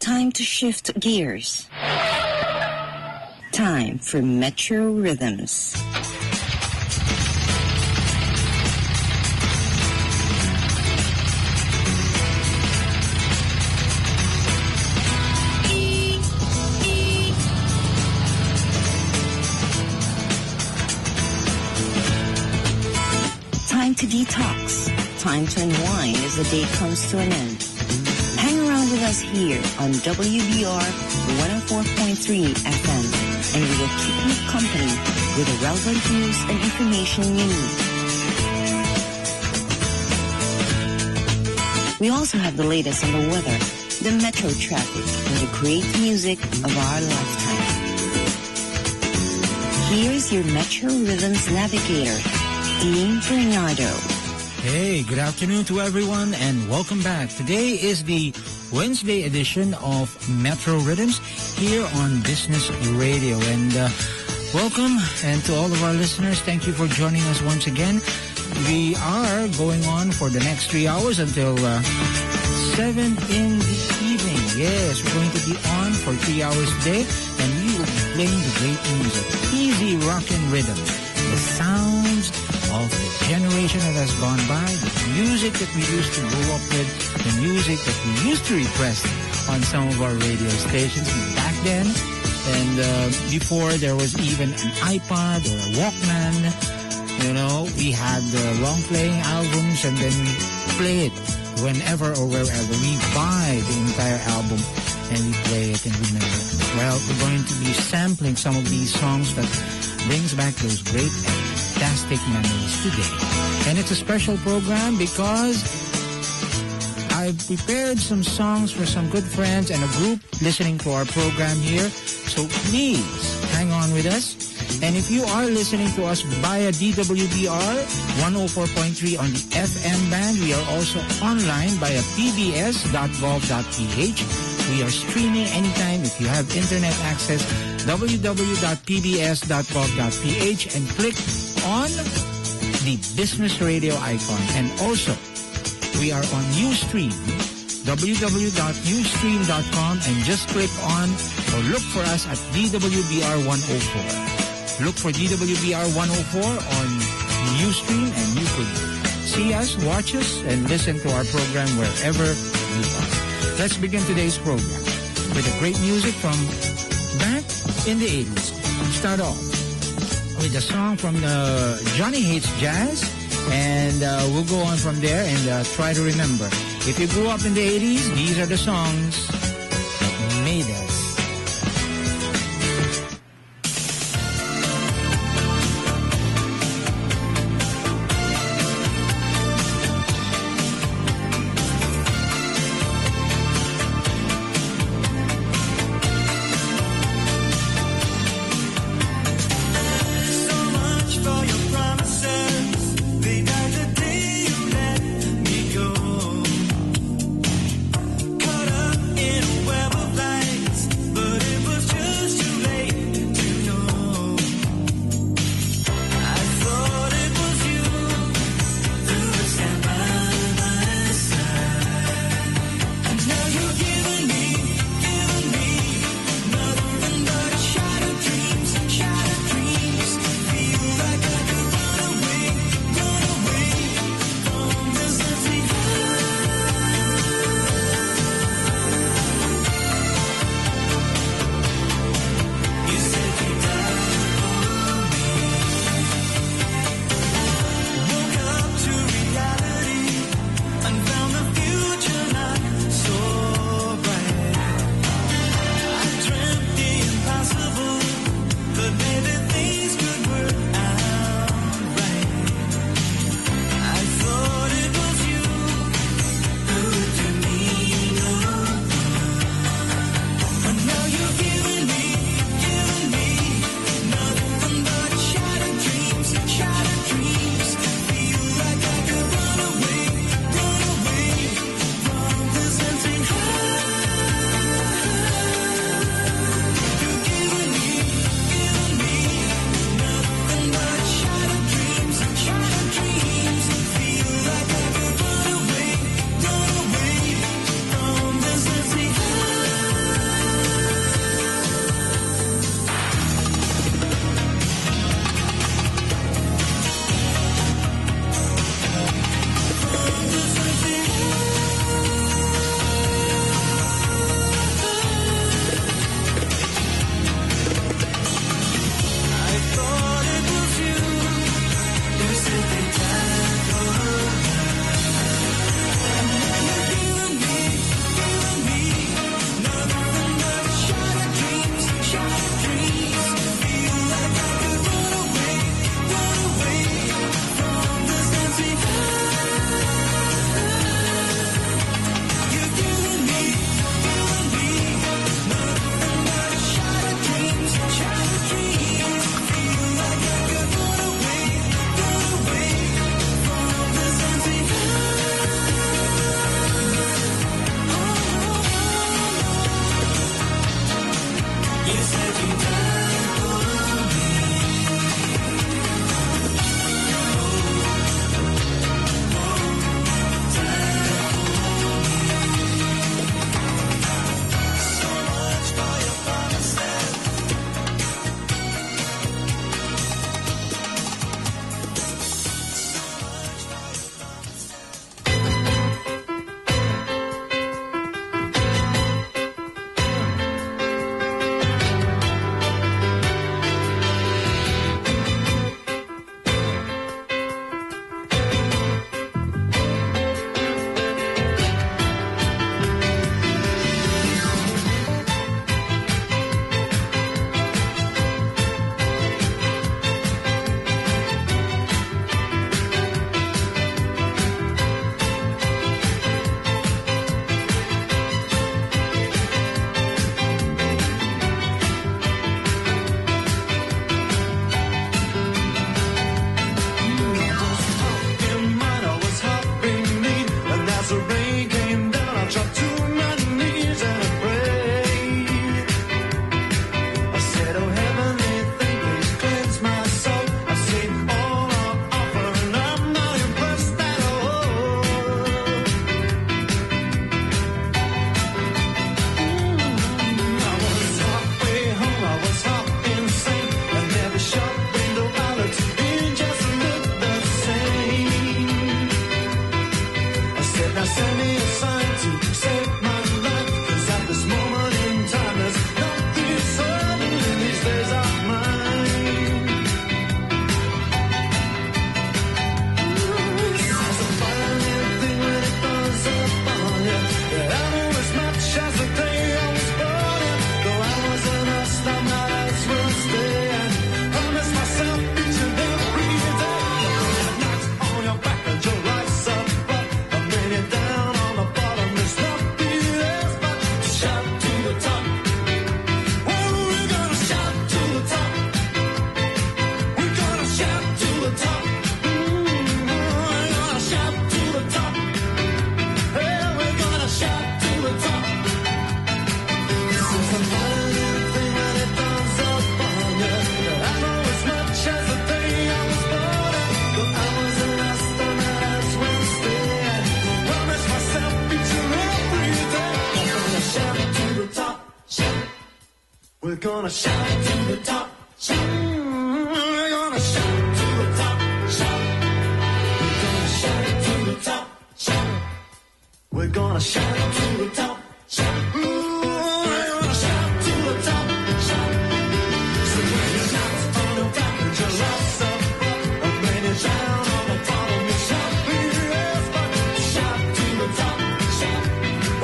Time to shift gears. Time for Metro Rhythms. Time to detox. Time to unwind as the day comes to an end. Hang around with us here on WBR 104.3 FM, and we will keep you company with the relevant news and information you need. We also have the latest on the weather, the metro traffic, and the great music of our lifetime. Here's your Metro Rhythms navigator, Dean Bernardo. Hey, good afternoon to everyone and welcome back. Today is the Wednesday edition of Metro Rhythms here on Business Radio. And welcome, and to all of our listeners, thank you for joining us once again. We are going on for the next 3 hours until 7 in the evening. Yes, we're going to be on for 3 hours today, and we will be playing the great music, easy rock and rhythm, the sounds of the generation that has gone by, the music that we used to grow up with, the music that we used to request on some of our radio stations back then. And before there was even an iPod or a Walkman, you know, we had the long playing albums and then we play it whenever or wherever. We buy the entire album and we play it and remember. Well, we're going to be sampling some of these songs that brings back those great fantastic memories today. And it's a special program because I've prepared some songs for some good friends and a group listening to our program here. So please hang on with us. And if you are listening to us via DWBR 104.3 on the FM band, we are also online via pbs.gov.ph. We are streaming anytime if you have internet access, www.pbs.gov.ph, and click on the business radio icon. And also, we are on Ustream, www.ustream.com, and just click on or look for us at DWBR 104. Look for DWBR 104 on Ustream, and you could see us, watch us, and listen to our program wherever you are. Let's begin today's program with the great music from back in the 80s. Start off with a song from Johnny Hates Jazz, and we'll go on from there and try to remember. If you grew up in the 80s, these are the songs that made us. In We're gonna shout to the top. Shout. We're gonna shout to the top. Shout. We're gonna shout to the top. Shout. We're gonna shout to the top. Shout. We're gonna shout to the top. Shout. So when you shout on the top, put your lots up front. And when you shout on the bottom, you shout yes, but shout to the top. Shout.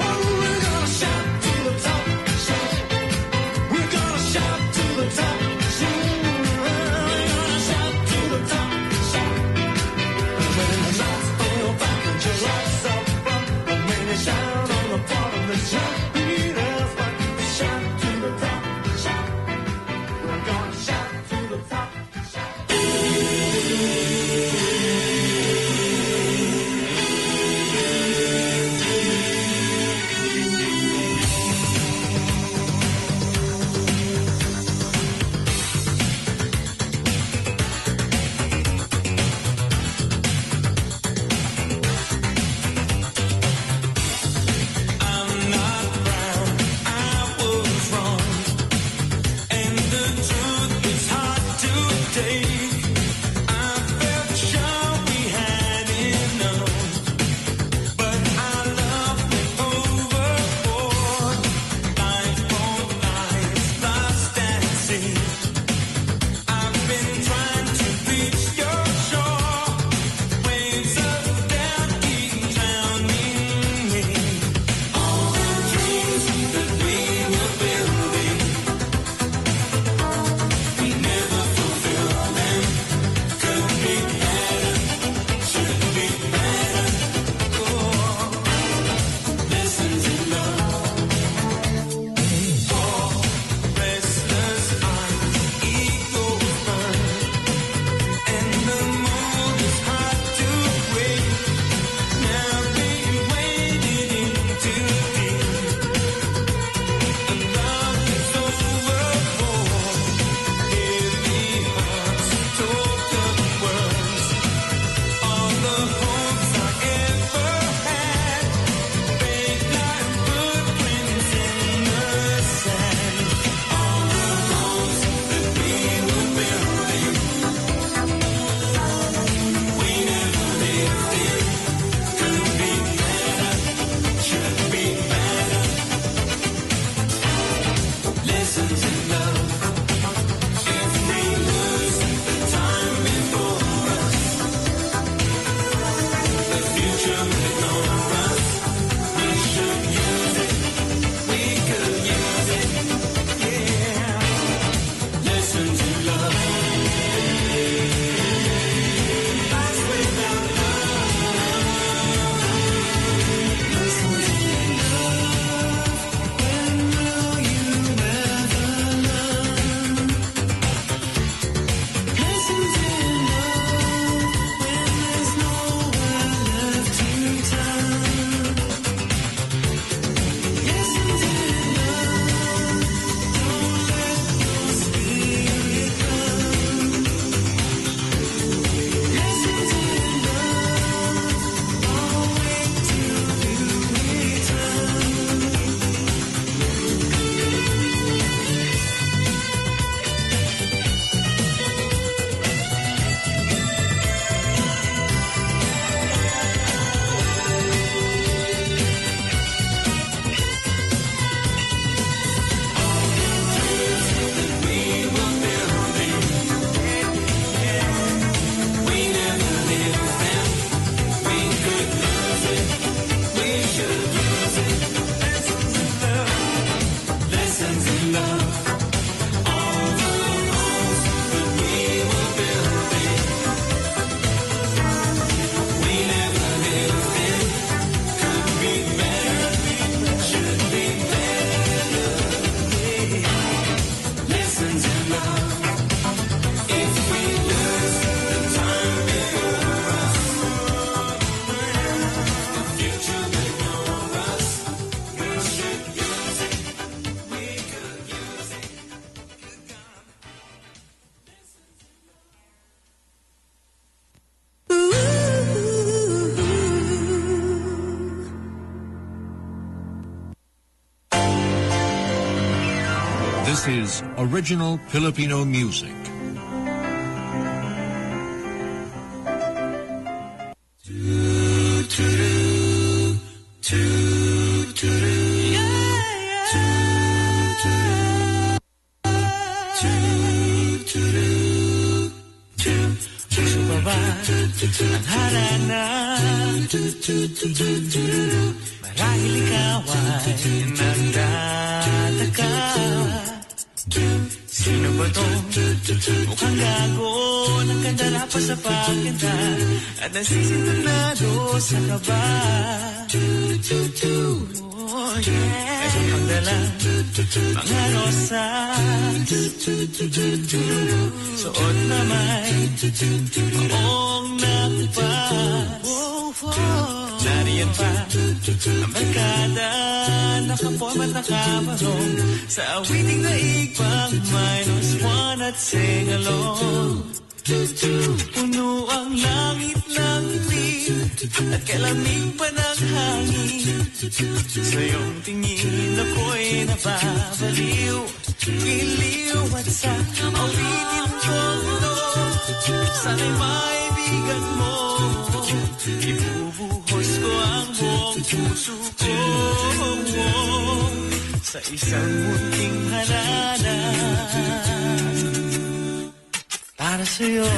Oh, we're gonna shout to the top. Shout. We're gonna shout to the top. Shout. We're gonna shout to the top. Shout. And when you shout on your back, put your lots up front. And when you shout on the bottom, you shout. This is original Filipino music. Ang harana, marahil ikaw ay nagtataka. Sino ba to? Mukhang gago, nagkandala pa sa pagkanta at nasisintunado sa kaba. Oh yeah, ito pang dala, mga rosas, suot na may maong nakupas. Nariyan pa ang barkada, nakaform at nakamarong sa awiting naig pang -1 at sing along. Puno ang langit ng itim at kalamig pa ng hangin. Sa iyong tingin ako'y napabaliw, iliw at sa awitin kong ito, sana'y maibigan mo. Ibubuhos ko ang buong puso ko sa isang munting harana para sa'yo.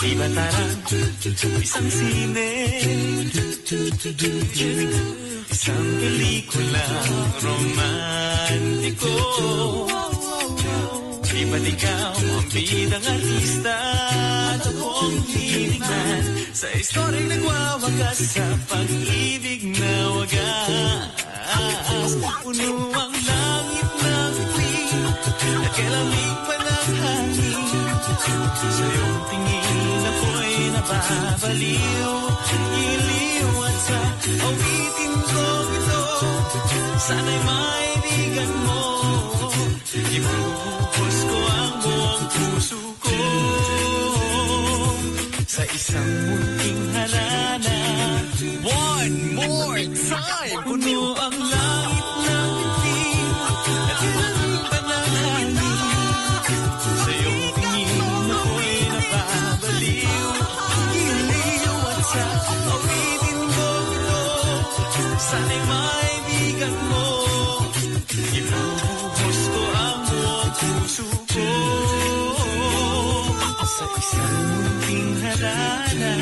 Di ba tarang isang sine, isang pelikulang romantiko? Di ba't ikaw ang bidang artista at akong titignan sa istoryang nagwawagas sa pag-ibig na wagas? Puno ang langit ng tuwing at kalamig pa ng hangin. Sa iyong tingin ako'y napabaliw, iliw at sa awitin kong ito, sana'y maibigan mo. Ibubuhos ko ang buong puso ko sa isang munting harana. One more time! Puno ang langit ng itim at kalamig pa ng hangin. Sa iyong tingin ako'y napabaliw, iliw at sa awitin ko ito, sana'y maibigan mo. Ibubuhos ko ang buong puso ko sa isang munting harana.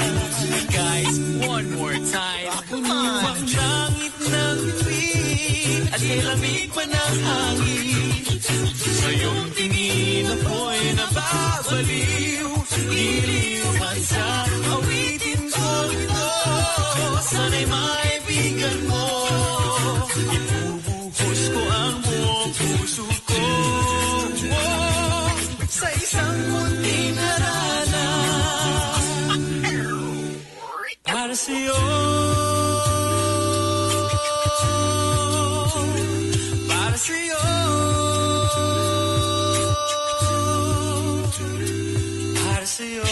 Guys, one more time. Puno ang langit ng bituin at kalamig pa ng hangin. Sa iyong tingin ako'y nababaliw, iliw at sa awitin ko ito, sana'y maibigan mo. Ibubuhos ko ang buong puso ko sa isang munting harana para sa'yo, para sa'yo, para sa'yo.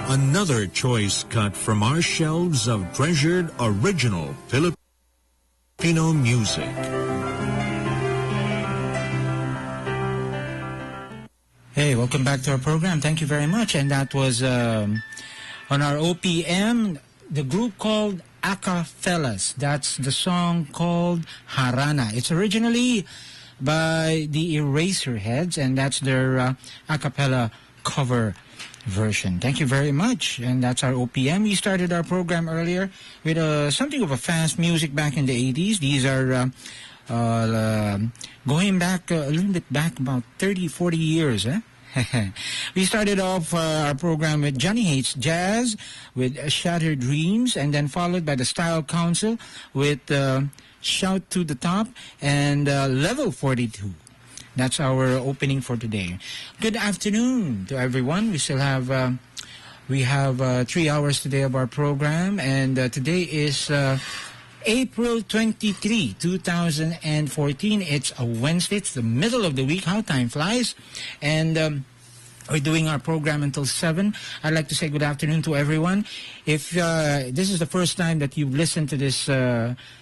Another choice cut from our shelves of treasured original Filipino music. Hey, welcome back to our program. Thank you very much. And that was on our OPM, the group called Acafellas. That's the song called Harana. It's originally by the Eraserheads, and that's their a cappella cover version. Thank you very much. And that's our OPM. We started our program earlier with something of a fast music back in the 80s. These are going back a little bit back, about 30, 40 years. We started off our program with Johnny Hates Jazz with Shattered Dreams, and then followed by the Style Council with Shout to the Top and Level 42. That's our opening for today. Good afternoon to everyone. We still have 3 hours today of our program, and today is April 23, 2014. It's a Wednesday. It's the middle of the week. How time flies. And we're doing our program until 7. I'd like to say good afternoon to everyone. If this is the first time that you've listened to this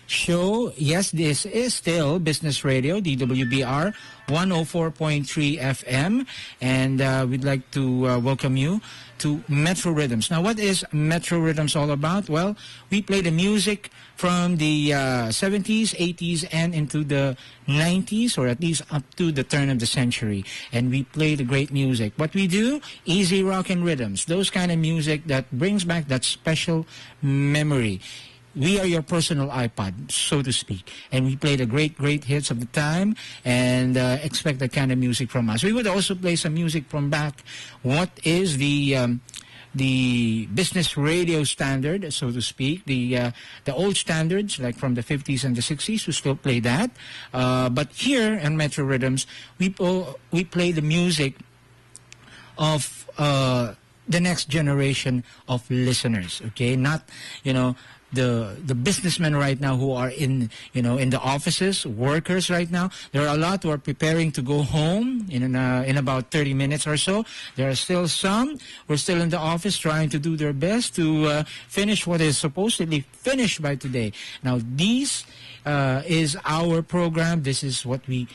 show, yes, this is still Business Radio, DWBR 104.3 FM. And we'd like to welcome you to Metro Rhythms. Now, what is Metro Rhythms all about? Well, we play the music from the 70s, 80s, and into the 90s, or at least up to the turn of the century. And we play the great music. What we do, easy rock and rhythms, those kind of music that brings back that special memory. We are your personal iPod, so to speak. And we play the great, great hits of the time and expect that kind of music from us. We would also play some music from back. What is the business radio standard, so to speak, the old standards, like from the 50s and the 60s, we still play that. But here in Metro Rhythms, we play the music of the next generation of listeners, okay? Not, the businessmen right now who are in the offices, workers right now. There are a lot who are preparing to go home in about 30 minutes or so. There are still some who are still in the office trying to do their best to finish what is supposedly finished by today. Now, this is our program. This is what we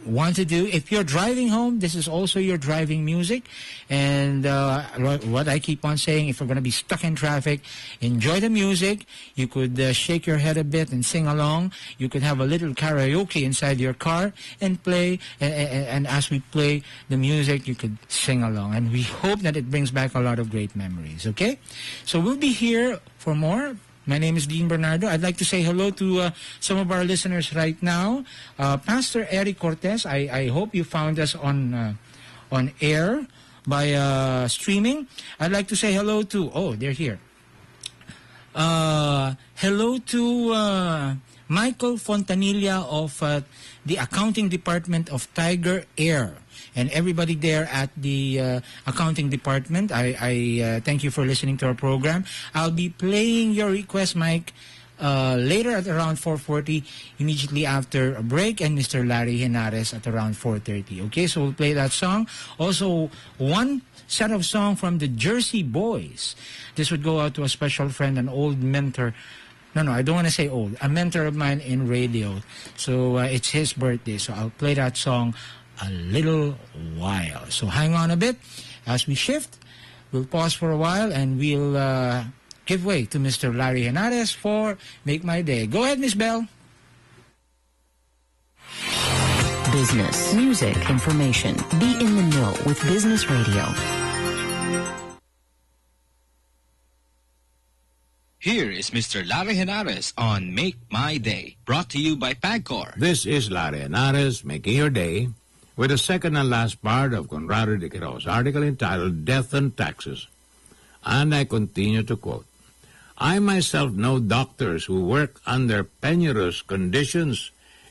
want to do. If you're driving home, this is also your driving music. And what I keep on saying, if you're going to be stuck in traffic, enjoy the music. You could shake your head a bit and sing along. You could have a little karaoke inside your car and play. And as we play the music, you could sing along. And we hope that it brings back a lot of great memories, okay? So we'll be here for more. My name is Dean Bernardo. I'd like to say hello to some of our listeners right now. Pastor Eric Cortez, I hope you found us on air by streaming. I'd like to say hello to, they're here. Hello to Michael Fontanilla of the accounting department of Tiger Air. And everybody there at the accounting department, I thank you for listening to our program. I'll be playing your request, Mike, later at around 4:40, immediately after a break, and Mr. Larry Henares at around 4:30. Okay, so we'll play that song. Also, one set of song from the Jersey Boys. This would go out to a special friend, an old mentor. No, I don't want to say old. A mentor of mine in radio. So it's his birthday, so I'll play that song a little while. So hang on a bit as we shift. We'll pause for a while and we'll give way to Mr. Larry Henares for Make My Day. Go ahead, Miss Bell. Business, music, information. Be in the know with Business Radio. Here is Mr. Larry Henares on Make My Day, brought to you by PAGCOR. This is Larry Henares making your day with the second and last part of Conrado de Quiro's article entitled Death and Taxes. And I continue to quote, I myself know doctors who work under penurious conditions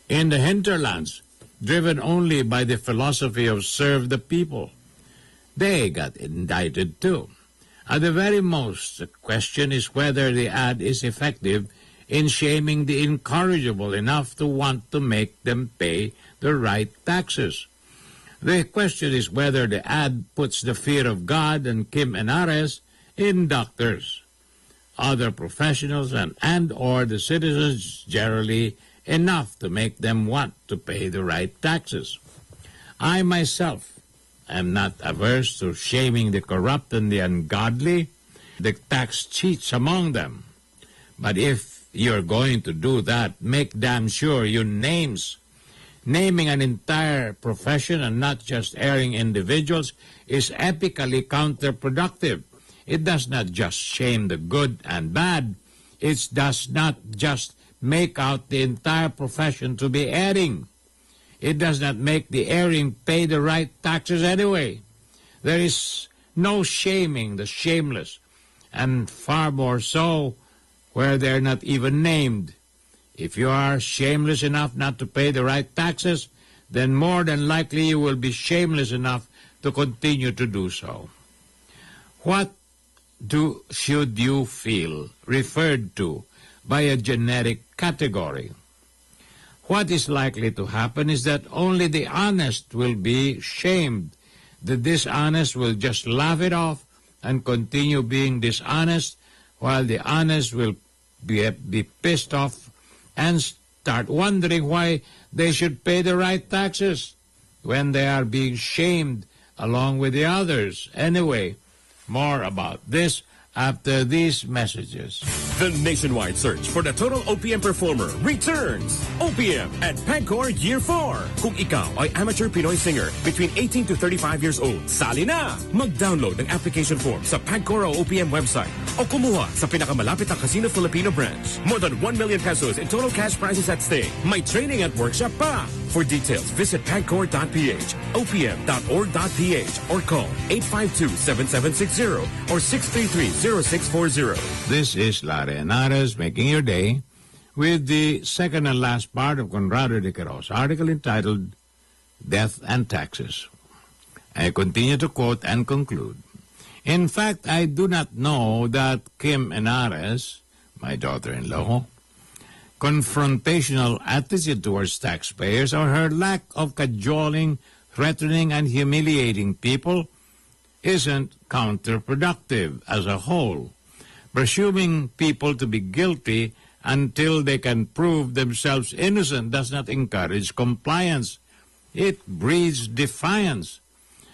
in the hinterlands, driven only by the philosophy of serve the people. They got indicted too. At the very most, the question is whether the ad is effective in shaming the incorrigible enough to want to make them pay the right taxes. The question is whether the ad puts the fear of God and Kim Henares in doctors, other professionals, and or the citizens generally enough to make them want to pay the right taxes. I myself am not averse to shaming the corrupt and the ungodly, the tax cheats among them. But if you're going to do that, make damn sure you naming an entire profession and not just erring individuals is epically counterproductive. It does not just shame the good and bad. It does not just make out the entire profession to be erring. It does not make the erring pay the right taxes anyway. There is no shaming the shameless, and far more so where they're not even named. If you are shameless enough not to pay the right taxes, then more than likely you will be shameless enough to continue to do so. What should you feel referred to by a generic category. What is likely to happen is that only the honest will be shamed. The dishonest will just laugh it off and continue being dishonest, while the honest will be pissed off and start wondering why they should pay the right taxes when they are being shamed along with the others. Anyway, more about this after these messages. The nationwide search for the total OPM performer returns. OPM at PAGCOR Year 4. Kung ikaw ay amateur Pinoy singer between 18 to 35 years old, sali na! Mag-download ng application form sa PAGCOR o OPM website o kumuha sa pinakamalapit na Casino Filipino branch. More than 1 million pesos in total cash prizes at stake. May training at workshop pa! For details, visit pagcor.ph, opm.org.ph, or call 852-7760 or 633-0640. This is Larry Henares making your day with the second and last part of Bernardo de Queiroz' article entitled Death and Taxes. I continue to quote and conclude. In fact, I do not know that Kim Henares, my daughter-in-law, confrontational attitude towards taxpayers or her lack of cajoling, threatening, and humiliating people isn't counterproductive as a whole. Presuming people to be guilty until they can prove themselves innocent does not encourage compliance. It breeds defiance.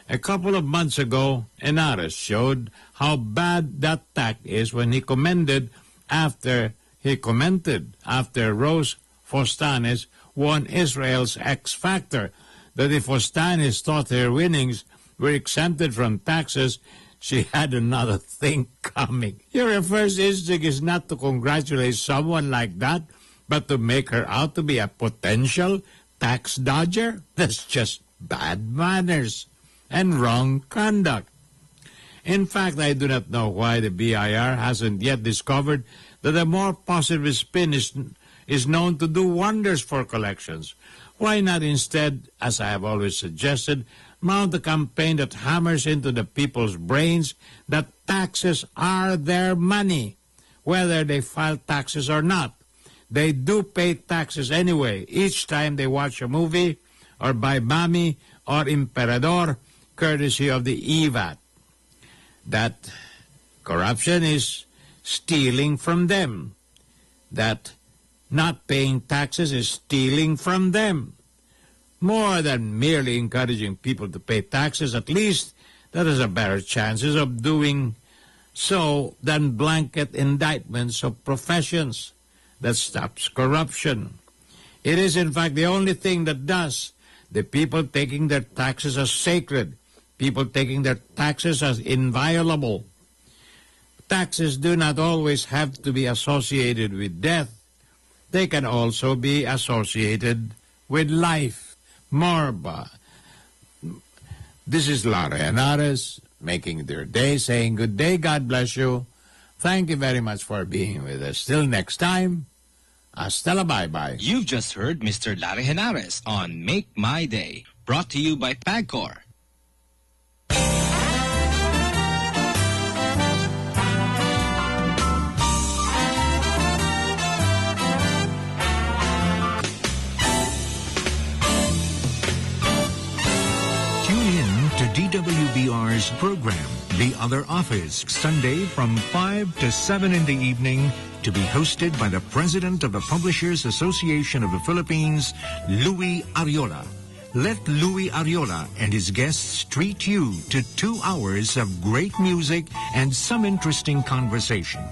A couple of months ago, Henares showed how bad that tact is when he commented after Rose Fostanes won Israel's X Factor that if Fostanes thought her winnings were exempted from taxes, she had another thing coming. Your first instinct is not to congratulate someone like that, but to make her out to be a potential tax dodger? That's just bad manners and wrong conduct. In fact, I do not know why the BIR hasn't yet discovered that a more positive spin is known to do wonders for collections. Why not instead, as I have always suggested, mount a campaign that hammers into the people's brains that taxes are their money, whether they file taxes or not. They do pay taxes anyway, each time they watch a movie or buy Mami or Emperador, courtesy of the EVAT. That corruption is stealing from them. That not paying taxes is stealing from them. More than merely encouraging people to pay taxes, at least that has a better chances of doing so than blanket indictments of professions. That stops corruption. It is, in fact, the only thing that does. The people taking their taxes as sacred. People taking their taxes as inviolable. Taxes do not always have to be associated with death. They can also be associated with life. Morba. This is Larry Henares making their day, saying good day, God bless you. Thank you very much for being with us. Till next time, hasta la bye-bye. You've just heard Mr. Larry Henares on Make My Day, brought to you by PAGCOR. DWBR's program, The Other Office, Sunday from 5 to 7 in the evening, to be hosted by the President of the Publishers Association of the Philippines, Louis Ariola. Let Louis Ariola and his guests treat you to 2 hours of great music and some interesting conversation.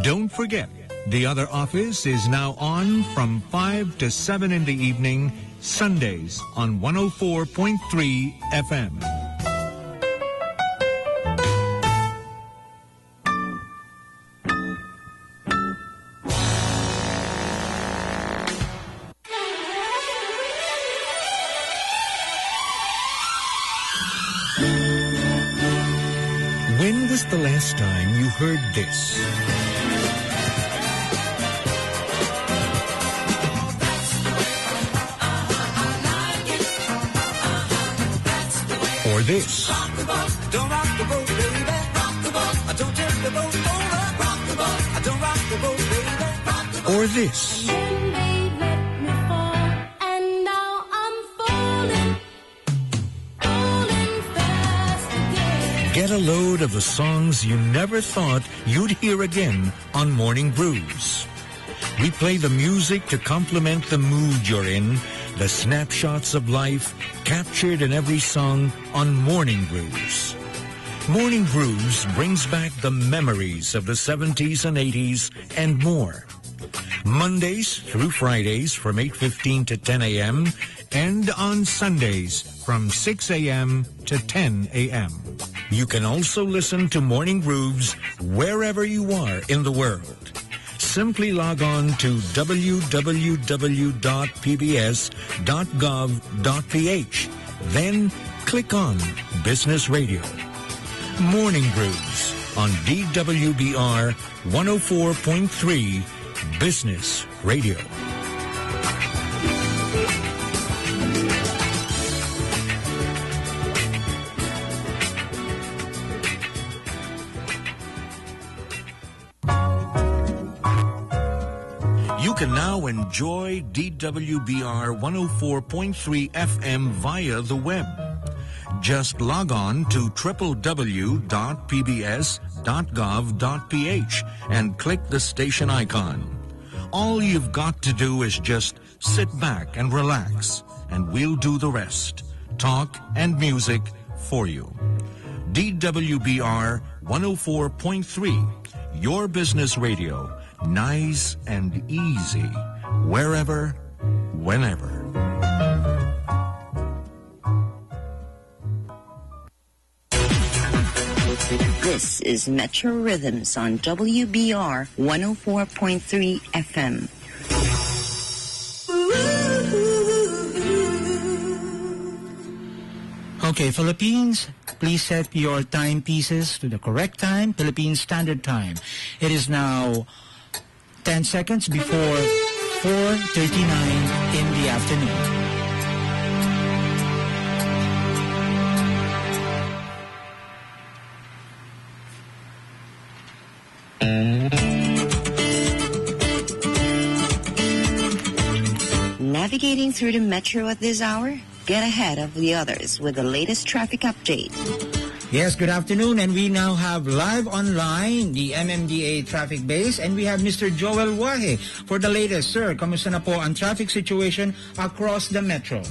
Don't forget, The Other Office is now on from 5 to 7 in the evening, Sundays on 104.3 FM. When was the last time you heard this? Or this? Rock the boat, don't rock the boat, baby. Rock the boat, don't tip the boat over. Rock the boat, don't rock the boat, baby. Rock the boat. Or this. Get a load of the songs you never thought you'd hear again on Morning Brews. We play the music to complement the mood you're in, the snapshots of life captured in every song on Morning Brews. Morning Brews brings back the memories of the 70s and 80s and more. Mondays through Fridays from 8:15 to 10 a.m. and on Sundays from 6 a.m. to 10 a.m. You can also listen to Morning Grooves wherever you are in the world. Simply log on to www.pbs.gov.ph. Then click on Business Radio. Morning Grooves on DWBR 104.3 Business Radio. You can now enjoy DWBR 104.3 FM via the web. Just log on to www.pbs.gov.ph and click the station icon. All you've got to do is just sit back and relax, and we'll do the rest. Talk and music for you. DWBR 104.3, your business radio. Nice and easy, wherever, whenever. This is Metro Rhythms on WBR 104.3 FM. Okay, Philippines, please set your timepieces to the correct time, Philippine Standard Time. It is now 10 seconds before 4:39 in the afternoon. Navigating through the metro at this hour? Get ahead of the others with the latest traffic update. Yes, good afternoon, and we now have live online the MMDA traffic base, and we have Mr. Joel Wahe for the latest. Sir, kamusta na po ang traffic situation across the metro?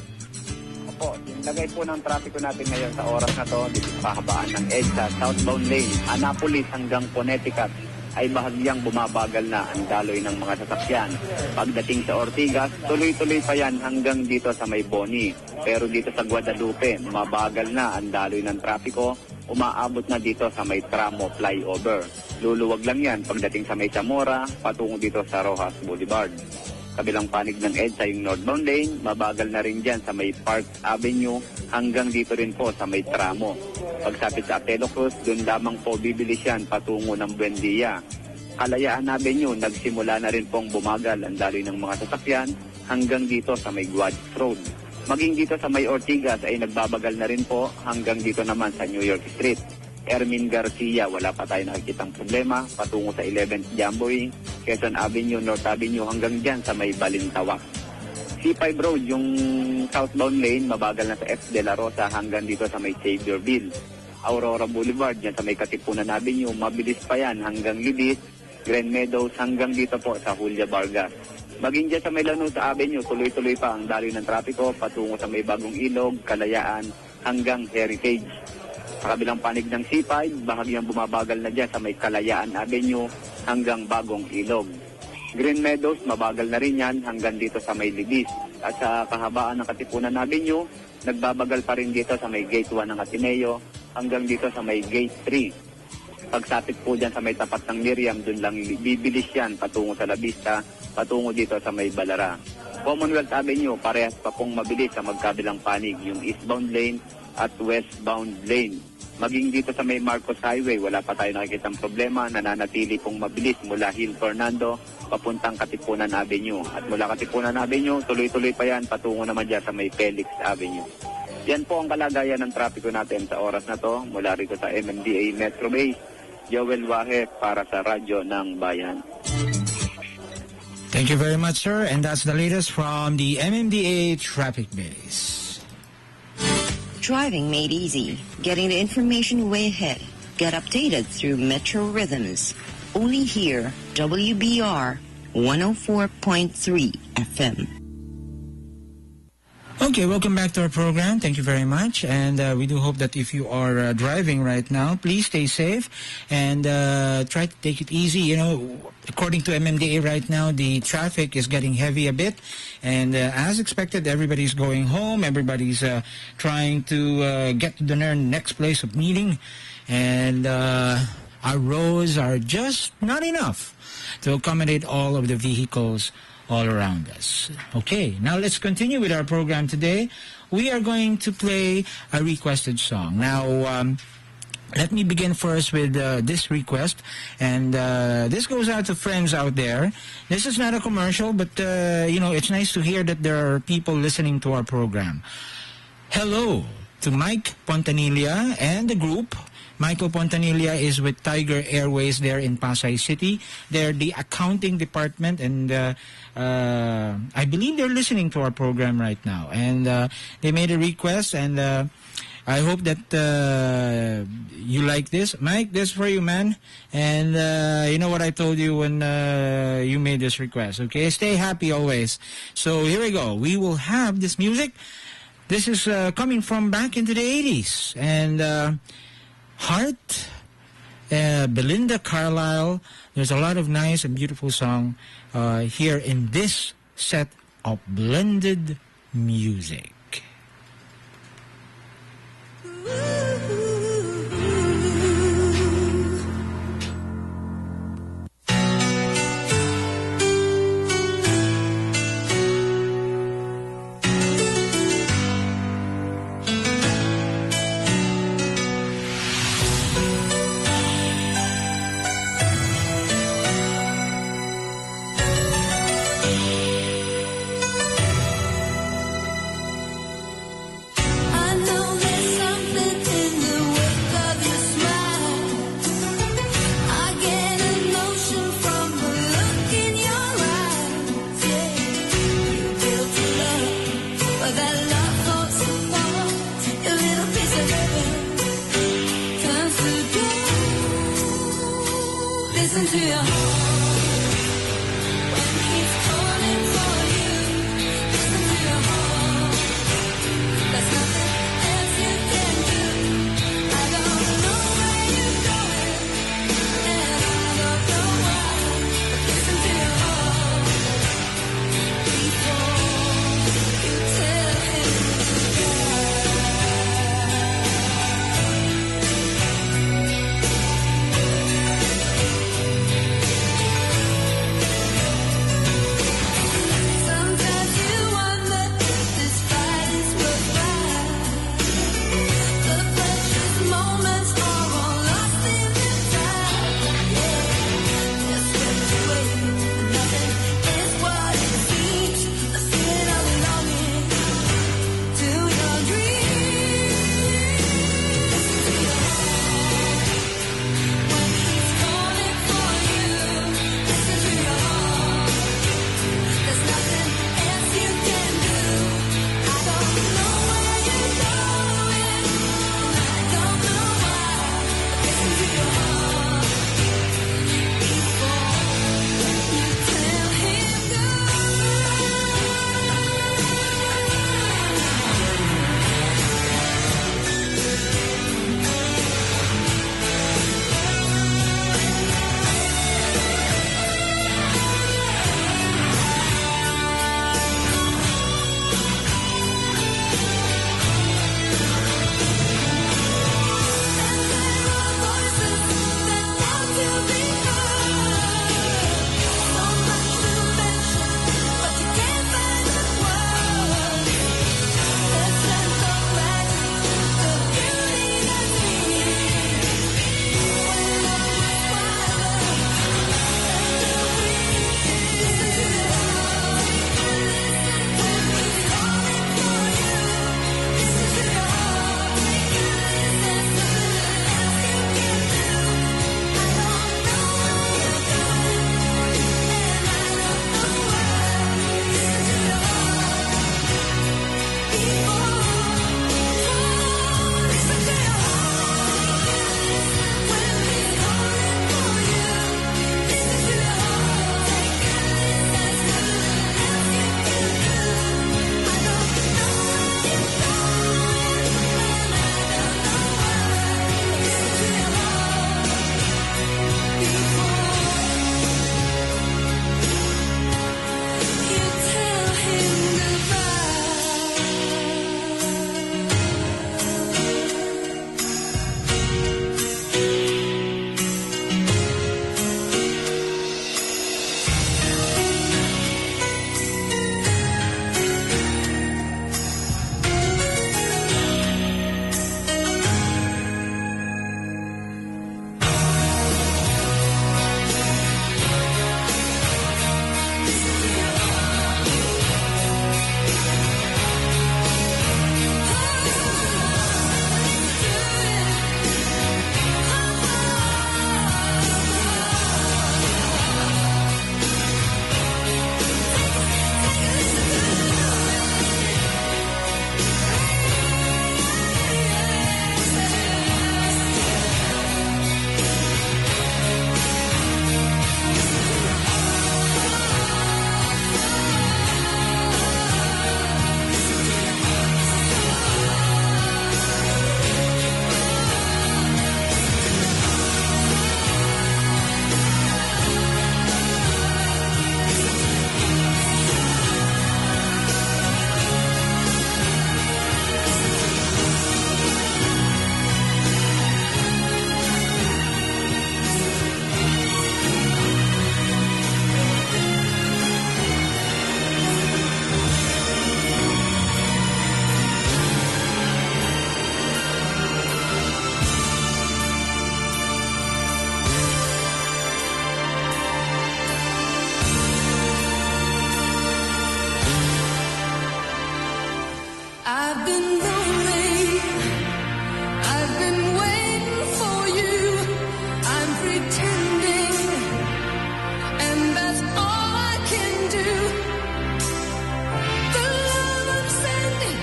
Opo, yung lagay po ng trapiko natin ngayon sa oras na to, dito sa kahabaan ng EDSA, southbound lane, Annapolis hanggang Connecticut, ay bahagyang bumabagal na ang daloy ng mga sasakyan. Pagdating sa Ortigas, tuloy-tuloy pa yan hanggang dito sa May Boni. Pero dito sa Guadalupe, mabagal na ang daloy ng trapiko, umaabot na dito sa May Tramo flyover. Luluwag lang yan pagdating sa May Zamora, patungo dito sa Rojas Boulevard. Kabilang panig ng EDSA yung northbound lane, mabagal na rin dyan sa May Park Avenue hanggang dito rin po sa May Tramo. Pagsapit sa Apelo Cruz, doon lamang po bibilis yan patungo ng Buendia. Kalayaan Avenue, nagsimula na rin pong bumagal ang daloy ng mga sasakyan hanggang dito sa May Guadix Road. Maging dito sa May Ortigas ay nagbabagal na rin po hanggang dito naman sa New York Street. Ermin Garcia, wala pa tayo nakikitang problema patungo sa 11th Jamboree, Quezon Avenue, North Avenue hanggang dyan sa May Balintawak. C5 Road, yung southbound lane, mabagal na sa F. De La Rosa hanggang dito sa May Xavierville. Aurora Boulevard, dyan sa May Katipunan Avenue, mabilis pa yan hanggang Libis, Grand Meadows hanggang dito po sa Julia Vargas. Maging dyan sa May Lanusa Avenue, tuloy-tuloy pa ang daloy ng trapiko patungo sa May Bagong Ilog, Kalayaan hanggang Heritage. Sa kabilang panig ng C5, bahagyang bumabagal na dyan sa May Kalayaan Avenue hanggang Bagong Ilog. Green Meadows, mabagal na rin yan hanggang dito sa May Libis. At sa kahabaan ng Katipunan Avenue, nagbabagal pa rin dito sa May Gate 1 ng Ateneo hanggang dito sa May Gate 3. Pagsapit po dyan sa May tapat ng Miriam, dun lang bibilis yan patungo sa La Vista, patungo dito sa May Balara. Commonwealth Avenue, parehas pa pong mabilis sa magkabilang panig, yung eastbound lane at westbound lane. Maging dito sa May Marcos Highway, wala pa tayo nakikitang problema, nananatili pong mabilis mula Hill Fernando papuntang Katipunan Avenue. At mula Katipunan Avenue, tuloy-tuloy pa yan patungo naman dyan sa May Felix Avenue. Yan po ang kalagayan ng trapiko natin sa oras na to mula rito sa MMDA Metro Base. Joel Wahe para sa Radyo ng Bayan. Thank you very much, sir. And that's the latest from the MMDA traffic base. Driving made easy. Getting the information way ahead. Get updated through Metro Rhythms. Only here, WBR 104.3 FM. Okay, welcome back to our program. Thank you very much. And we do hope that if you are driving right now, please stay safe and try to take it easy. You know, according to MMDA right now, the traffic is getting heavy a bit. And as expected, everybody's going home. Everybody's trying to get to the next place of meeting. And our roads are just not enough to accommodate all of the vehicles all around us. Okay, now let's continue with our program today. We are going to play a requested song. Now, let me begin first with this request. And this goes out to friends out there. This is not a commercial, but, you know, it's nice to hear that there are people listening to our program. Hello to Mike Pontanilla and the group. Michael Pontanilla is with Tiger Airways there in Pasay City. They're the accounting department, and I believe they're listening to our program right now. And they made a request, and I hope that you like this. Mike, this for you, man. And you know what I told you when you made this request, okay? Stay happy always. So here we go. We will have this music. This is coming from back into the 80s. And Heart, Belinda Carlisle. There's a lot of nice and beautiful song here in this set of blended music. I've been lonely. I've been waiting for you. I'm pretending, and that's all I can do. The love I'm sending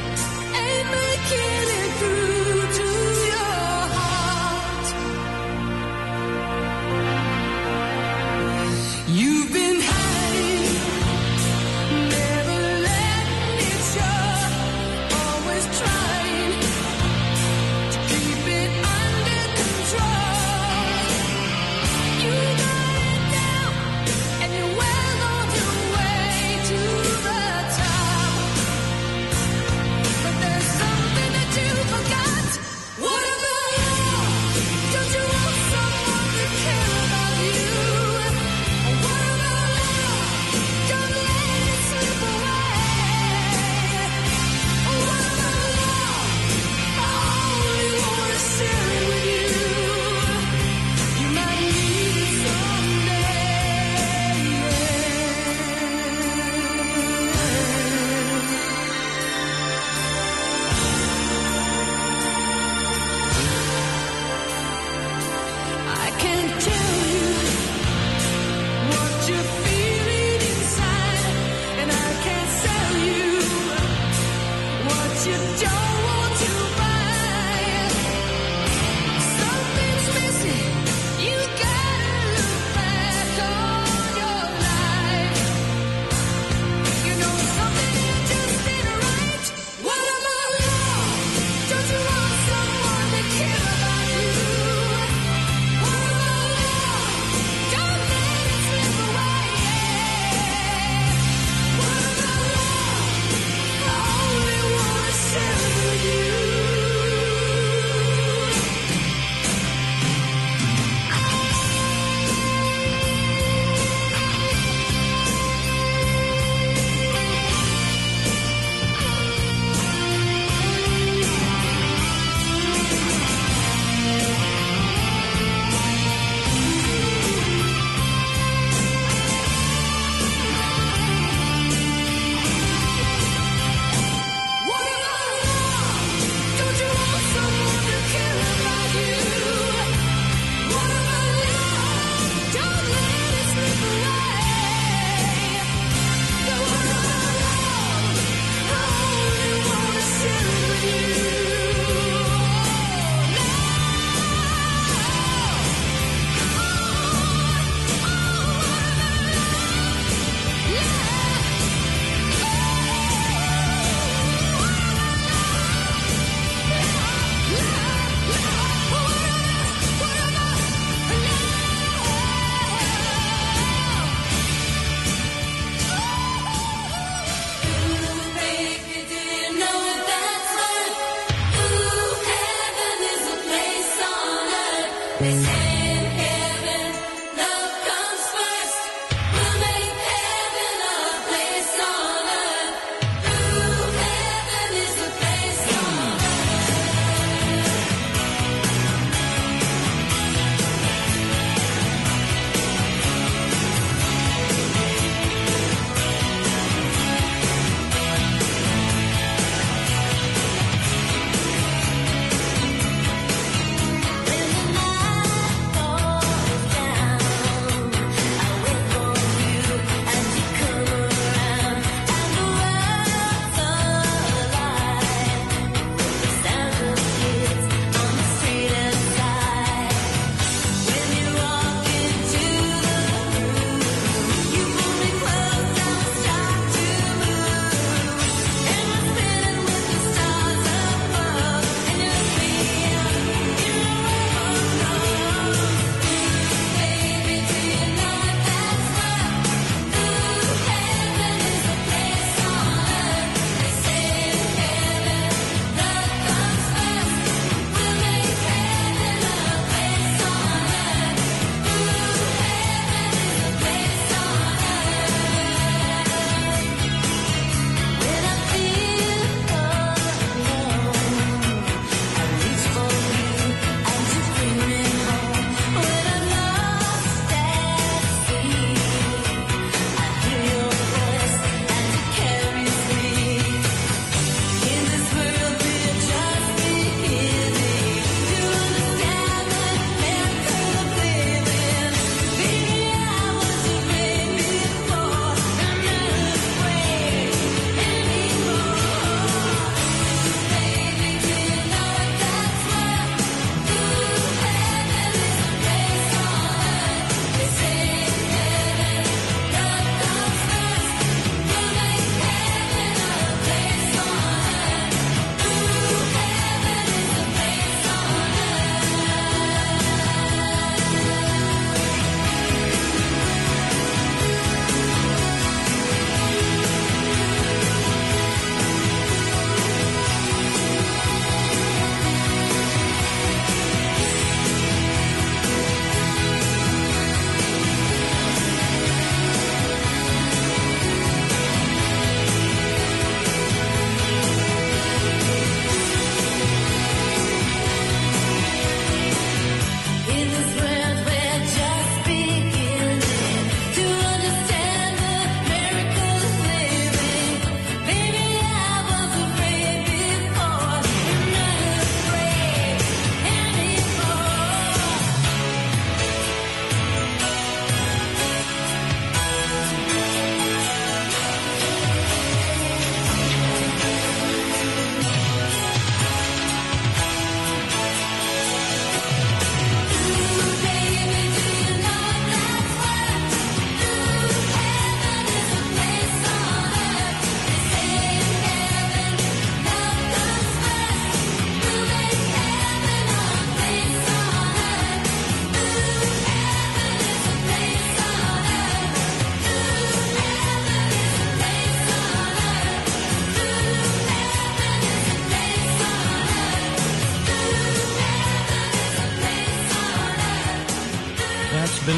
ain't making it through to your heart. You've been hiding, never letting it show. Always trying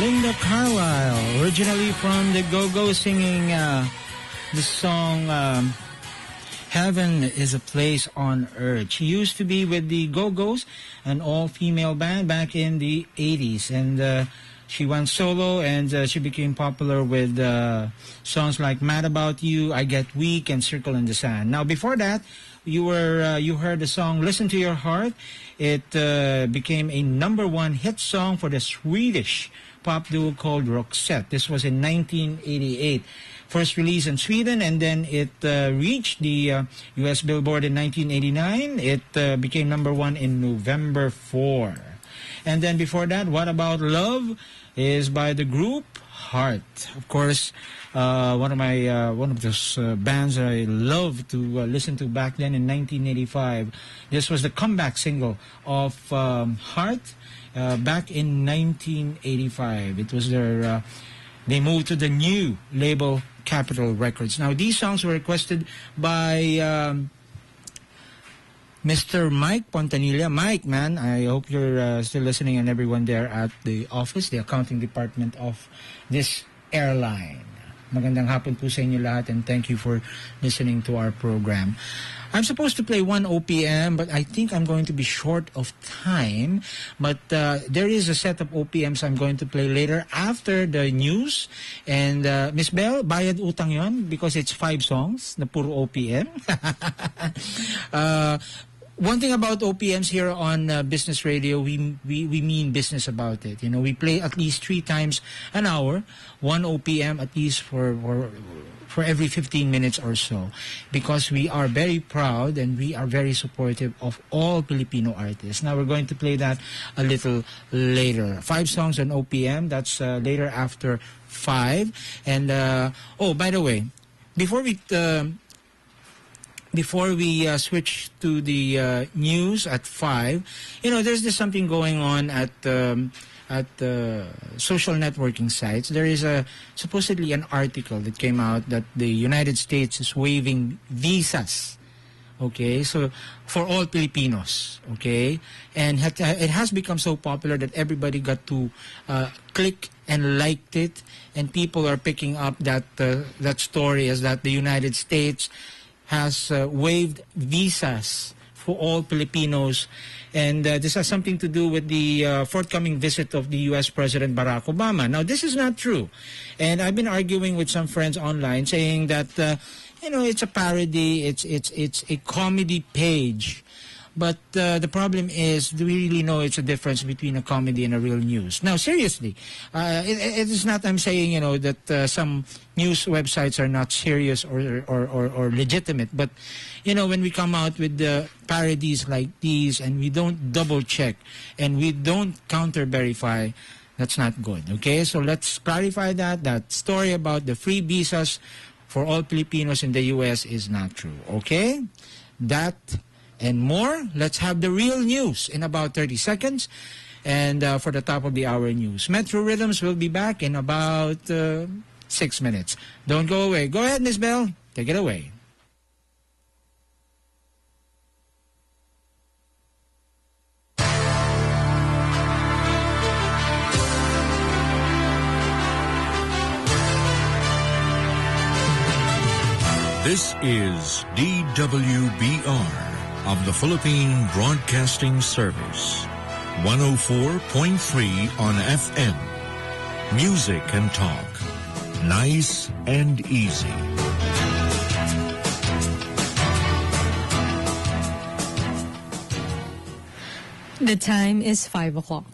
Linda Carlisle, originally from the Go-Go, singing the song Heaven is a Place on Earth. She used to be with the Go-Go's, an all-female band back in the 80s. And she went solo, and she became popular with songs like Mad About You, I Get Weak, and Circle in the Sand. Now, before that, you heard the song Listen to Your Heart. It became a #1 hit song for the Swedish pop duo called Roxette. This was in 1988. First released in Sweden, and then it reached the U.S. Billboard in 1989. It became #1 in November 4. And then before that, What About Love is by the group Heart. Of course, one of those bands I loved to listen to back then in 1985. This was the comeback single of Heart back in 1985. It was their they moved to the new label Capitol Records. Now, these songs were requested by Mr. Mike Pontanilla. Mike, man, I hope you're still listening, and everyone there at the office, the accounting department of this airline. Magandang hapon po sa inyo lahat, and thank you for listening to our program. I'm supposed to play 1 OPM, but I think I'm going to be short of time. But there is a set of OPMs I'm going to play later after the news. And Miss Bell, bayad utang yon because it's 5 songs na puro OPM. One thing about OPMs here on Business Radio, we mean business about it. You know, we play at least 3 times an hour, 1 OPM at least for every 15 minutes or so, because we are very proud and we are very supportive of all Filipino artists. Now we're going to play that a little later. 5 songs on OPM, that's later after 5. And oh, by the way, before we switch to the news at 5, you know, there's just something going on at social networking sites. There is supposedly an article that came out that the United States is waiving visas, okay, so for all Filipinos, okay, and it has become so popular that everybody got to click and liked it, and people are picking up that story as that the United States has waived visas for all Filipinos. And this has something to do with the forthcoming visit of the U.S. President Barack Obama. Now, this is not true. And I've been arguing with some friends online saying that, you know, it's a parody, it's a comedy page. But the problem is, do we really know it's a difference between a comedy and a real news? Now, seriously, it is not I'm saying, you know, that some news websites are not serious or legitimate. But, you know, when we come out with the parodies like these and we don't double-check and we don't counter-verify, that's not good, okay? So let's clarify that story about the free visas for all Filipinos in the U.S. is not true, okay? That and more. Let's have the real news in about 30 seconds. And for the top of the hour news, Metro Rhythms will be back in about 6 minutes. Don't go away. Go ahead, Miss Bell. Take it away. This is DWBR of the Philippine Broadcasting Service. 104.3 on FM. Music and talk. Nice and easy. The time is 5 o'clock.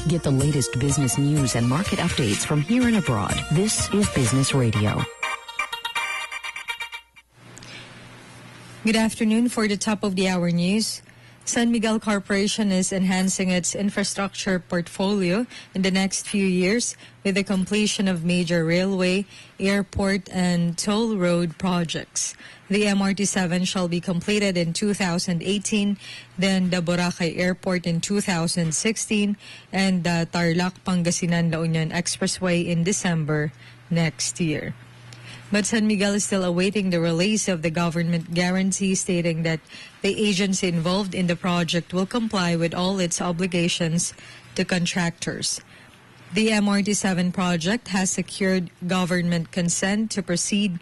Get the latest business news and market updates from here and abroad. This is Business Radio. Good afternoon. For the top of the hour news, San Miguel Corporation is enhancing its infrastructure portfolio in the next few years with the completion of major railway, airport, and toll road projects. The MRT-7 shall be completed in 2018, then the Boracay Airport in 2016, and the Tarlac-Pangasinan-La Union Expressway in December next year. But San Miguel is still awaiting the release of the government guarantee stating that the agency involved in the project will comply with all its obligations to contractors. The MRT-7 project has secured government consent to proceed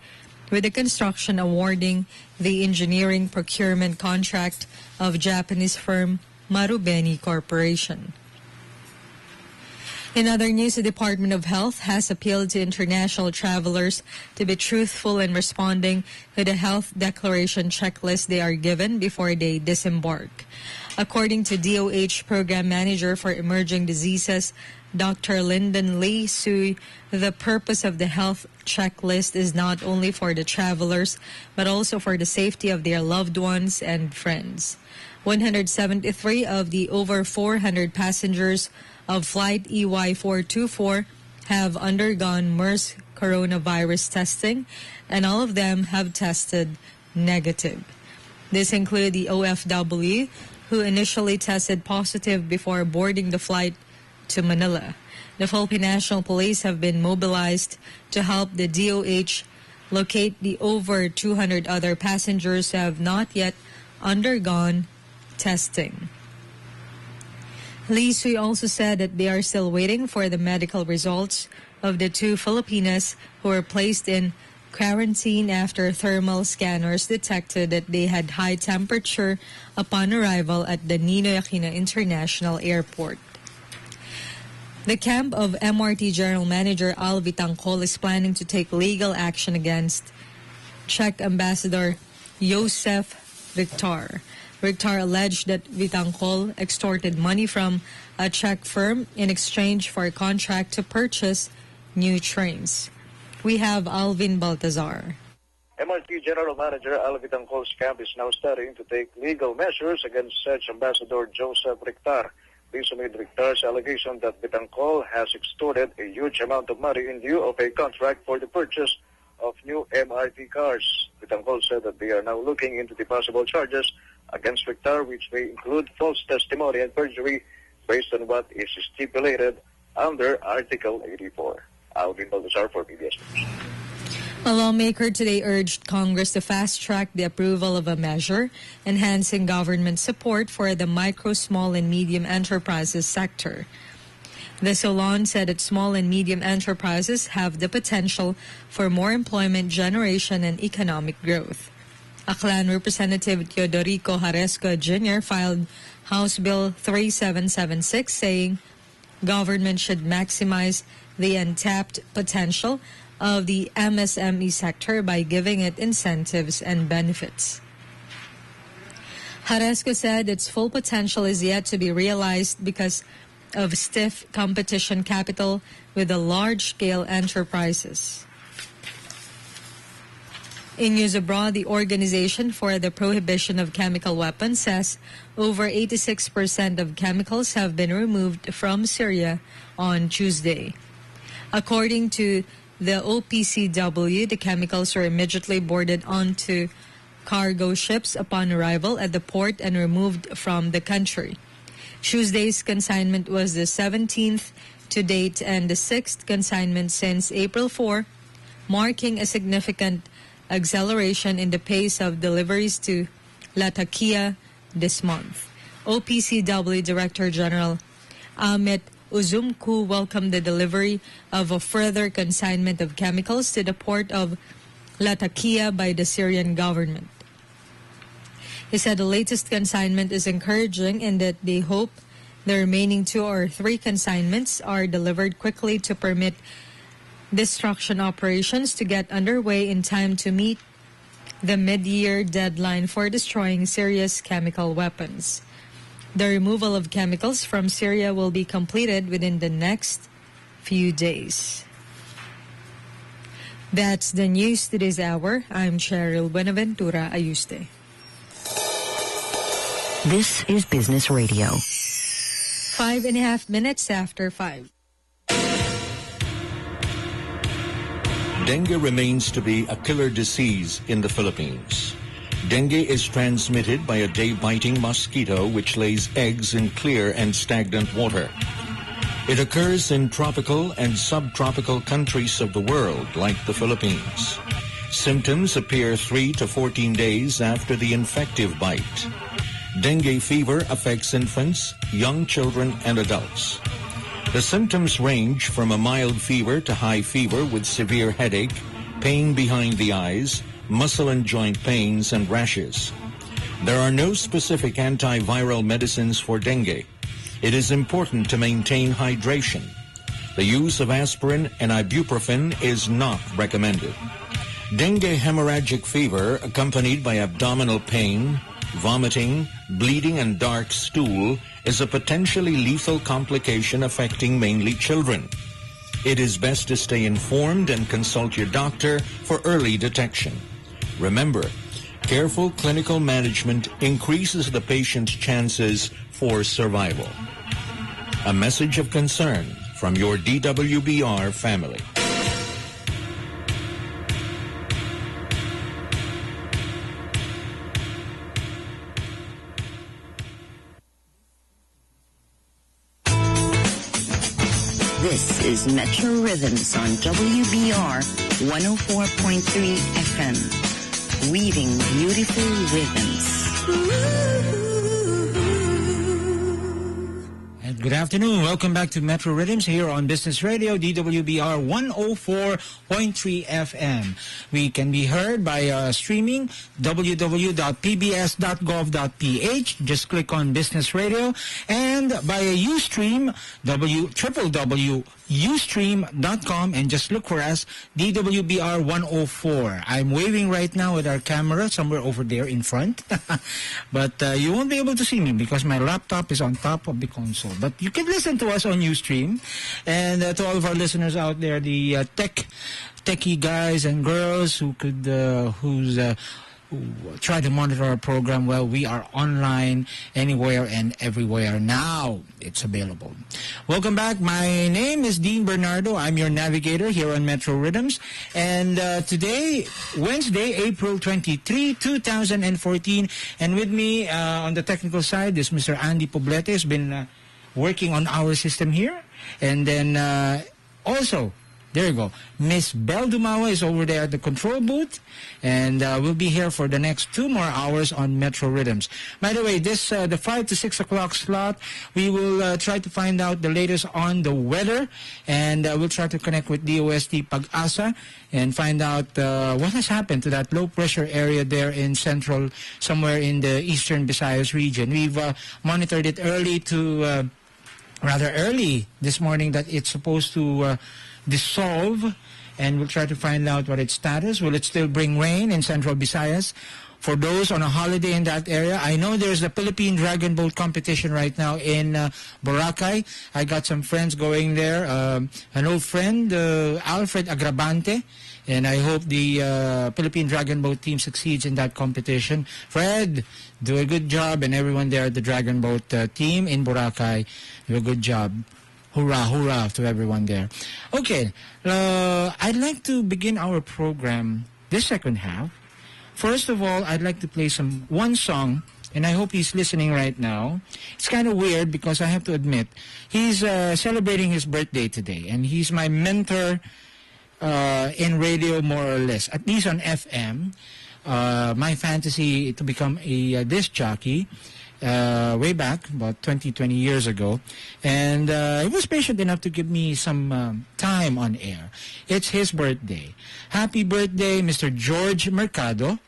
with the construction, awarding the engineering procurement contract of Japanese firm Marubeni Corporation. In other news, the Department of Health has appealed to international travelers to be truthful in responding to the health declaration checklist they are given before they disembark. According to DOH Program Manager for Emerging Diseases, Dr. Lyndon Lee Sui, the purpose of the health checklist is not only for the travelers, but also for the safety of their loved ones and friends. 173 of the over 400 passengers of Flight EY424 have undergone MERS coronavirus testing, and all of them have tested negative. This included the OFW, who initially tested positive before boarding the flight to Manila. The Philippine National Police have been mobilized to help the DOH locate the over 200 other passengers who have not yet undergone testing. Lee Sui also said that they are still waiting for the medical results of the two Filipinas who were placed in quarantine after thermal scanners detected that they had high temperature upon arrival at the Ninoy Aquino International Airport. The camp of MRT General Manager Al Vitangcol is planning to take legal action against Czech Ambassador Josef Richter. Richter alleged that Vitangcol extorted money from a Czech firm in exchange for a contract to purchase new trains. We have Alvin Baltazar. MRT General Manager Al Vitangcol's camp is now studying to take legal measures against such Ambassador Joseph Richter. This amid Richter's allegation that Vitangcol has extorted a huge amount of money in lieu of a contract for the purchase of new MRT cars. Vitangcol said that they are now looking into the possible charges against Richter, which may include false testimony and perjury based on what is stipulated under Article 84. Alvin Baltazar for PBS News. A lawmaker today urged Congress to fast-track the approval of a measure enhancing government support for the micro, small, and medium enterprises sector. The Solon said that small and medium enterprises have the potential for more employment generation and economic growth. Aklan Representative Teodorico Jaresco Jr. filed House Bill 3776 saying government should maximize the untapped potential of the MSME sector by giving it incentives and benefits. Jaresco said its full potential is yet to be realized because of stiff competition capital with the large-scale enterprises. In news abroad, the Organization for the Prohibition of Chemical Weapons says over 86% of chemicals have been removed from Syria on Tuesday. According to the OPCW, the chemicals were immediately boarded onto cargo ships upon arrival at the port and removed from the country. Tuesday's consignment was the 17th to date and the 6th consignment since April 4, marking a significant acceleration in the pace of deliveries to Latakia this month. OPCW Director General Ahmet Uzumku welcomed the delivery of a further consignment of chemicals to the port of Latakia by the Syrian government. He said the latest consignment is encouraging in that they hope the remaining 2 or 3 consignments are delivered quickly to permit destruction operations to get underway in time to meet the mid-year deadline for destroying Syria's chemical weapons. The removal of chemicals from Syria will be completed within the next few days. That's the news today's hour. I'm Cheryl Buenaventura Ayuste. This is Business Radio. 5.5 minutes after 5. Dengue remains to be a killer disease in the Philippines. Dengue is transmitted by a day-biting mosquito which lays eggs in clear and stagnant water. It occurs in tropical and subtropical countries of the world like the Philippines. Symptoms appear 3 to 14 days after the infective bite. Dengue fever affects infants, young children, and adults. The symptoms range from a mild fever to high fever with severe headache, pain behind the eyes, muscle and joint pains, and rashes. There are no specific antiviral medicines for dengue. It is important to maintain hydration. The use of aspirin and ibuprofen is not recommended. Dengue hemorrhagic fever, accompanied by abdominal pain, vomiting, bleeding, and dark stool, is a potentially lethal complication affecting mainly children. It is best to stay informed and consult your doctor for early detection. Remember, careful clinical management increases the patient's chances for survival. A message of concern from your DWBR family. This is Metro Rhythms on WBR 104.3 FM, weaving beautiful rhythms. And good afternoon. Welcome back to Metro Rhythms here on Business Radio, DWBR 104.3 FM. We can be heard by streaming www.pbs.gov.ph. Just click on Business Radio, and by a Ustream, www.ustream.com, and just look for us, DWBR 104. I'm waving right now with our camera somewhere over there in front, but you won't be able to see me because my laptop is on top of the console. But you can listen to us on Ustream, and to all of our listeners out there, the techie guys and girls who could who try to monitor our program. Well, we are online anywhere and everywhere now. It's available. Welcome back. My name is Dean Bernardo. I'm your navigator here on Metro Rhythms. And today, Wednesday, April 23, 2014. And with me on the technical side is Mr. Andy Poblete. Has been working on our system here. And then also, there you go, Miss Belle Dumawa is over there at the control booth, and we'll be here for the next 2 more hours on Metro Rhythms. By the way, this the 5 to 6 o'clock slot, we will try to find out the latest on the weather, and we'll try to connect with DOST Pag-asa and find out what has happened to that low-pressure area there in central, somewhere in the eastern Visayas region. We've monitored it rather early this morning that it's supposed to dissolve, and we'll try to find out what its status. Will it still bring rain in central Visayas? For those on a holiday in that area, I know there's the Philippine Dragon Boat competition right now in Boracay. I got some friends going there. An old friend, Alfred Agrabante, and I hope the Philippine Dragon Boat team succeeds in that competition. Fred, do a good job, and everyone there at the Dragon Boat team in Boracay, do a good job. Hurrah, hurrah to everyone there. Okay, I'd like to begin our program this second half. First of all, I'd like to play one song, and I hope he's listening right now. It's kind of weird because I have to admit, he's celebrating his birthday today, and he's my mentor in radio more or less, at least on FM. My fantasy to become a disc jockey. Way back, about 20 years ago. And he was patient enough to give me some time on air. It's his birthday. Happy birthday, Mr. George Mercado.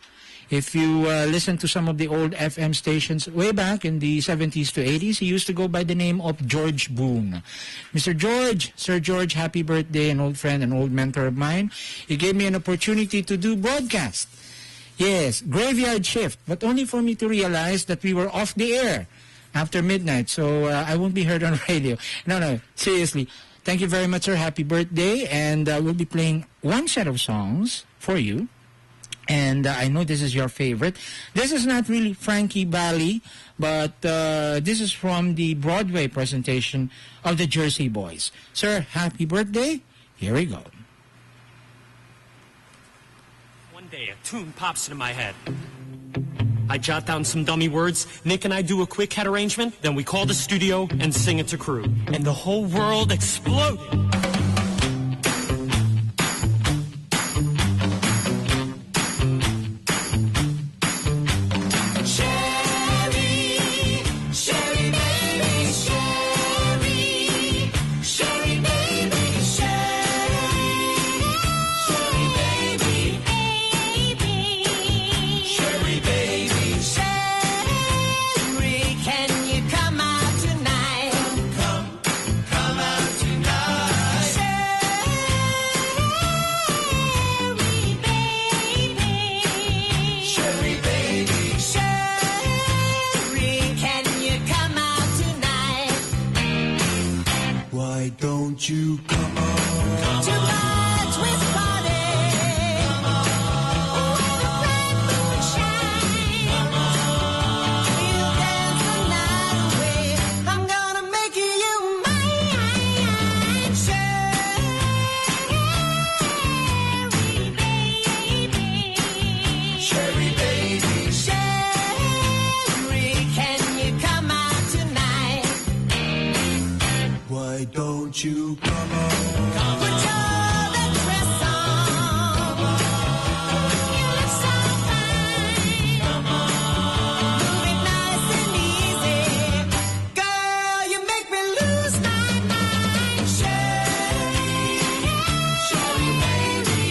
If you listen to some of the old FM stations way back in the 70s to 80s, he used to go by the name of George Boone. Mr. George, Sir George, happy birthday, an old friend, an old mentor of mine. He gave me an opportunity to do broadcast. Yes, graveyard shift, but only for me to realize that we were off the air after midnight, so I won't be heard on radio. No, seriously. Thank you very much, sir. Happy birthday, and we'll be playing one set of songs for you, and I know this is your favorite. This is not really Frankie Valli, but this is from the Broadway presentation of the Jersey Boys. Sir, happy birthday. Here we go. A tune pops into my head. I jot down some dummy words, Nick and I do a quick head arrangement, then we call the studio and sing it to crew. And the whole world exploded. don't you come on? Tonight's with party. Come on. Where the bright moon shines. Come on. We'll dance the night away. I'm gonna make you mine. Sherry baby. Sherry, can you come out tonight? Why don't you come on? Put your red dress on. You look so fine. Move it nice and easy. Girl, you make me lose my mind. Sherry baby.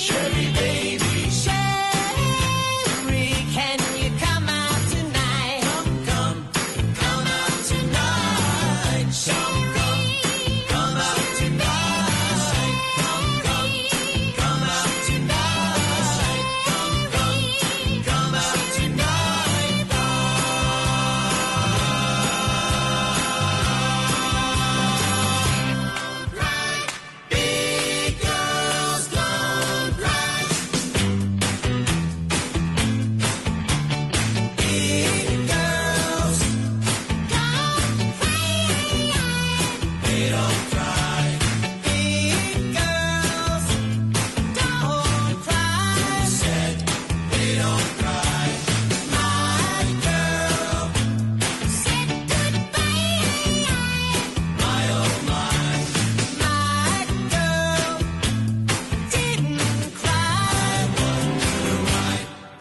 Sherry baby. Sherry, can you come out tonight? Come out tonight. Come out tonight. Come out tonight. Come out tonight. Big girls don't cry. Big girls don't cry. They don't cry. Big girls don't cry. Said they don't cry. My girl said goodbye. My oh my. My girl didn't cry.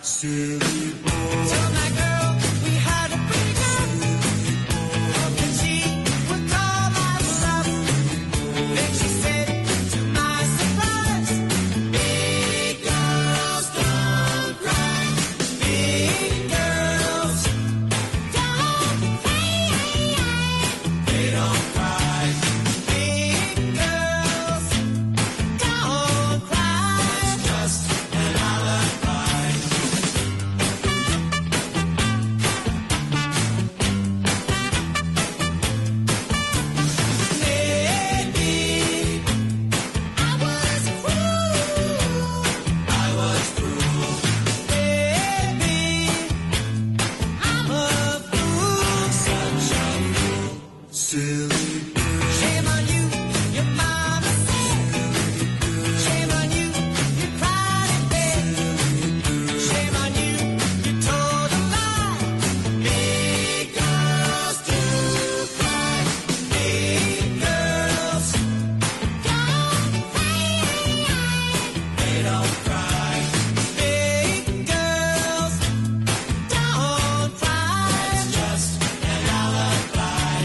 Silly boy. Told my girl we had a breakup. Hoping she would call my bluff. Then she said, to my surprise, big girls don't cry. Big girls don't cry. They don't cry. Big girls don't cry. It's just an alibi. Maybe I was cruel. I was cruel. Maybe I'm a fool. Such a fool. Silly girl. Shame on you, your mama said. Shame on you, you cried in bed. Shame on you, you told a lie. Big girls do cry. Big girls don't cry. They don't cry. Big girls don't cry. It's just an alibi.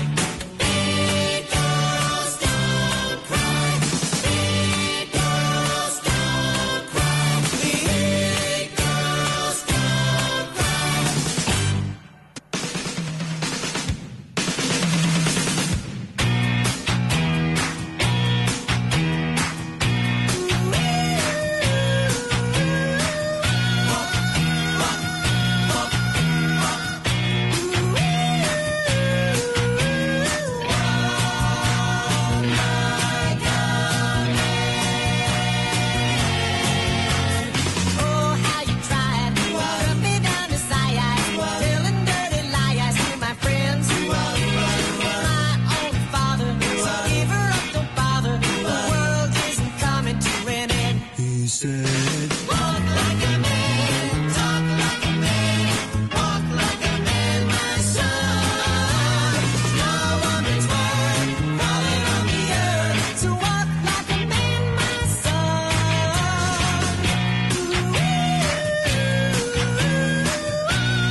Big girls don't cry. Big girls don't cry. Big girls don't cry. Oh, how you tried. Rub me down to side-eye. Telling dirty lies to my friends. My own father. So give her up, don't bother. The world isn't coming to an end. He said, Walk like a man, talk like a man, walk like a man, my son. No woman's worth crawling on the earth. So walk like a man, my son.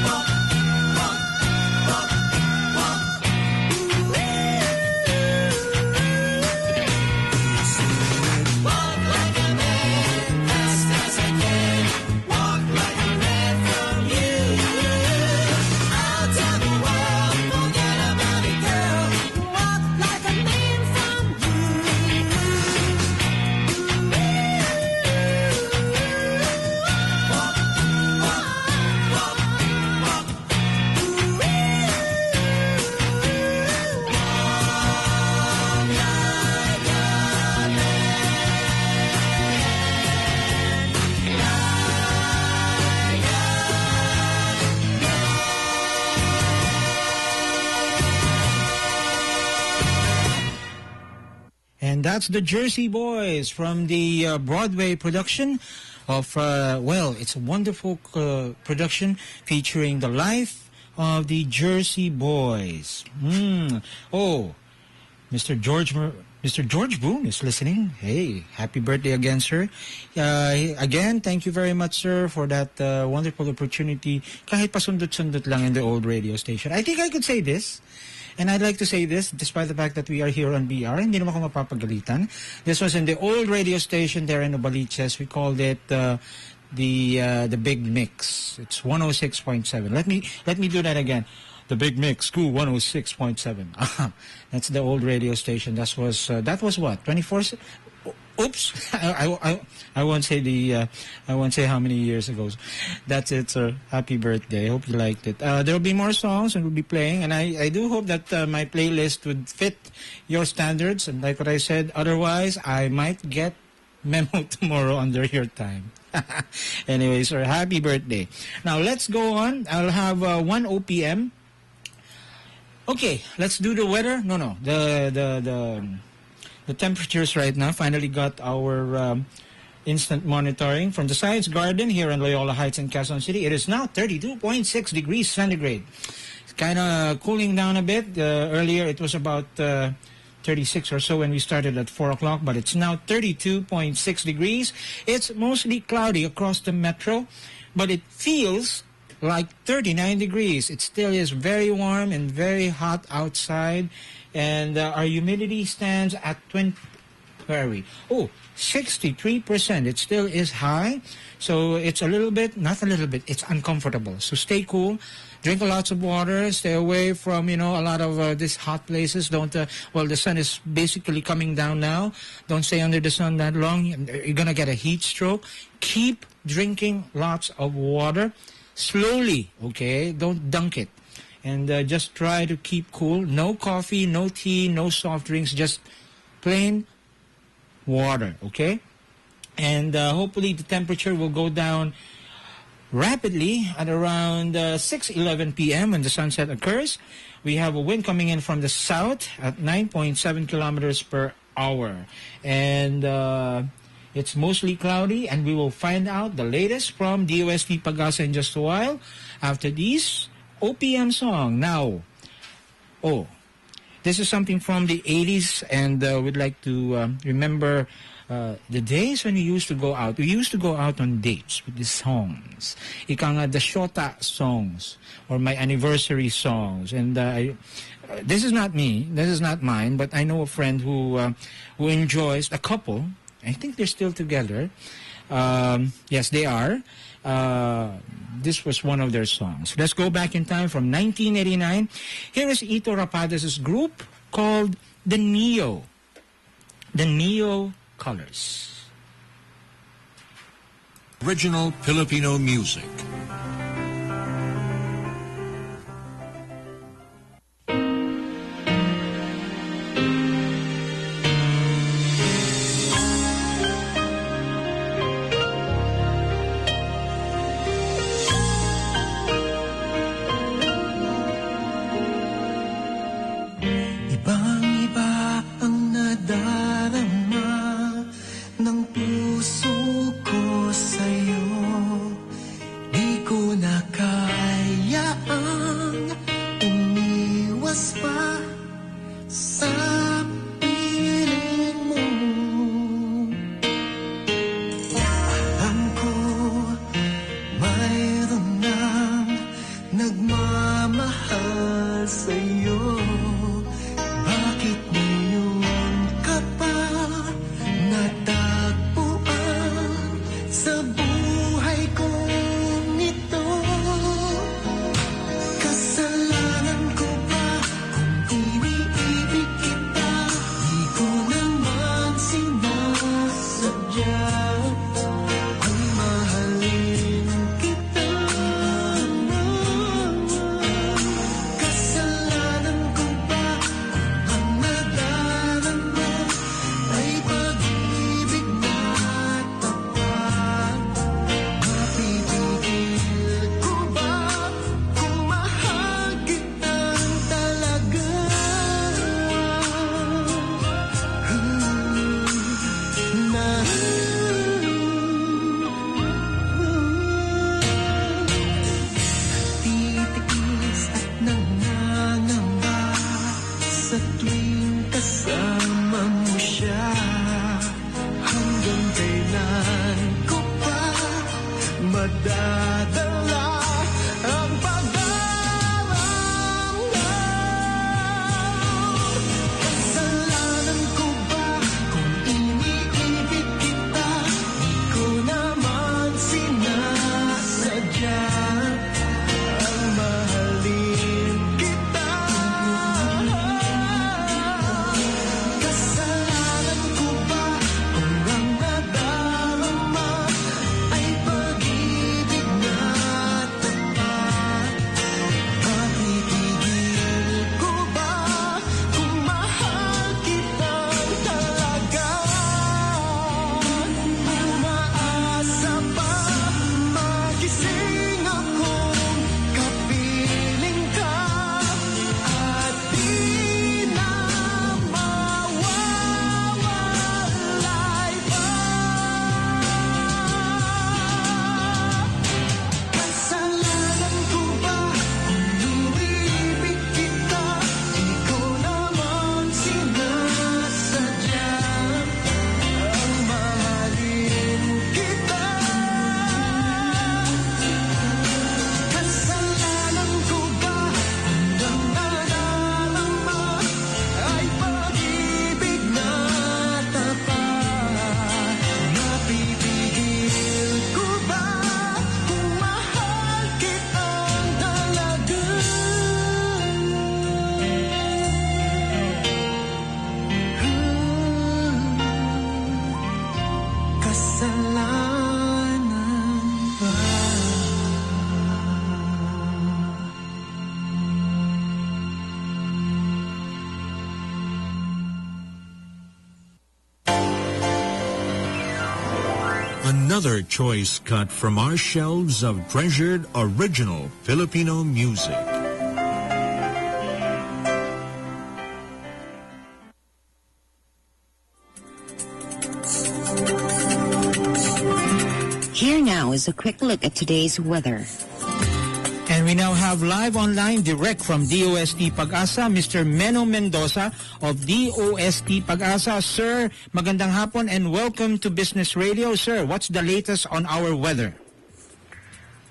Walk, walk, walk, walk. Walk like a man, fast as I can. That's the Jersey Boys from the Broadway production of, it's a wonderful production featuring the life of the Jersey Boys. Oh, Mr. George Boone is listening. Hey, happy birthday again, sir. Again, thank you very much, sir, for that wonderful opportunity. Kahit pasundot-sundot lang in the old radio station. I think I could say this, and I'd like to say this, despite the fact that we are here on BR. Hindi naman ako mapapagalitan. This was in the old radio station there in Obaliches. We called it the Big Mix. It's 106.7. Let me do that again. The Big Mix, School 106.7. That's the old radio station. That was what? 24. Oops, I won't say I won't say how many years ago. That's it, sir. Happy birthday. I hope you liked it. There will be more songs and we'll be playing, and I do hope that my playlist would fit your standards. And like what I said, otherwise I might get memo tomorrow under your time. Anyway, sir, happy birthday. Now let's go on. I'll have 1 OPM. Okay, let's do the weather. No, the temperatures right now. Finally got our instant monitoring from the Science Garden here in Loyola Heights in Quezon City. It is now 32.6 degrees centigrade. It's kind of cooling down a bit. Earlier it was about 36 or so when we started at 4 o'clock, but it's now 32.6 degrees. It's mostly cloudy across the metro, but it feels like 39 degrees. It still is very warm and very hot outside, and our humidity stands at 63%. It still is high, so it's it's uncomfortable. So stay cool, drink lots of water, stay away from a lot of these hot places. Don't the sun is basically coming down now. Don't stay under the sun that long. You're gonna get a heat stroke. Keep drinking lots of water. Slowly, okay? Don't dunk it. And just try to keep cool. No coffee, no tea, no soft drinks, just plain water, okay? And hopefully the temperature will go down rapidly at around 6:11 p.m. when the sunset occurs. We have a wind coming in from the south at 9.7 kilometers per hour. And it's mostly cloudy, and we will find out the latest from DOST Pagasa in just a while after these OPM song. Now, this is something from the 80s, and we'd like to remember the days when we used to go out. We used to go out on dates with these songs. Ika nga, the Shota songs, or my anniversary songs. And this is not me, this is not mine, but I know a friend who enjoys, a couple, I think they're still together. Yes, they are. This was one of their songs. Let's go back in time from 1989. Here is Ito Rapadas' group called The Neo. The Neo Colors. Original Filipino music. Ng puso ko sa'yo, di madadala ang pag-aramdam. Kasalanan ko ba kung iniibig kita? Di ko naman sinasadya ang mahalin kita. Kasalanan ko ba kung ang nadarama ay pag-ibig na tapat? Mapipigil ko ba kung mahal kitang talaga? Umaasa pa magising akong kapiling ka at di na mawawalay pa. Kasalanan ko ba kung iniibig kita? Di ko naman sinasadya ang mahalin kita. Kasalanan ko ba kung ang nadarama ay pag-ibig na tapat? Mapipigil ko ba kung mahal kitang talaga? Kasalanan ba? Another choice cut from our shelves of treasured original Filipino music. Here now is a quick look at today's weather. And we now have live online, direct from DOST Pag-asa, Mr. Meno Mendoza of DOST Pag-asa. Sir, magandang hapon and welcome to Business Radio. Sir, what's the latest on our weather?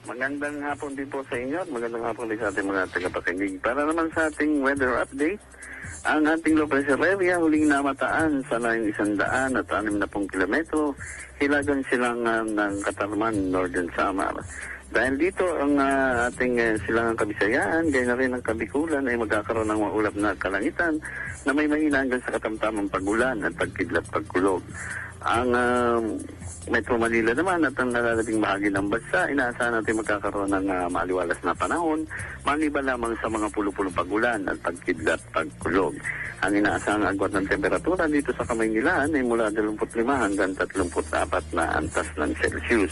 Magandang hapon din po sa inyo at magandang hapon din sa ating mga tagapakinig. Para naman sa ating weather update, ang ating low pressure area huling namataan sa line 160 kilometro, hilagang silangan ng Katarman, Northern Samar. Dahil dito ang ating silangang Kabisayaan, gaya na rin ang Kabikulan ay magkakaroon ng maulap na kalangitan na may mahina hanggang sa katamtamang pagulan at pagkidlat pagkulog. Ang Metro Manila naman at ang nalalabing bahagi ng bansa, inaasahan natin magkakaroon ng maliwalas na panahon, maliban lamang sa mga pulo-pulong pagulan at pagkidlat pagkulog. Ang inaasahang agwat ng temperatura dito sa Kamaynilaan ay mula 25 hanggang 34 na antas ng Celsius.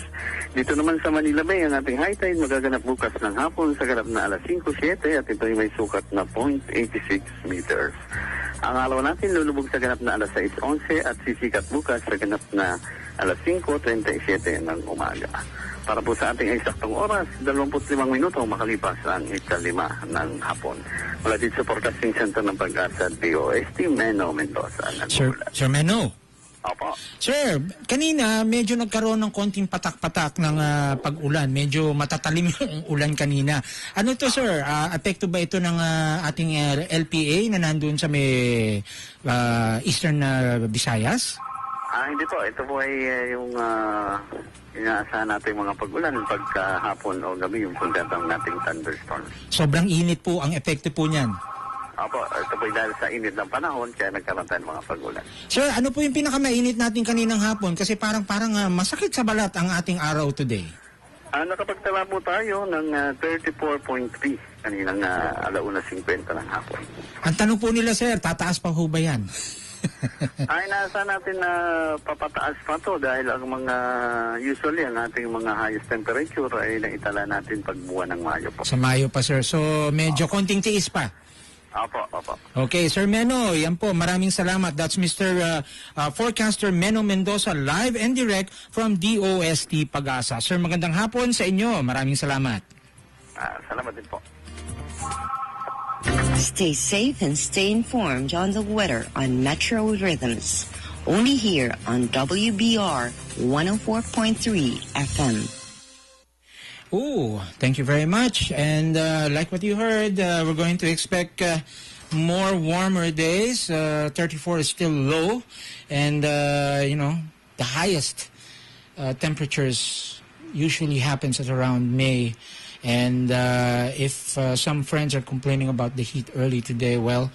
Dito naman sa Manila Bay, ang ating high tide magaganap bukas ng hapon sa ganap na alas 5:07 at ito ay may sukat na 0.86 meters. Ang araw natin lulubog sa ganap na alas 6:11 at sisikat bukas sa ganap na alas 5:37 ng umaga. Para po sa ating eksaktong oras, 25 minuto makalipas ang 5:05 ng hapon. Mula dito sa Forecasting Center ng Pag-asa, DOST, Meno Mendoza. Sir Meno. Opo. Sir, kanina medyo nagkaroon ng konting patak-patak ng pag-ulan. Medyo matatalim yung ulan kanina. Ano to, sir? Apekto ba ito ng ating LPA na nandun sa may Eastern Visayas? Hindi po. Ito po ay yung inaasahan natin mga pag-ulan pagkahapon o gabi yung puntatang nating thunderstorms. Sobrang init po ang epekto po niyan. Opo, ito po dahil sa init ng panahon kaya nagkaroon tayo ng mga pag-ulan. Sir, ano po yung pinakamainit natin kaninang hapon? Kasi parang masakit sa balat ang ating araw today. Nakapagtala po tayo ng 34.3 kaninang 1:50 ng hapon. Ang tanong po nila, sir, tataas pa ho ba yan? Ay, nasa natin na papataas pa to dahil ang mga, usually ang ating mga highest temperature ay naitala natin pag buwan ng Mayo po. Sa Mayo pa, sir. So, medyo konting tiis pa. Opo. Okay, Sir Meno, yan po. Maraming salamat. That's Mr. Forecaster Meno Mendoza, live and direct from DOST Pag-asa. Sir, magandang hapon sa inyo. Maraming salamat. Salamat din po. Stay safe and stay informed on the weather on Metro Rhythms. Only here on WBR 104.3 FM. Oh, thank you very much. And like what you heard, we're going to expect more warmer days. 34 is still low. And, the highest temperatures usually happens at around May. And if some friends are complaining about the heat early today, well,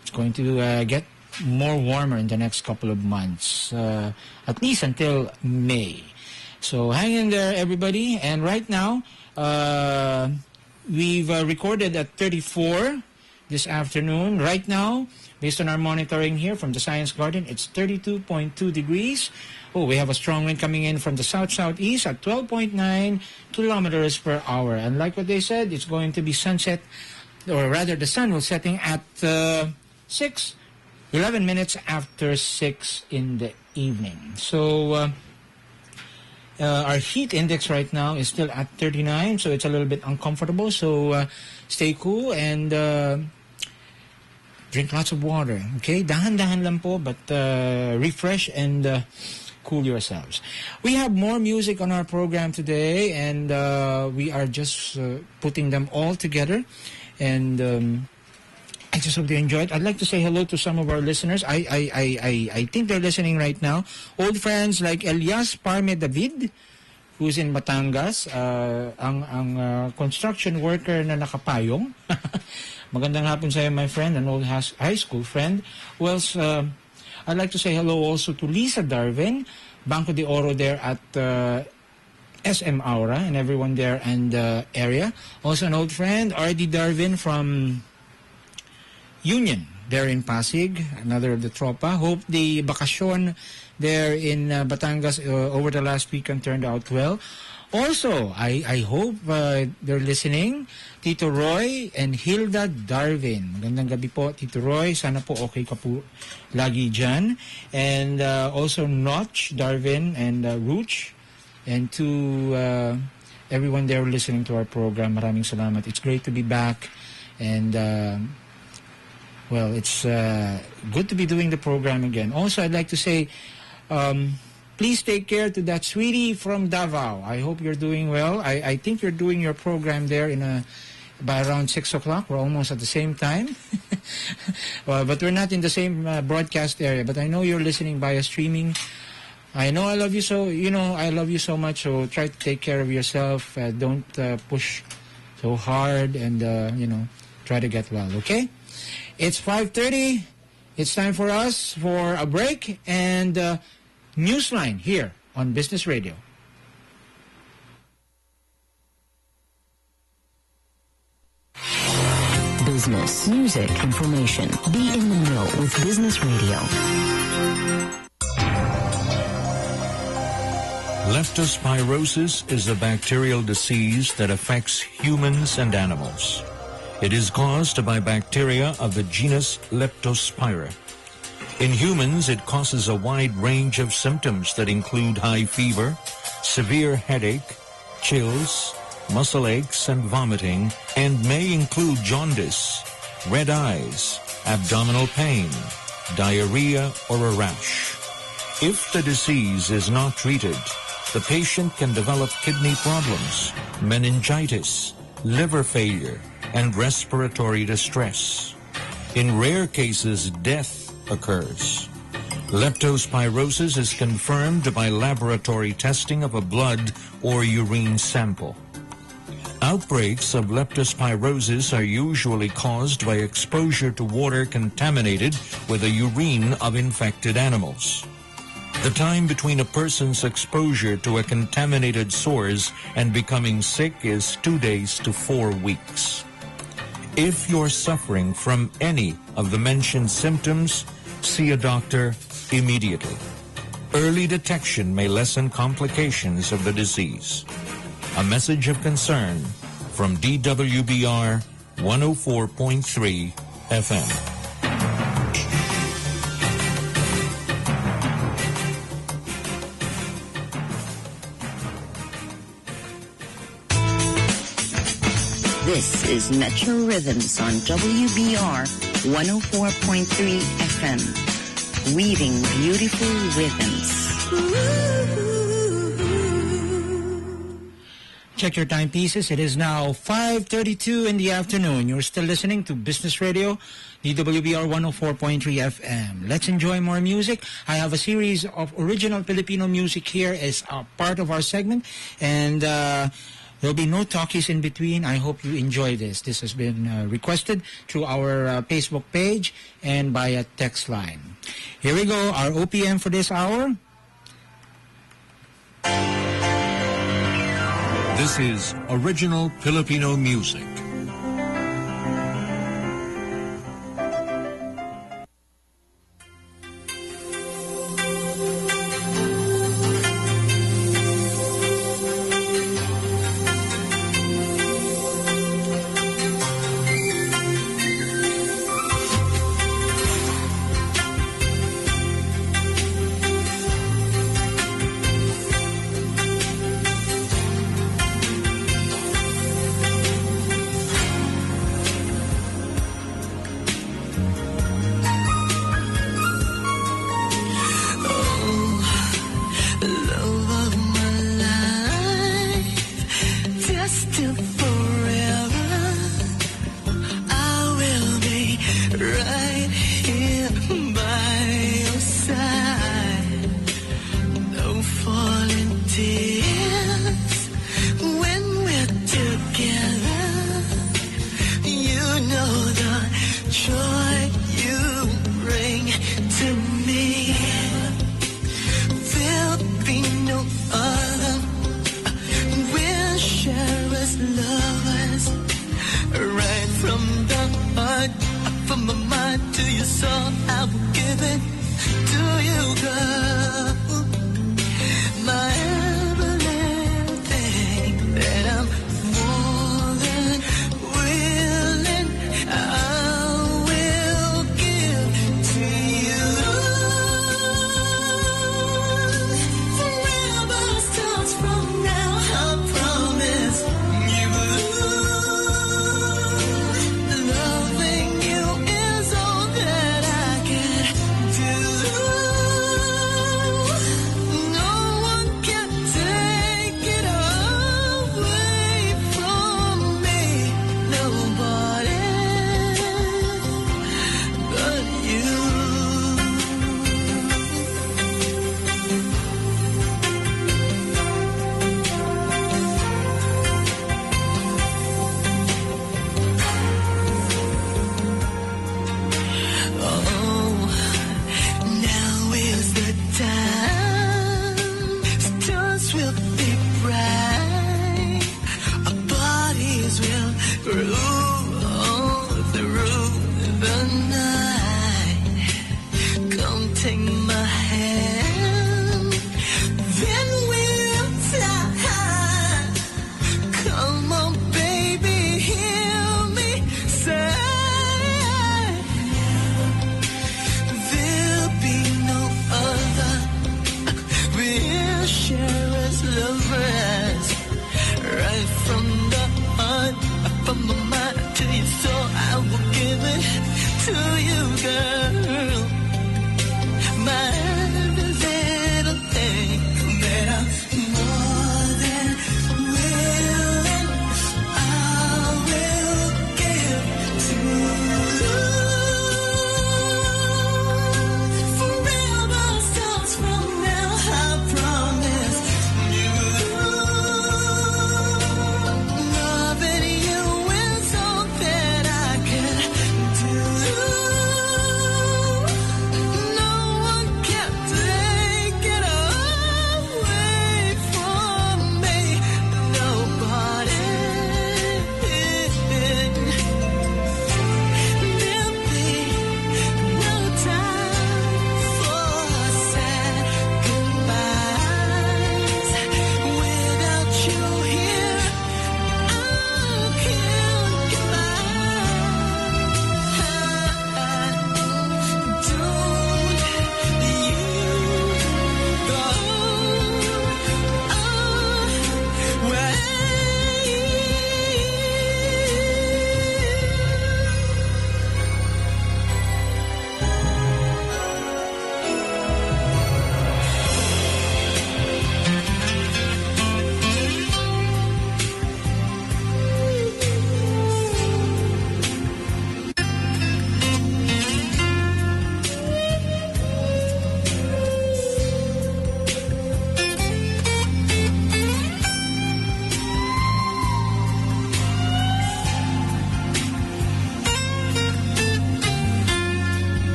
it's going to get more warmer in the next couple of months, at least until May. So hang in there, everybody. And right now, we've recorded at 34 this afternoon. Right now, based on our monitoring here from the Science Garden, it's 32.2 degrees. Oh, we have a strong wind coming in from the south-southeast at 12.9 kilometers per hour. And like what they said, it's going to be sunset, or rather the sun will setting at 11 minutes after 6 in the evening. So our heat index right now is still at 39, so it's a little bit uncomfortable. So stay cool and drink lots of water. Okay, dahan-dahan lang po, but refresh and cool yourselves. We have more music on our program today, and we are just putting them all together. And I just hope they enjoyed. I'd like to say hello to some of our listeners. I think they're listening right now. Old friends like Elias Parme David, who's in Batangas, ang construction worker na nakapayong. Magandang hapon sa'yo, my friend, an old high school friend. Well, I'd like to say hello also to Lisa Darwin, Banco de Oro there at SM Aura, and everyone there and area. Also an old friend, R.D. Darwin from Union there in Pasig, another of the tropa. Hope the bakasyon there in Batangas over the last weekend turned out well. Also, I hope they're listening. Tito Roy and Hilda Darwin. Magandang gabi po, Tito Roy. Sana po okay ka po lagi dyan. And also Notch Darwin and Rooch. And to everyone there listening to our program, maraming salamat. It's great to be back. And well, it's good to be doing the program again. Also, I'd like to say, please take care to that sweetie from Davao. I hope you're doing well. I think you're doing your program there by around 6 o'clock. We're almost at the same time. But we're not in the same broadcast area. But I know you're listening via streaming. I know I love you so, I love you so much. So try to take care of yourself. Don't push so hard and, try to get well, okay? It's 5:30. It's time for us for a break and Newsline here on Business Radio. Business, music, information. Be in the know with Business Radio. Leptospirosis is a bacterial disease that affects humans and animals. It is caused by bacteria of the genus Leptospira. In humans, it causes a wide range of symptoms that include high fever, severe headache, chills, muscle aches and vomiting, and may include jaundice, red eyes, abdominal pain, diarrhea, or a rash. If the disease is not treated, the patient can develop kidney problems, meningitis, liver failure, and respiratory distress. In rare cases, death occurs. Leptospirosis is confirmed by laboratory testing of a blood or urine sample. Outbreaks of leptospirosis are usually caused by exposure to water contaminated with the urine of infected animals. The time between a person's exposure to a contaminated source and becoming sick is 2 days to 4 weeks. If you're suffering from any of the mentioned symptoms, see a doctor immediately. Early detection may lessen complications of the disease. A message of concern from DWBR 104.3 FM. This is Metro Rhythms on WBR 104.3 FM. Weaving beautiful rhythms. Check your timepieces. It is now 5:32 in the afternoon. You're still listening to Business Radio, DWBR 104.3 FM. Let's enjoy more music. I have a series of original Filipino music here as a part of our segment, and there'll be no talkies in between. I hope you enjoy this. This has been requested through our Facebook page and by a text line. Here we go, our OPM for this hour. This is original Filipino music.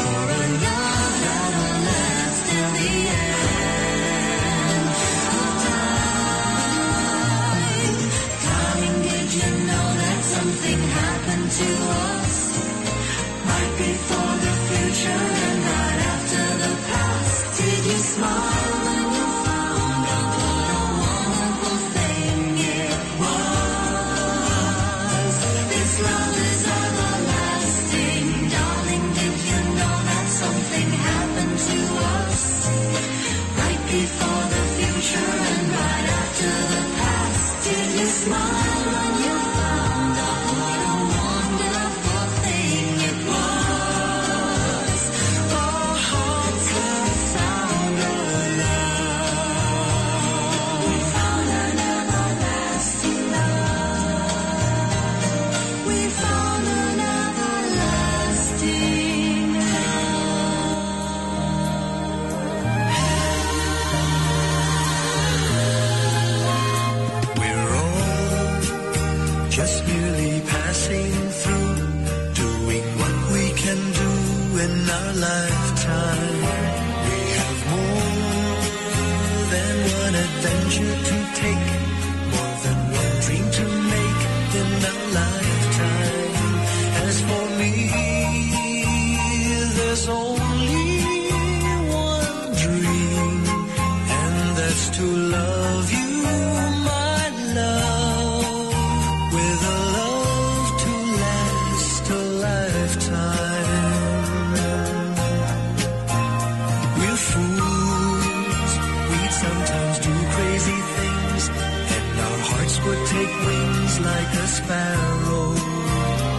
For a right before the future and right after the past. Did you smile when you found out what a wonderful thing it was? This love is everlasting, darling. Did you know that something happened to us? Right before the future and right after the past. Did you smile when you found out what a wonderful thing it was? Our hearts have found a love. We found an everlasting love. We found an everlasting We're all just merely passing through, doing what we can do in our lifetime. We have more than one adventure to take, more than one dream to make in our lifetime. As for me, there's only one dream, and that's to love you, my love, with a love to last a lifetime. We're fools, we'd sometimes do crazy things, and our hearts would take wings like a sparrow.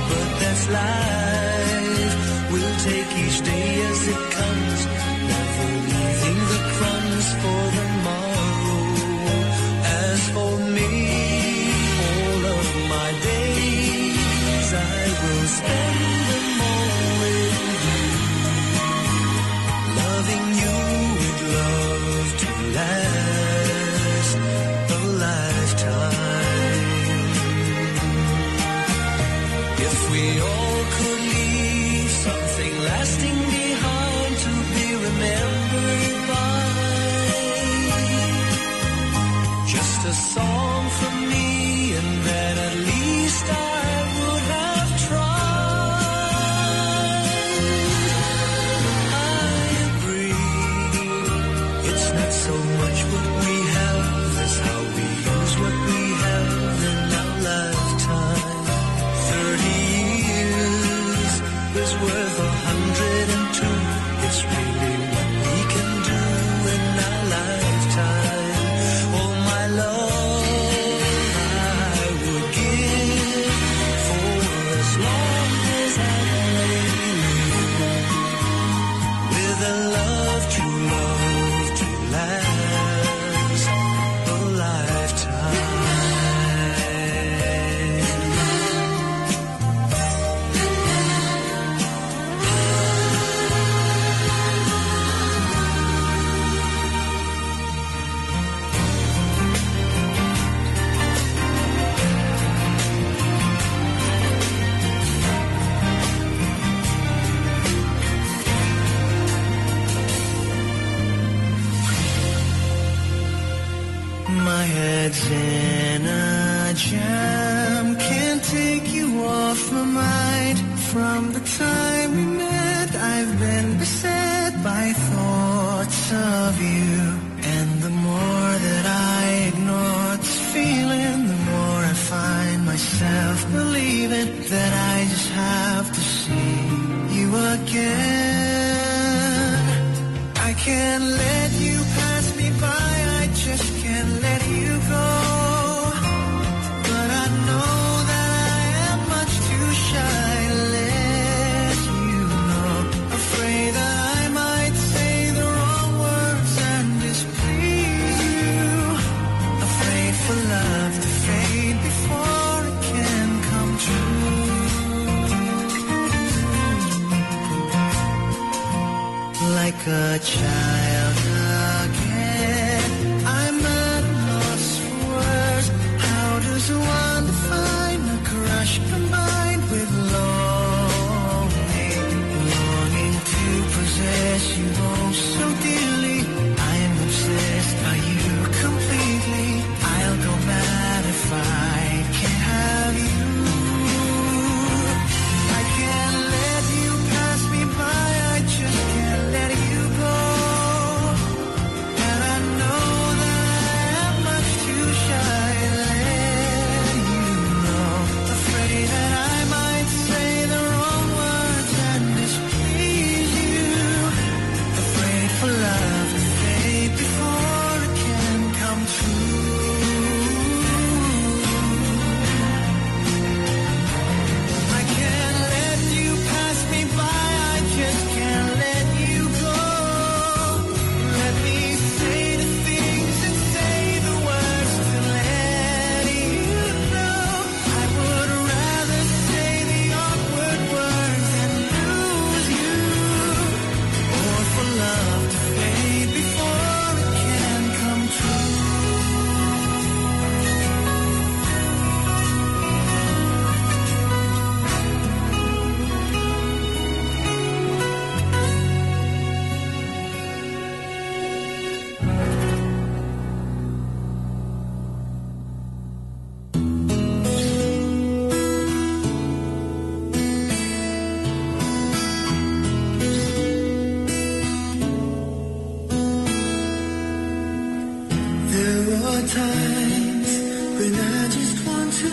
But that's life, we'll take each day as it comes, never leaving the crumbs for the morrow. As for me, all of my days I will spend them all with you, loving you with love to last a lifetime. If we all could leave something lasting behind to be remembered by, just a song from me, and then at least I would have tried. I agree, it's not so much what we have as how we use what we have in our lifetime. 30 years is worth 102. It's really what we can do in our lifetime. Oh, my love, I would give for as long as I live, with a love to last a lifetime. My head's in a jam, can't take you off my mind. From the time we met, I've been beset by thoughts of you. And the more that I ignore this feeling, the more I find myself believing that I just have to see you again. I can't let you pass me by, I just can't let you go. But I know that I am much too shy to let you know. Afraid that I might say the wrong words and displease you. Afraid for love to fade before it can come true. Like a child again, I'm at a loss for words. How does one define a crush combined with longing? Longing to possess you oh so dearly. I'm obsessed by you completely. I'll go mad if I can't have you. I can't let you pass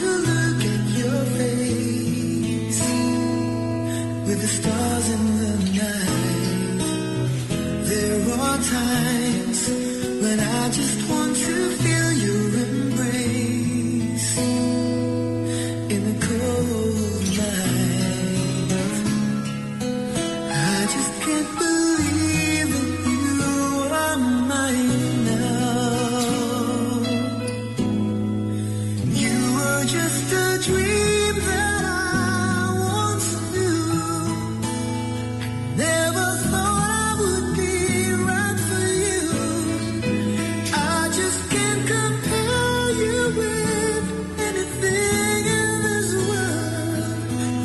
look at your face with the stars in the night. There are times when I just want to feel your embrace in the cold night. I just can't believe that you are mine now. You were just a dream that I once knew. Never thought I would be right for you. I just can't compare you with anything in this world.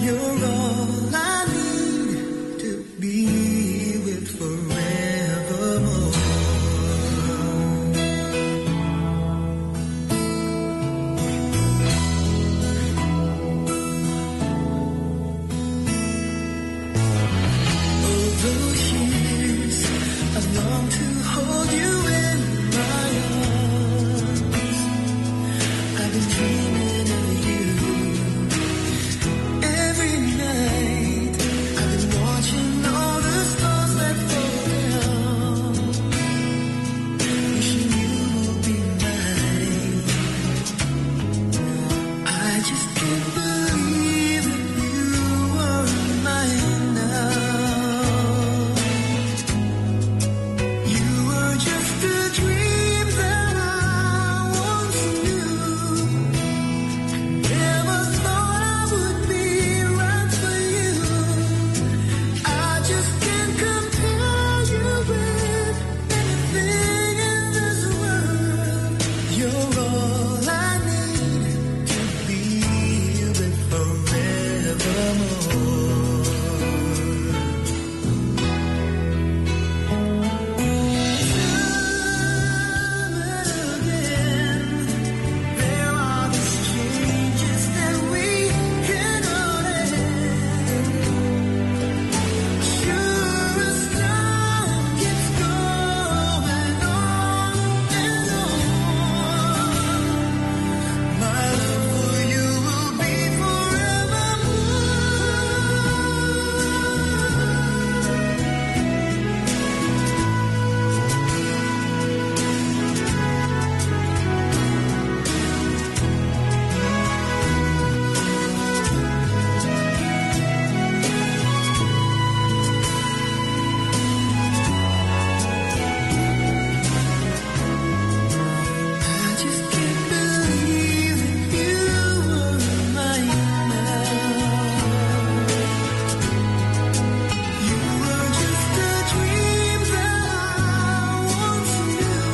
You're all I need to be with forevermore. All those years I've longed to hold you in my arms. I've been dreaming of you every night. I've been watching all the stars that fall down, wishing you will be mine. I just can't believe that you are mine now. You were just a dream that I once knew. Never thought I would be right for you. I just can't compare you with anything in this world. You're all I need to be with forevermore. There are the changes that we cannot end. Sure as time keeps going on and on, my love for you will be I just can't believe that you were mine now. You were just a dream that I once knew.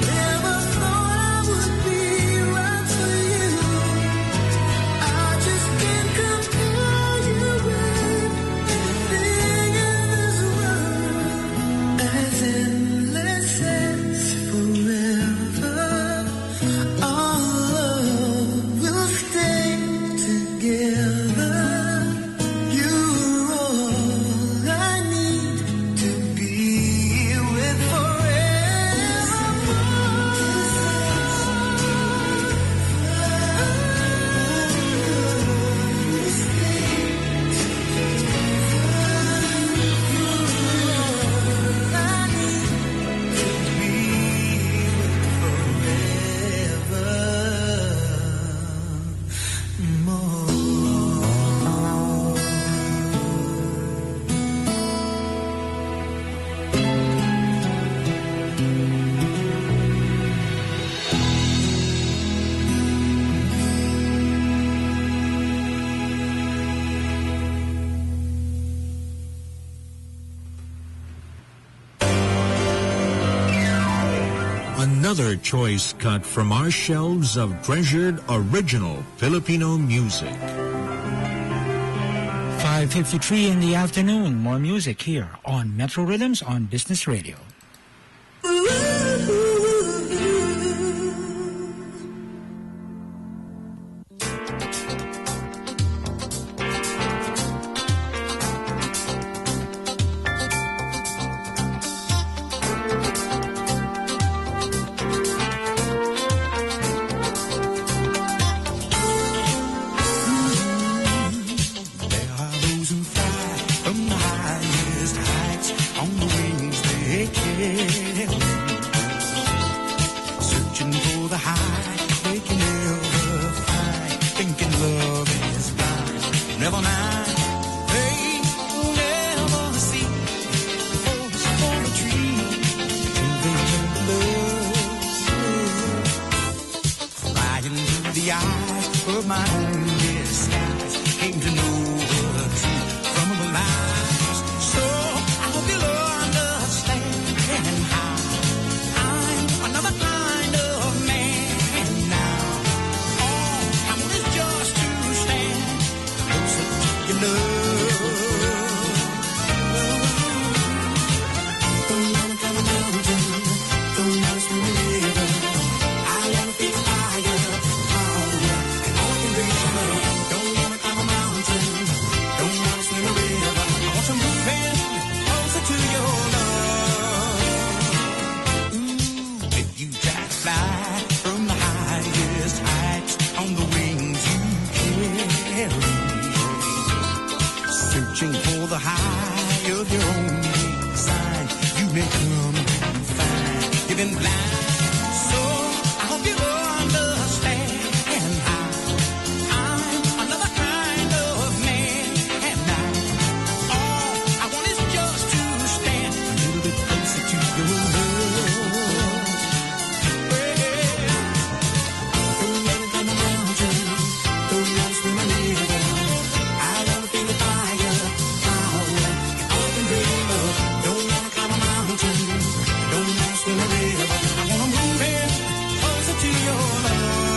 Never thought I would be right for you. I just can't compare you with anything in this world. As endless as forever, our love will stay together. You're all I need to be with Another choice cut from our shelves of treasured original Filipino music. 5:53 in the afternoon. More music here on Metro Rhythms on Business Radio. searching for the high of your own side. You may come and find you've been blind. So I hope you understand I'm another kind of man. And now all I want is just to stand a little bit closer to your love. Don't let it come around you. Don't let it swim a river. I wanna feel the fire, power, all the dream of. Don't let it come around you. Don't let it swim a river. I wanna move in closer to your love.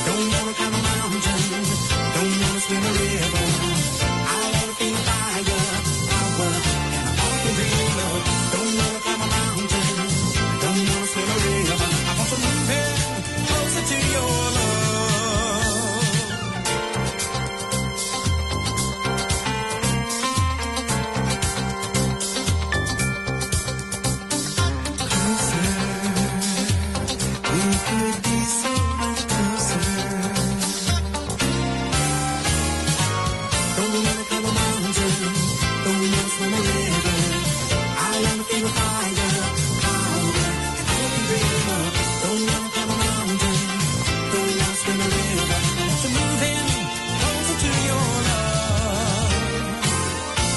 Don't let it come around you. Don't let it swim a river. I wanna feel the fire, power, and all the dream of. Don't let it come around you. Don't let it swim a river. I want to move in closer to your love. We could be so much closer. Don't let it come around you. Don't let it swim a river. I wanna feel the fire, power, and all the dream of. Don't let it come around you. Don't let it swim a river. I want to move in closer to your love.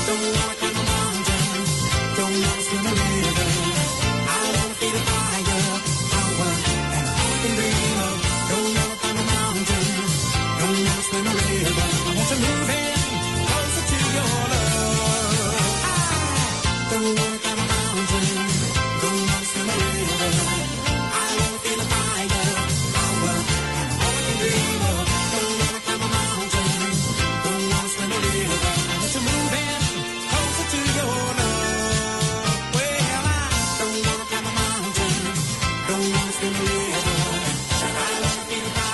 Don't let it come around you. Don't let it swim a river. I wanna feel the fire, power, and all the dream of. Don't let it come around you. Don't let it swim a river. I want to move in closer to your love. Don't let it come around you. Don't let it swim a river. I wanna feel the fire, power, and all the dream of. Don't let it come around you. Don't let it swim a river. I want to move in closer to your love. Well, don't let it come around you. Don't let it swim a river. I wanna feel the fire.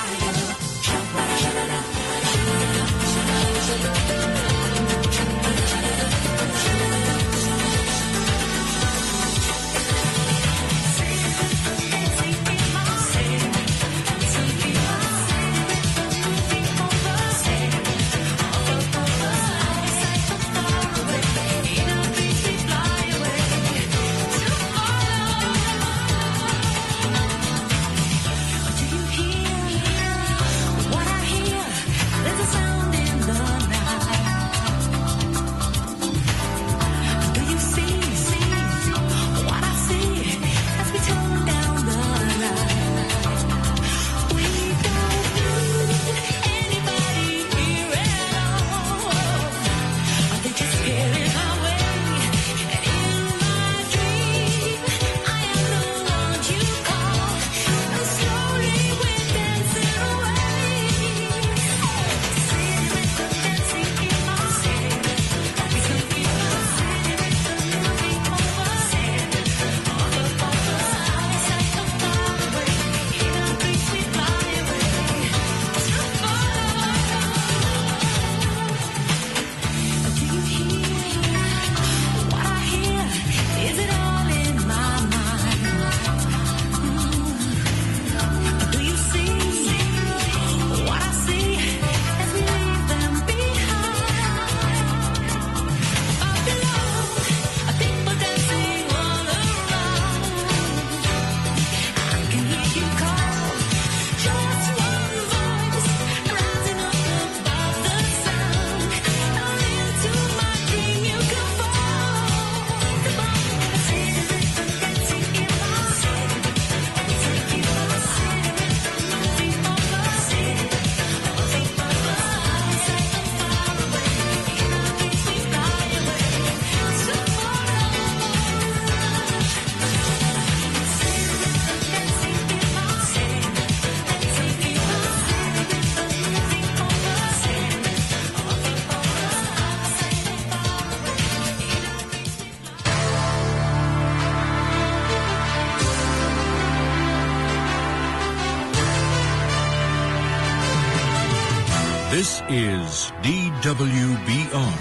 This is DWBR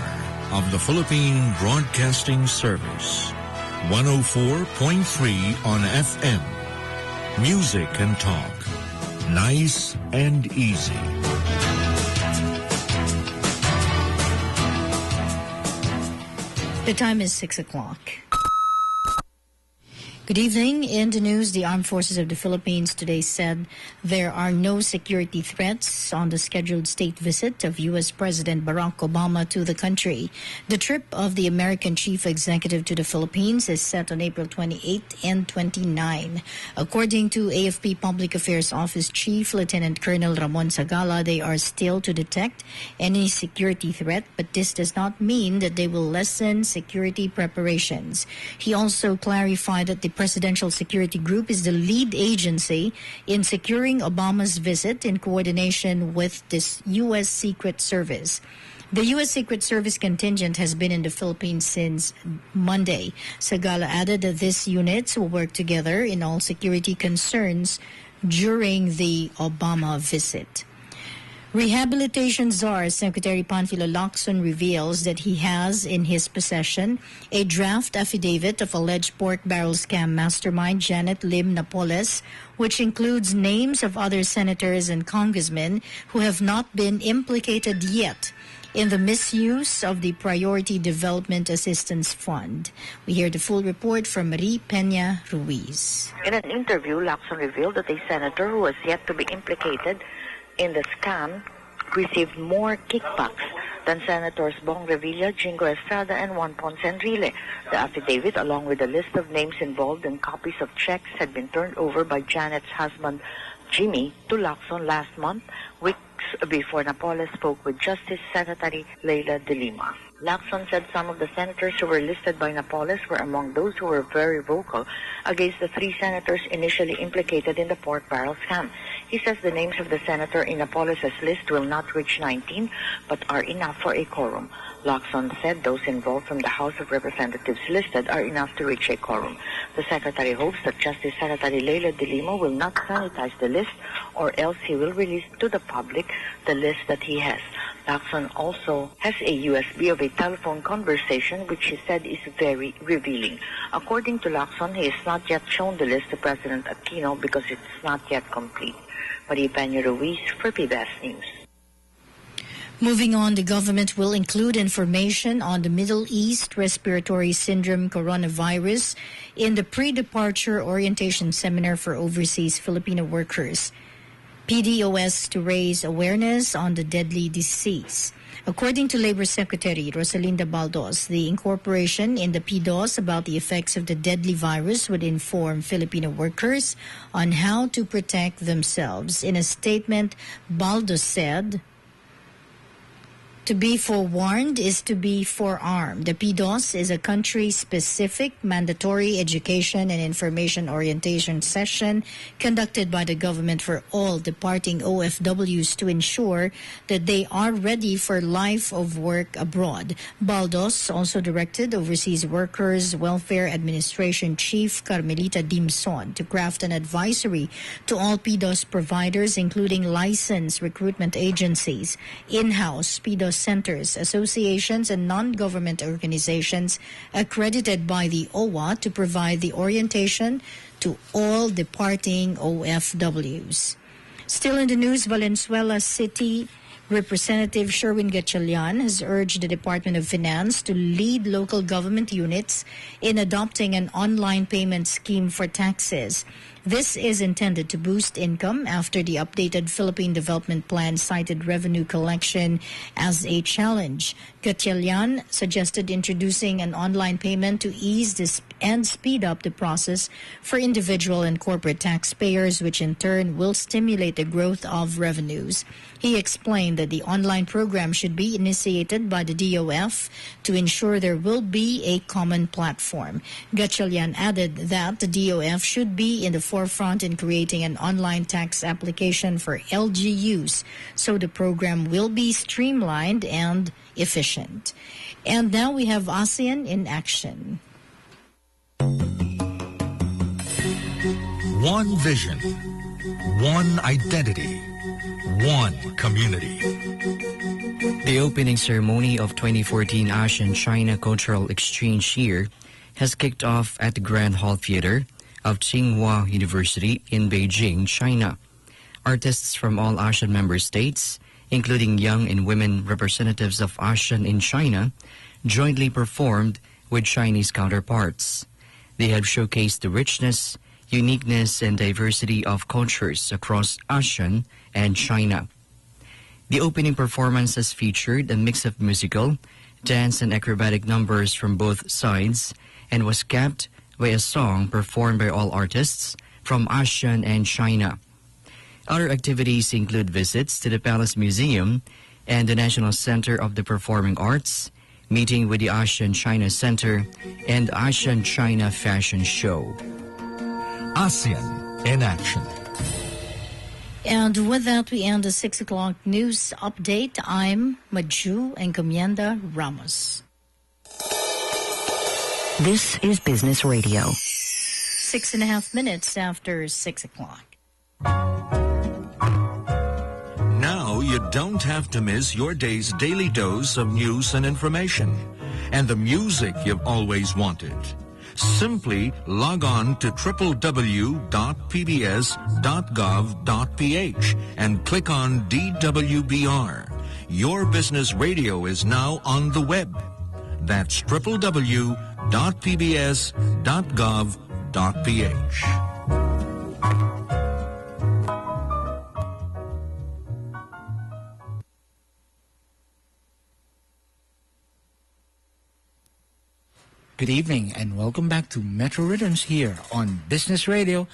of the Philippine Broadcasting Service. 104.3 on FM. Music and talk. Nice and easy. The time is 6 o'clock. Good evening. In the news, the Armed Forces of the Philippines today said there are no security threats on the scheduled state visit of U.S. President Barack Obama to the country. The trip of the American chief executive to the Philippines is set on April 28 and 29. According to AFP Public Affairs Office Chief Lieutenant Colonel Ramon Sagala, they are still to detect any security threat, but this does not mean that they will lessen security preparations. He also clarified that the Presidential Security Group is the lead agency in securing Obama's visit in coordination with this U.S. Secret Service. The U.S. Secret Service contingent has been in the Philippines since Monday. Sagala added that these units will work together in all security concerns during the Obama visit. Rehabilitation czar Secretary Panfilo Lacson reveals that he has in his possession a draft affidavit of alleged pork barrel scam mastermind Janet Lim Napoles, which includes names of other senators and congressmen who have not been implicated yet in the misuse of the Priority Development Assistance Fund. We hear the full report from Marie Peña Ruiz. In an interview, Lacson revealed that a senator who was yet to be implicated in the scam received more kickbacks than Senators Bong Revilla, Jingo Estrada, and Juan Ponce Enrile. The affidavit, along with a list of names involved and copies of checks, had been turned over by Janet's husband, Jimmy, to Lacson last month, weeks before Napoles spoke with Justice Secretary Leila de Lima. Lacson said some of the senators who were listed by Napoles were among those who were very vocal against the three senators initially implicated in the pork barrel scam. He says the names of the senator in Napoles' list will not reach 19, but are enough for a quorum. Lacson said those involved from the House of Representatives listed are enough to reach a quorum. The secretary hopes that Justice Secretary Leila de Lima will not sanitize the list, or else he will release to the public the list that he has. Lacson also has a USB of a telephone conversation which he said is very revealing. According to Lacson, he has not yet shown the list to President Aquino because it's not yet complete. Maria Peña Ruiz for PBS News. Moving on, the government will include information on the Middle East Respiratory Syndrome coronavirus in the pre-departure orientation seminar for overseas Filipino workers. PDOS to raise awareness on the deadly disease. According to Labor Secretary Rosalinda Baldos, the incorporation in the PDOS about the effects of the deadly virus would inform Filipino workers on how to protect themselves. In a statement, Baldos said, "To be forewarned is to be forearmed. The PDOS is a country-specific mandatory education and information orientation session conducted by the government for all departing OFWs to ensure that they are ready for life of work abroad." Baldos also directed Overseas Workers Welfare Administration Chief Carmelita Dimson to craft an advisory to all PDOS providers, including licensed recruitment agencies, in-house PDOS centers, associations, and non-government organizations accredited by the OWA to provide the orientation to all departing OFWs. Still in the news, Valenzuela City Representative Sherwin Gatchalian has urged the Department of Finance to lead local government units in adopting an online payment scheme for taxes. This is intended to boost income after the updated Philippine Development Plan cited revenue collection as a challenge. Gatchalian suggested introducing an online payment to ease this and speed up the process for individual and corporate taxpayers, which in turn will stimulate the growth of revenues. He explained that the online program should be initiated by the DOF to ensure there will be a common platform. Gatchalian added that the DOF should be in the forefront in creating an online tax application for LGUs, so the program will be streamlined and efficient. And now we have ASEAN in action. One vision, one identity, one community. The opening ceremony of 2014 ASEAN-China Cultural Exchange Year has kicked off at the Grand Hall Theater of Tsinghua University in Beijing, China. Artists from all ASEAN member states, including young and women representatives of ASEAN in China, jointly performed with Chinese counterparts. They have showcased the richness, uniqueness, and diversity of cultures across ASEAN and China. The opening performance has featured a mix of musical, dance, and acrobatic numbers from both sides and was capped by a song performed by all artists from ASEAN and China. Other activities include visits to the Palace Museum and the National Center of the Performing Arts, meeting with the ASEAN-China Center, and ASEAN-China Fashion Show. ASEAN in action. And with that, we end the 6 o'clock news update. I'm Maju Encomienda Ramos. This is Business Radio. 6.5 minutes after 6 o'clock. Now you don't have to miss your day's daily dose of news and information and the music you've always wanted. Simply log on to www.pbs.gov.ph and click on DWBR. Your business radio is now on the web. That's www.pbs.gov.ph. Good evening and welcome back to Metro Rhythms here on Business Radio.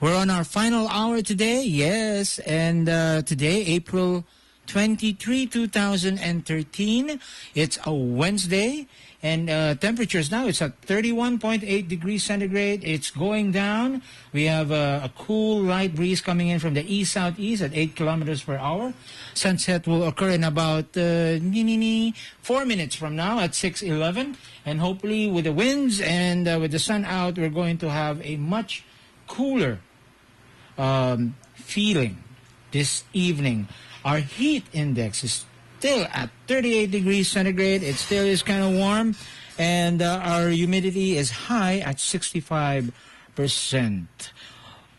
We're on our final hour today, yes, and today, April 23, 2013. It's a Wednesday, and temperatures now, it's at 31.8 degrees centigrade. It's going down. We have a cool light breeze coming in from the east-southeast at 8 kilometers per hour. Sunset will occur in about 4 minutes from now at 6:11. And hopefully with the winds and with the sun out, we're going to have a much cooler feeling this evening. Our heat index is still at 38 degrees centigrade. It still is kind of warm. And our humidity is high at 65%.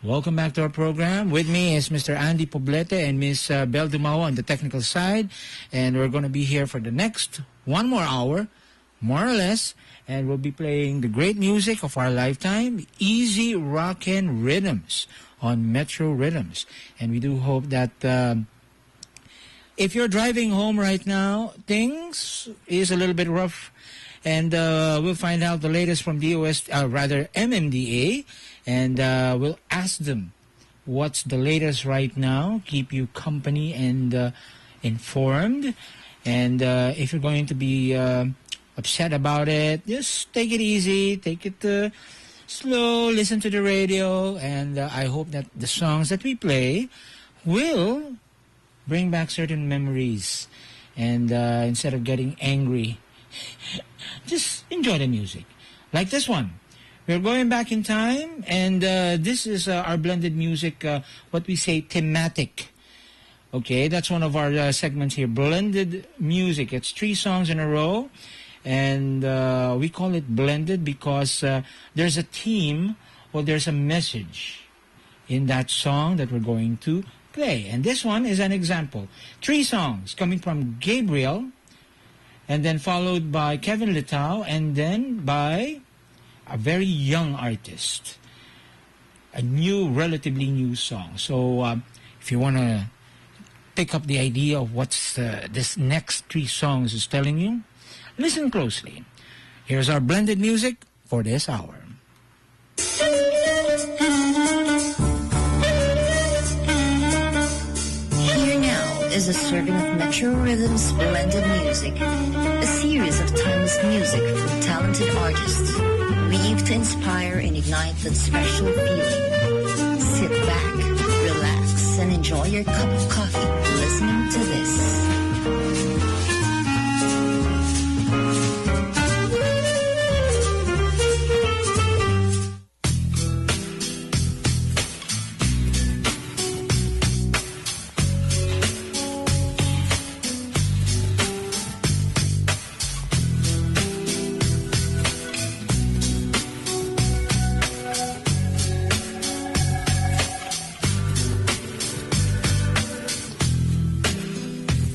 Welcome back to our program. With me is Mr. Andy Poblete and Ms. Bel Dumawa on the technical side. And we're going to be here for the next 1 more hour, more or less. And we'll be playing the great music of our lifetime, easy rockin' rhythms on Metro Rhythms. And we do hope that if you're driving home right now, things is a little bit rough. And we'll find out the latest from MMDA. And we'll ask them what's the latest right now, keep you company and informed. And if you're going to be upset about it, just take it easy, take it slow, listen to the radio, and I hope that the songs that we play will bring back certain memories. And instead of getting angry, just enjoy the music. Like this one. We're going back in time, and this is our blended music, what we say thematic. Okay, that's one of our segments here, blended music. It's 3 songs in a row, and we call it blended because there's a theme or there's a message in that song that we're going to play. And this one is an example. 3 songs coming from Gabriel, and then followed by Kevin Litao, and then by a very young artist, a relatively new song. So if you want to pick up the idea of what's this next 3 songs is telling you, listen closely. Here's our blended music for this hour. Here now is a serving of Metro Rhythms blended music, a series of timeless music from talented artists, weaved to inspire and ignite that special feeling. Sit back, relax, and enjoy your cup of coffee listening to this.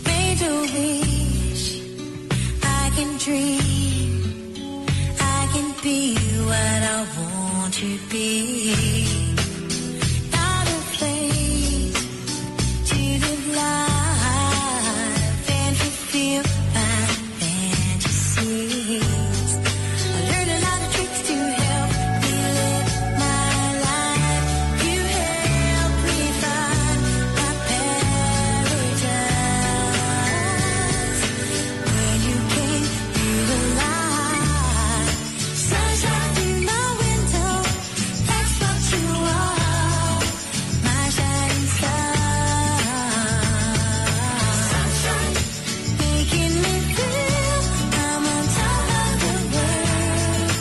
Made a wish, I can dream. I to be out of place to live life and fulfill my fantasies. I learned a lot of tricks to help me live my life. You help me find my paradise. When you came through the light, sunshine through my window, that's what you are, my shining star. Sunshine, making me feel I'm on top of the world,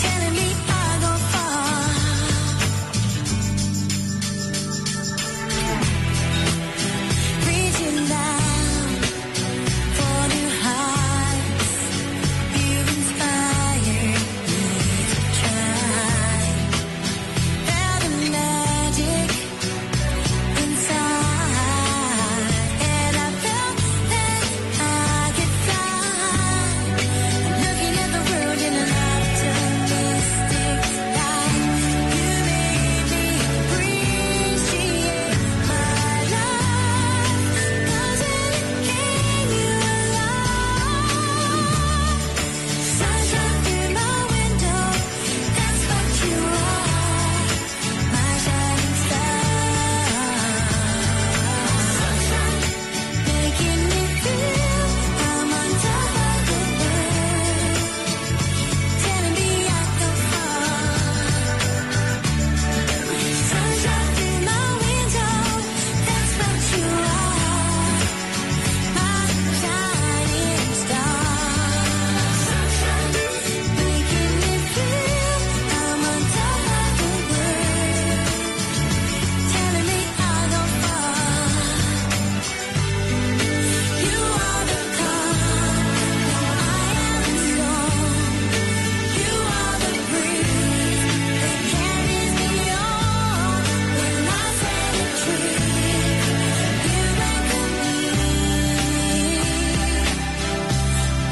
telling me I go far. Reaching down for new heights, you've inspired me to try. Felt the magic inside, and I felt that I could fly. Looking at the world in an optimistic light, you made me appreciate my life. 'Cause when it came, you alive. Sunshine through my window, that's what you are, my shining star. Sunshine, making me feel I'm on top of the world, telling me I go far. Sunshine through my window, that's what you are, my shining star. Sunshine, making me feel I'm on top of the world, telling me I go far. You are the calm when I am in storm. You are the breeze that carries me on. When I say a dream, you welcome me.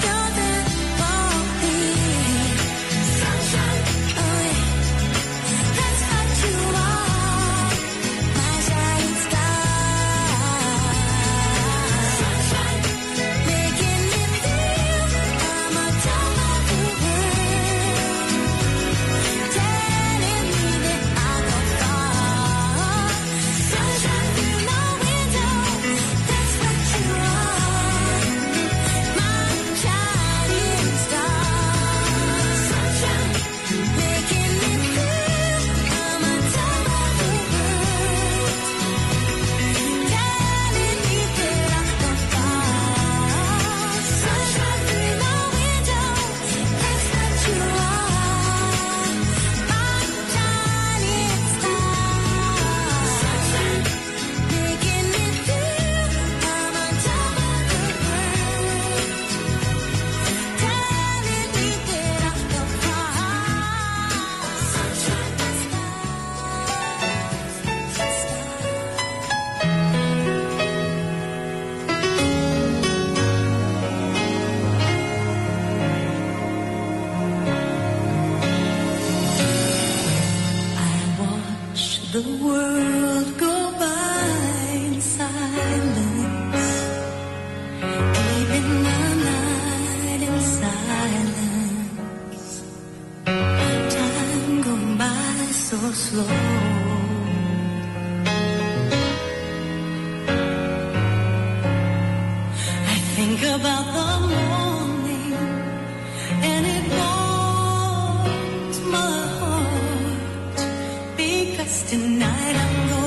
You're there for me. Sunshine, oh yeah, that's what you are, my shining star. Sunshine, making me feel I'm on top of the world, telling me that I go far. Sunshine through my window, that's what you are, my shining star. Sunshine, making me feel I'm on top of the world, telling me that I go far. Sunshine through my window, that's what you are, my shining star. Sunshine, making me feel I'm on top of the world, telling me that I go far. Sunshine, watch the world go by in silence, keeping the night in silence. Time going by so slow. I think about the morning, and it warms my heart, because tonight I'm going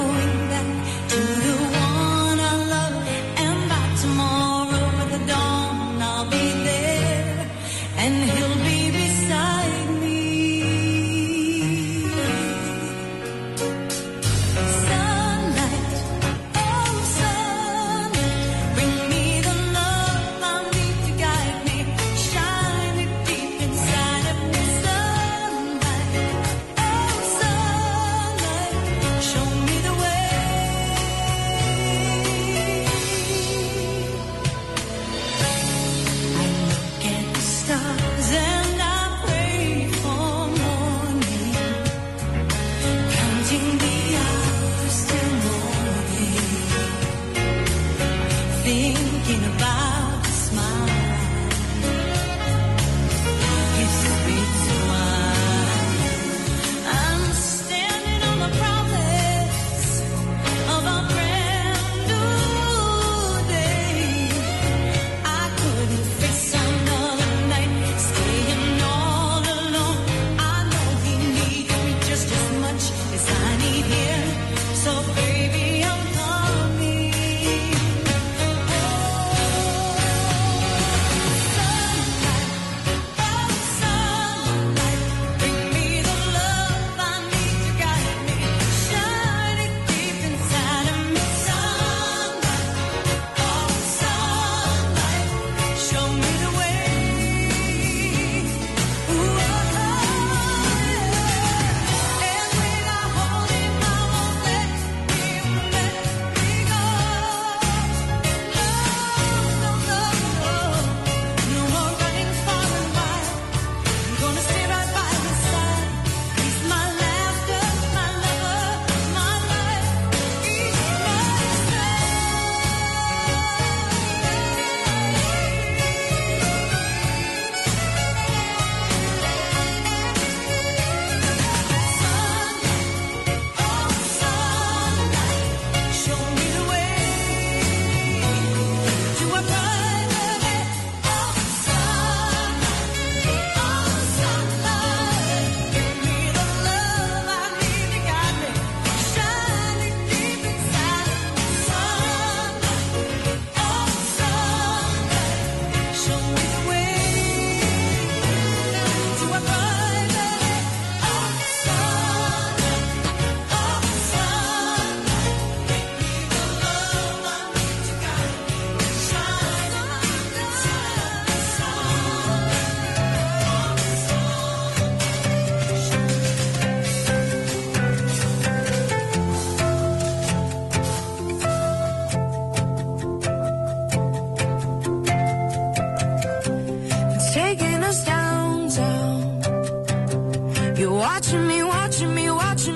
watching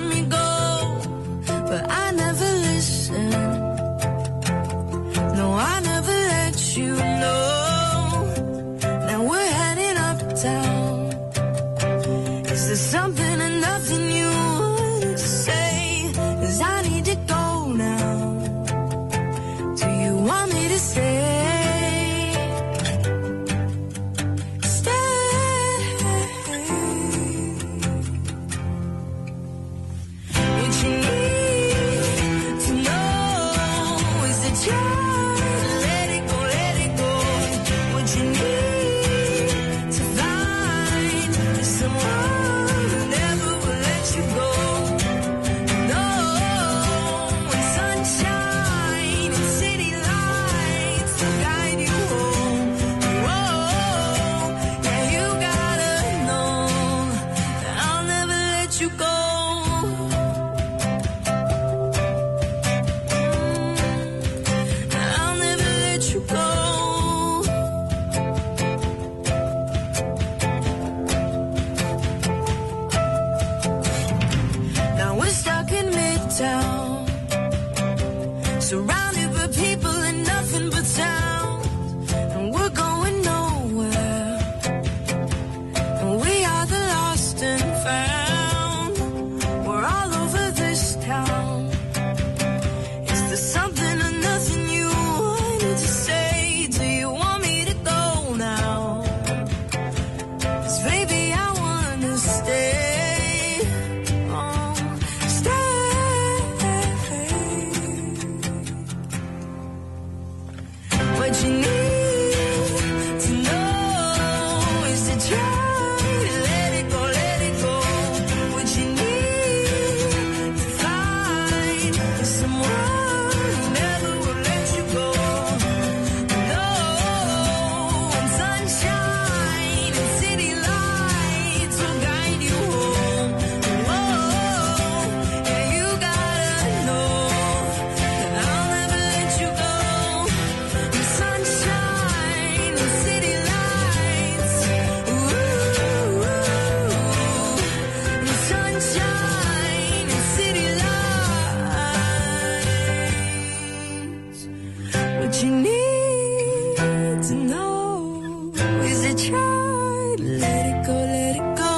me go. But I never listened. No, I never let you know. Now we're heading uptown. Is there something or nothing you want to say? 'Cause I need to go now. Do you want me to stay? Surrounded by people and nothing but sound, and we're going nowhere, and we are the lost and found. We're all over this town. Is there something or nothing you wanted to say? Do you want me to go now? 'Cause baby, I wanna stay. What you need to know is to try to let it go, let it go. What you need to find is someone who never will let you go. No, and sunshine and city lights will guide you home. Oh, yeah, you gotta know that I'll never let you go. Sunshine and city lights, ooh, and sunshine and city lights. What you need to know is to try to let it go, let it go.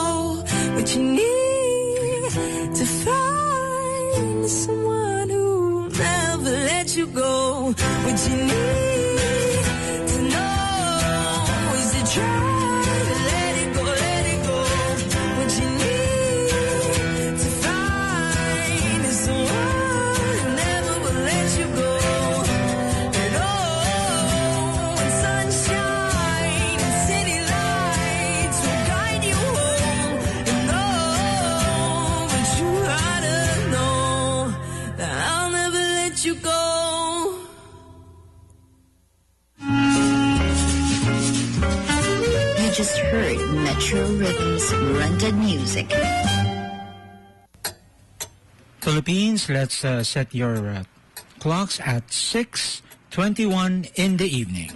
What you need to find is someone who will never let you go. What you need to know is to try to let it go, let it go. What you need to find is someone who never will let you go. And oh, and sunshine and city lights will guide you home. And oh, but you gotta know that I'll never let you go. You just heard Metro Rhythms Rented Music. Philippines, let's set your clocks at 6:21 in the evening.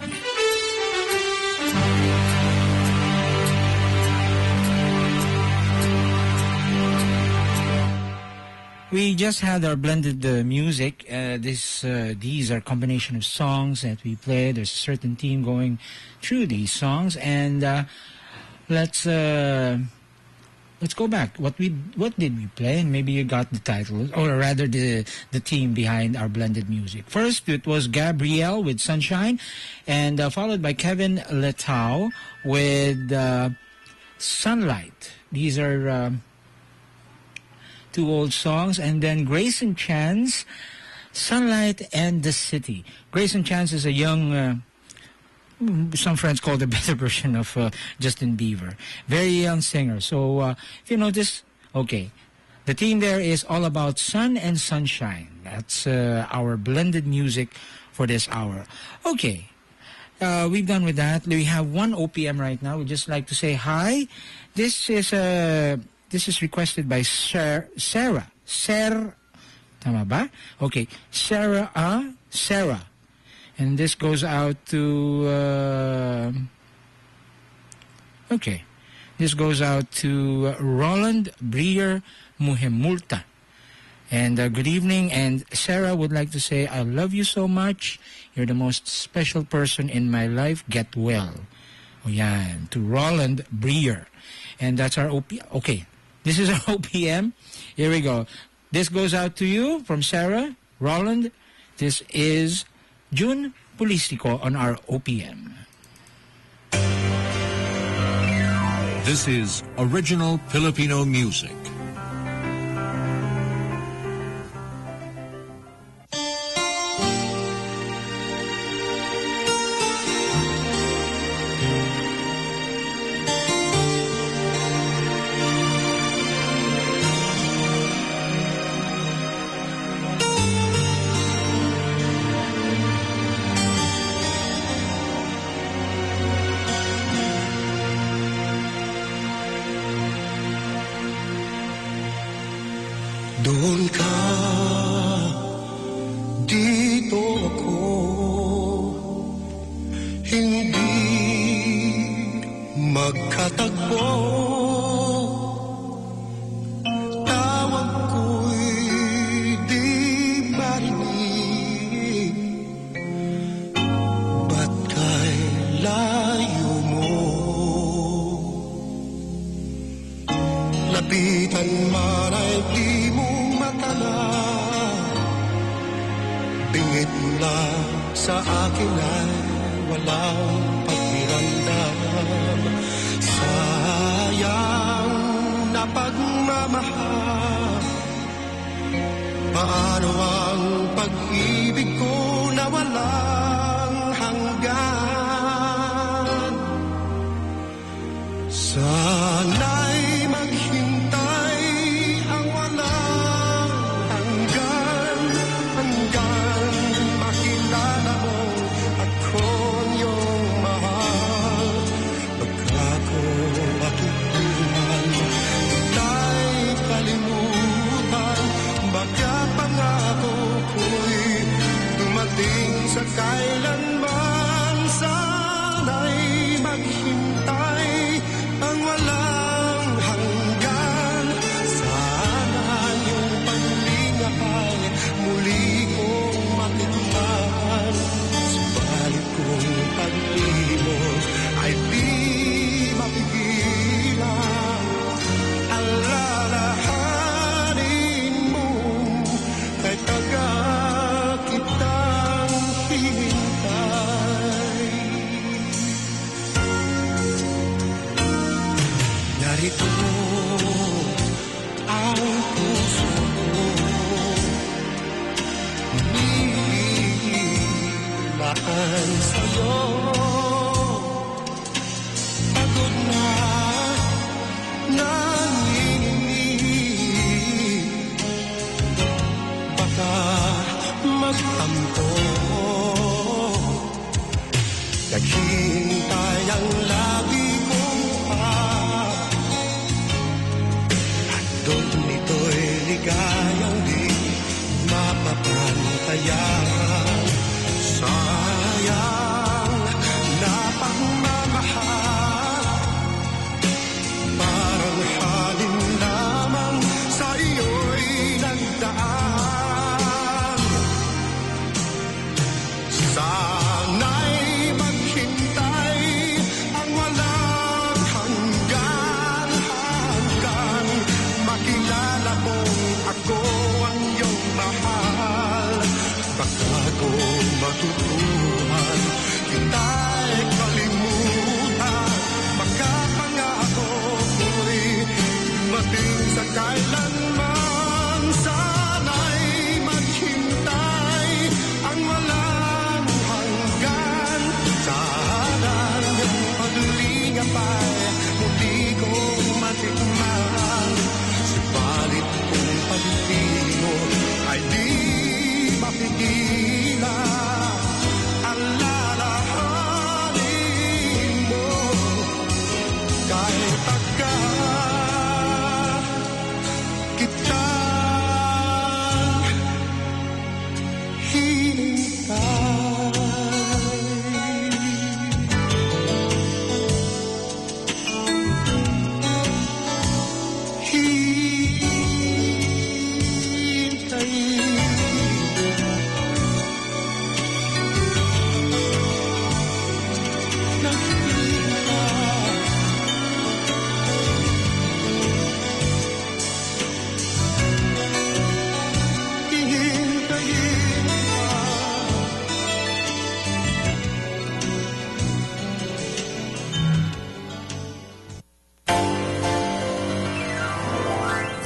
We just had our blended music. These are combination of songs that we play. There's a certain theme going through these songs, and let's go back. What did we play? And maybe you got the title, or rather the theme behind our blended music. First, it was Gabrielle with Sunshine, and followed by Kevin Letao with Sunlight. These are two old songs, and then Grace and Chance, Sunlight and the City. Grace and Chance is a young, some friends call the better version of Justin Bieber. Very young singer. So if you notice, okay, the theme there is all about sun and sunshine. That's our blended music for this hour. Okay, we've done with that. We have one OPM right now. We'd just like to say hi. This is requested by Sarah. Tama ba? Okay. Sarah. And this goes out to... okay. This goes out to Roland Brier Muhemulta. And good evening. And Sarah would like to say, I love you so much. You're the most special person in my life. Get well. O yan, to Roland Brier. And that's our OPM. Okay, this is our OPM. Here we go. This goes out to you from Sarah, Roland. This is June Pulistico on our OPM. This is original Filipino music. Doon ka, dito ako, hindi magkatagpo. Tawag ko'y di marinig, ba't kay layo mo? Lapitan man ay di mo matala, bingit mo lang sa akin ay walang pagmiramdam. Sayang na pagmamahal, paano ang pag-ibig ko na walang hanggan? Sana'y maghintay ang walang hanggan, hanggang makilala mo akong iyong mahal. Pagkako matutunan, ika'y kalimutan, baka pangako ko'y dumating sa kailanman. Sana'y maghintay ang walang hanggan.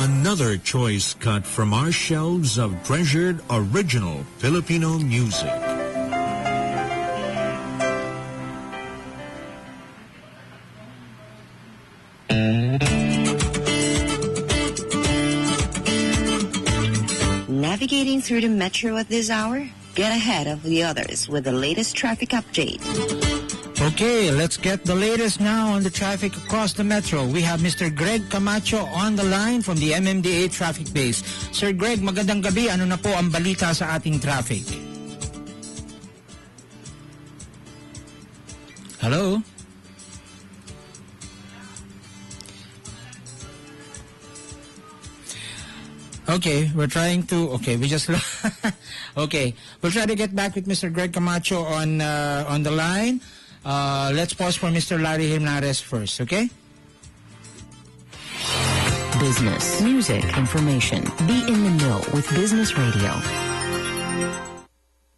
Another choice cut from our shelves of treasured original Filipino music. Navigating through the metro at this hour? Get ahead of the others with the latest traffic update. Okay, let's get the latest now on the traffic across the metro. We have Mr. Greg Camacho on the line from the MMDA Traffic Base. Sir Greg, magandang gabi. Ano na po ang balita sa ating traffic? Hello? Okay, we're trying to... Okay, we just... Okay, we'll try to get back with Mr. Greg Camacho on the line. Let's pause for Mr. Larry Jimenez first, okay? Business, music, information. Be in the know with Business Radio.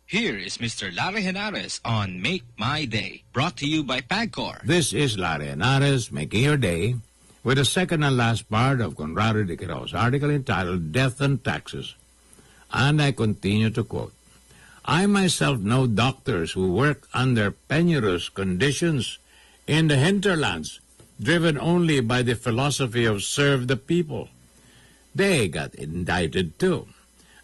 Here is Mr. Larry Jimenez on Make My Day, brought to you by PAGCOR. This is Larry Jimenez making your day with the second and last part of Bernardo de Quiro's article entitled Death and Taxes. And I continue to quote, I myself know doctors who work under penurious conditions in the hinterlands, driven only by the philosophy of serve the people. They got indicted too.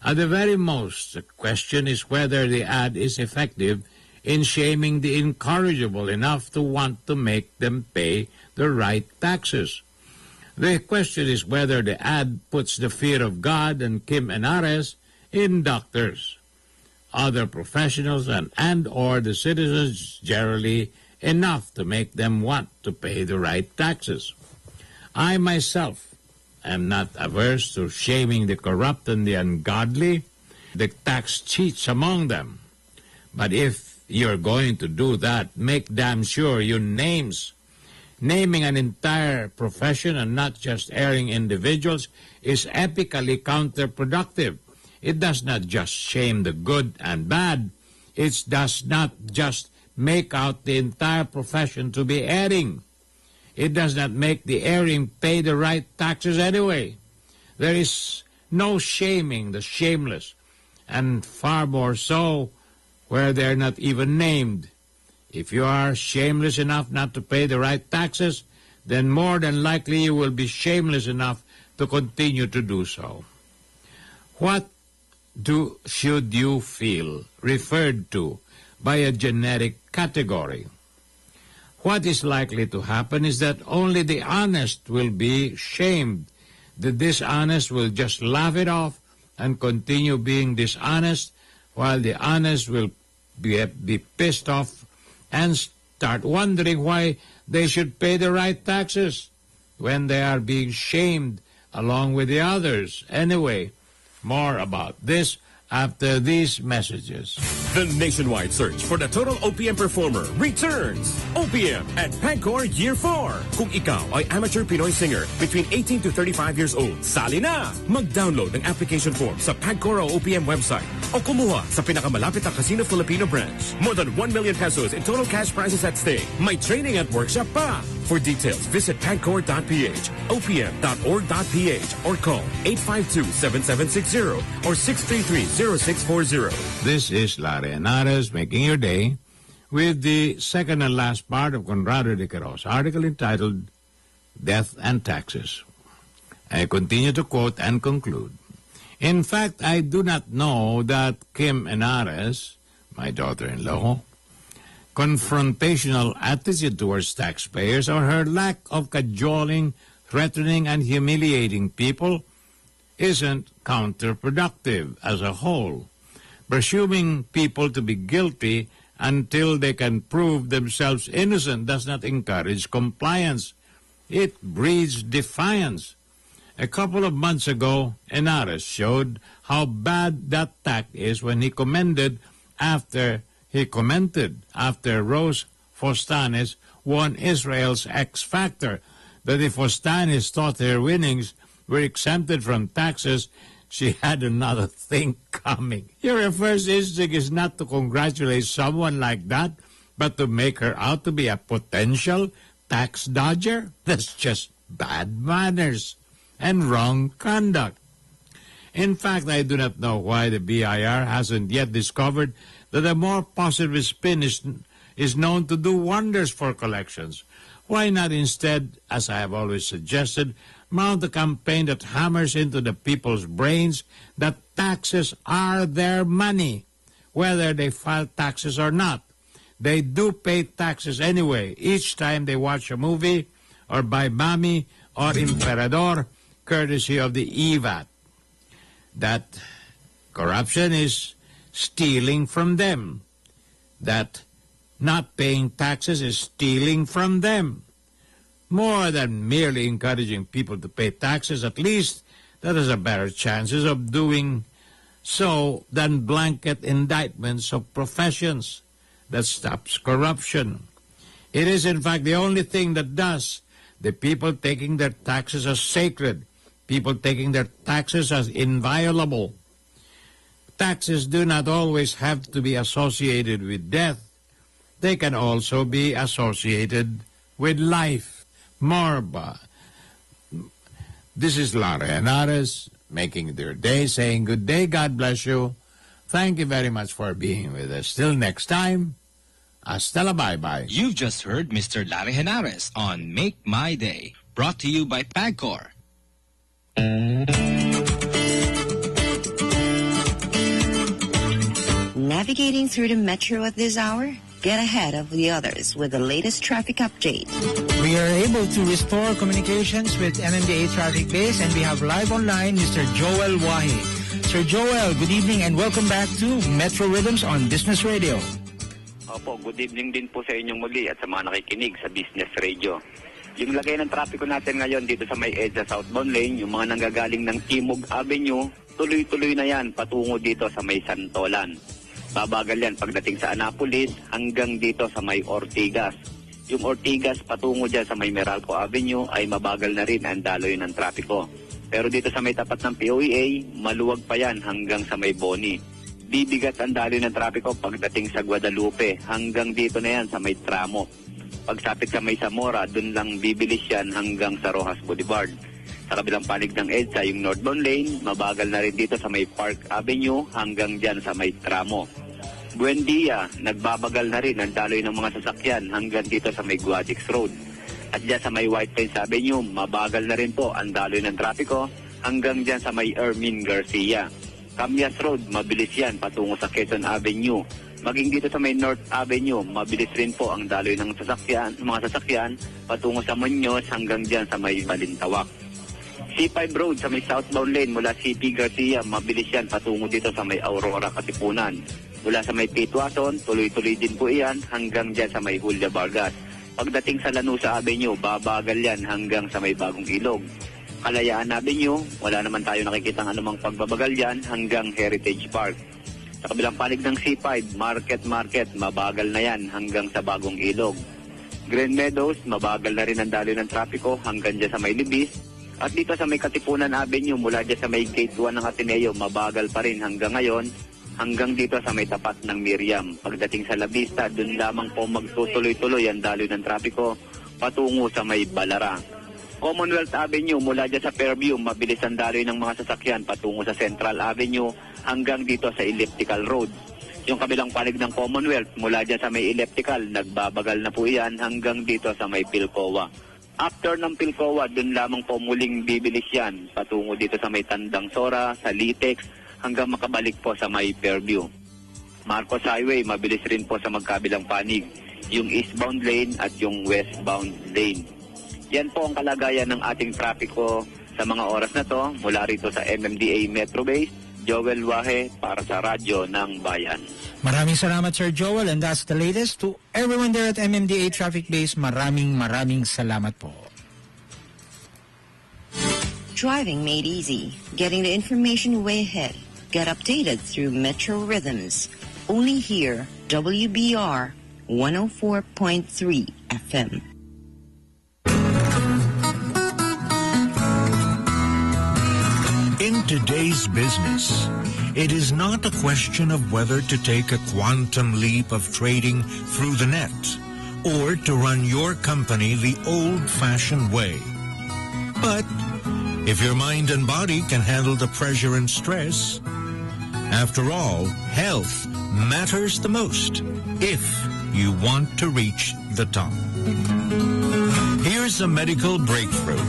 At the very most, the question is whether the ad is effective in shaming the incorrigible enough to want to make them pay the right taxes. The question is whether the ad puts the fear of God and Kim Henares in doctors, other professionals, and or the citizens generally enough to make them want to pay the right taxes. I myself am not averse to shaming the corrupt and the ungodly, the tax cheats among them. But if you're going to do that, make damn sure you naming an entire profession and not just airing individuals is epically counterproductive. It does not just shame the good and bad. It does not just make out the entire profession to be airing. It does not make the airing pay the right taxes anyway. There is no shaming the shameless, and far more so where they're not even named. If you are shameless enough not to pay the right taxes, then more than likely you will be shameless enough to continue to do so. What should you feel referred to by a generic category? What is likely to happen is that only the honest will be shamed. The dishonest will just laugh it off and continue being dishonest, while the honest will be pissed off and start wondering why they should pay the right taxes when they are being shamed along with the others. Anyway, more about this after these messages. The nationwide search for the total OPM performer returns. OPM at PAGCOR Year 4. Kung ikaw ay amateur Pinoy singer between 18 to 35 years old, sali na! Mag-download ng application form sa PAGCOR o OPM website o kumuha sa pinakamalapit na Casino Filipino branch. More than 1 million pesos in total cash prizes at stake. May training at workshop pa! For details, visit pagcor.ph, opm.org.ph, or call 852-7760 or 633-0640. This is Larry Henares making your day with the second and last part of Bernardo de Quiro's article entitled Death and Taxes. I continue to quote and conclude. In fact, I do not know that Kim Henares, my daughter-in-law, confrontational attitude towards taxpayers or her lack of cajoling, threatening, and humiliating people isn't counterproductive as a whole. Presuming people to be guilty until they can prove themselves innocent does not encourage compliance. It breeds defiance. A couple of months ago, Henares showed how bad that tact is when he commented after Rose Fostanes won Israel's X Factor, that if Fostanes thought her winnings were exempted from taxes, she had another thing coming. Your first instinct is not to congratulate someone like that, but to make her out to be a potential tax dodger? That's just bad manners. and wrong conduct. In fact, I do not know why the BIR hasn't yet discovered that a more positive spin is known to do wonders for collections. Why not instead, as I have always suggested, mount a campaign that hammers into the people's brains that taxes are their money, whether they file taxes or not. They do pay taxes anyway, each time they watch a movie or buy Mami or Emperador, courtesy of the EVAT. That corruption is stealing from them. That not paying taxes is stealing from them. More than merely encouraging people to pay taxes, at least that has a better chances of doing so than blanket indictments of professions. That stops corruption. It is, in fact, the only thing that does. The people taking their taxes as sacred. People taking their taxes as inviolable. Taxes do not always have to be associated with death. They can also be associated with life. This is Lara Henares making their day, saying good day, God bless you. Thank you very much for being with us. Till next time, hasta la bye-bye. You've just heard Mr. Larry Henares on Make My Day, brought to you by PAGCOR. Navigating through the metro at this hour? Get ahead of the others with the latest traffic update. We are able to restore communications with MMDA Traffic Base, and we have live online Mr. Joel Wahi. Sir Joel, good evening and welcome back to Metro Rhythms on Business Radio. Opo, good evening din po sa inyong muli at sa mga nakikinig sa Business Radio. Yung lagay ng trapiko natin ngayon dito sa may EDSA southbound lane, yung mga nanggagaling ng Timog Avenue, tuloy-tuloy na yan patungo dito sa may Santolan. Babagal yan pagdating sa Annapolis hanggang dito sa may Ortigas. Yung Ortigas patungo dyan sa may Meralco Avenue ay mabagal na rin ang daloy ng trapiko. Pero dito sa may tapat ng POEA, maluwag pa yan hanggang sa may Boni. Bibigat ang daloy ng trapiko pagdating sa Guadalupe hanggang dito na yan sa may Tramo. Pagsapit sa may Zamora, dun lang bibilis yan hanggang sa Rojas Boulevard. Sa kabilang panig ng EDSA, yung northbound lane, mabagal na rin dito sa may Park Avenue hanggang dyan sa may Tramo. Buendia, nagbabagal na rin ang daloy ng mga sasakyan hanggang dito sa may Guadix Road. At dyan sa may White Plains Avenue, mabagal na rin po ang daloy ng trapiko hanggang dyan sa may Ermin Garcia. Camias Road, mabilis yan patungo sa Quezon Avenue. Maging dito sa may North Avenue, mabilis rin po ang daloy ng mga sasakyan patungo sa Muñoz hanggang dyan sa may Balintawak. C5 Road sa may southbound lane mula CP Garcia, mabilis yan patungo dito sa may Aurora Katipunan. Mula sa may Pitwason, tuloy-tuloy din po iyan hanggang dyan sa may Julia Vargas. Pagdating sa Lanusa Avenue, babagal yan hanggang sa may Bagong Ilog. Kalayaan Avenue, wala naman tayo nakikitang anumang pagbabagal yan hanggang Heritage Park. Sa kabilang panig ng C5, Market, mabagal na yan hanggang sa Bagong Ilog. Green Meadows, mabagal na rin ang daloy ng trapiko hanggang dyan sa may Libis. At dito sa may Katipunan Avenue, mula dyan sa may Gate 1 ng Ateneo, mabagal pa rin hanggang ngayon, hanggang dito sa may tapat ng Miriam. Pagdating sa La Vista, dun lamang po magtutuloy-tuloy ang daloy ng trapiko patungo sa may Balara. Commonwealth Avenue, mula dyan sa Fairview, mabilis ang daloy ng mga sasakyan patungo sa Central Avenue hanggang dito sa Elliptical Road. Yung kabilang panig ng Commonwealth, mula dyan sa may Elliptical, nagbabagal na po yan hanggang dito sa may Pilcoa. After ng Pilcoa, dun lamang po muling bibilis yan patungo dito sa may Tandang Sora, sa Litex, hanggang makabalik po sa may Fairview. Marcos Highway, mabilis rin po sa magkabilang panig, yung eastbound lane at yung westbound lane. Yan po ang kalagayan ng ating trapiko sa mga oras na to. Mula rito sa MMDA Metro Base, Joel Wahe para sa Radyo ng Bayan. Maraming salamat, Sir Joel, and that's the latest. To everyone there at MMDA Traffic Base, maraming salamat po. Driving made easy. Getting the information way ahead. Get updated through Metro Rhythms. Only here, WBR 104.3 FM. In today's business, it is not a question of whether to take a quantum leap of trading through the net or to run your company the old-fashioned way, but If your mind and body can handle the pressure and stress, after all, health matters the most if you want to reach the top. Here's a medical breakthrough.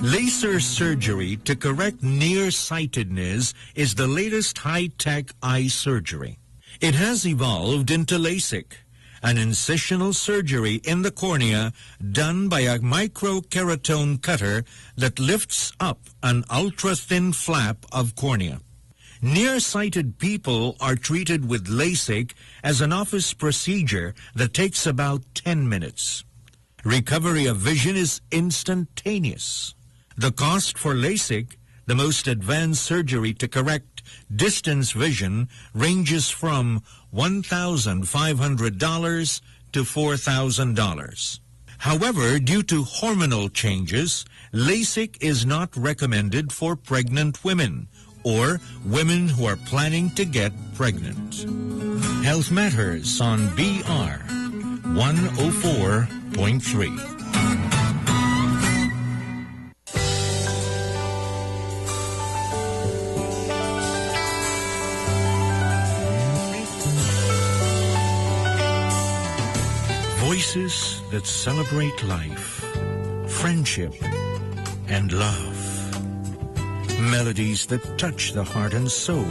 Laser surgery to correct nearsightedness is the latest high-tech eye surgery. It has evolved into LASIK, an incisional surgery in the cornea done by a microkeratome cutter that lifts up an ultra-thin flap of cornea. Nearsighted people are treated with LASIK as an office procedure that takes about 10 minutes. Recovery of vision is instantaneous. The cost for LASIK, the most advanced surgery to correct distance vision, ranges from $1,500 to $4,000. However, due to hormonal changes, LASIK is not recommended for pregnant women or women who are planning to get pregnant. Health Matters on BR 104.3. Voices that celebrate life, friendship, and love. Melodies that touch the heart and soul.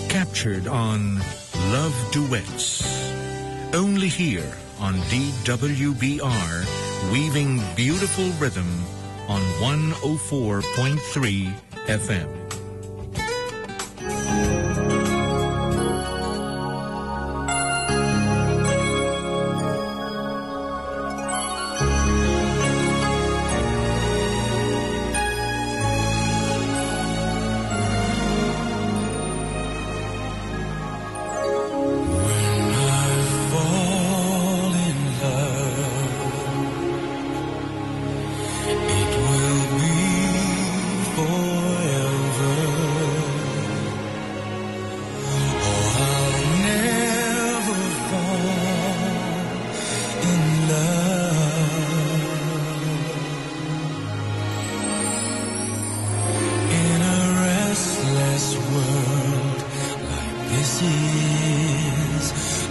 Captured on Love Duets. Only here on DWBR, weaving beautiful rhythm on 104.3 FM.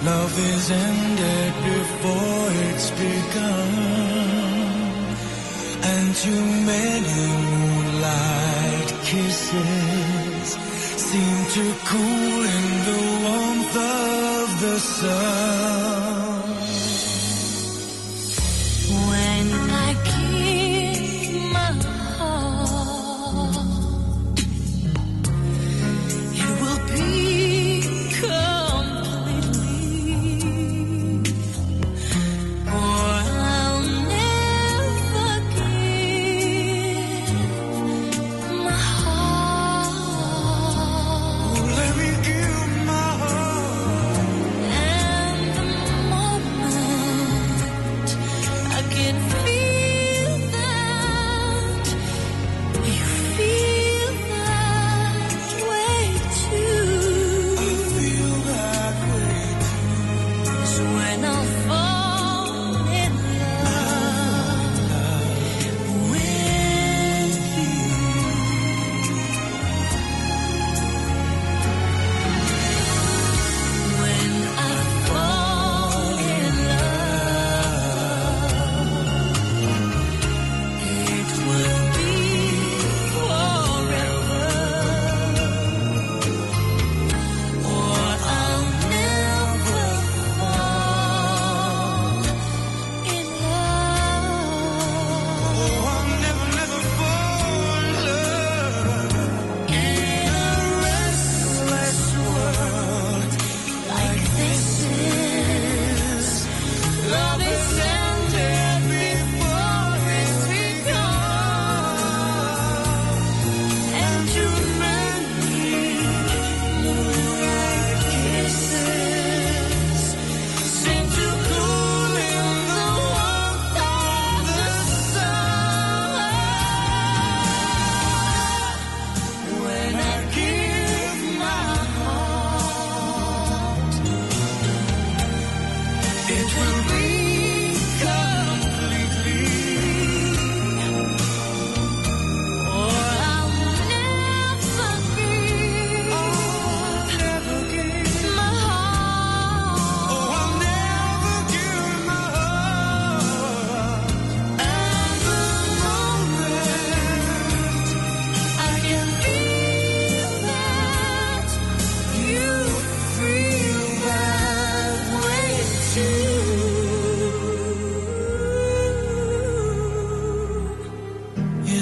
Love is ended before it's begun, and too many moonlight kisses seem to cool in the warmth of the sun. When I give my heart, it will be Let me give my heart.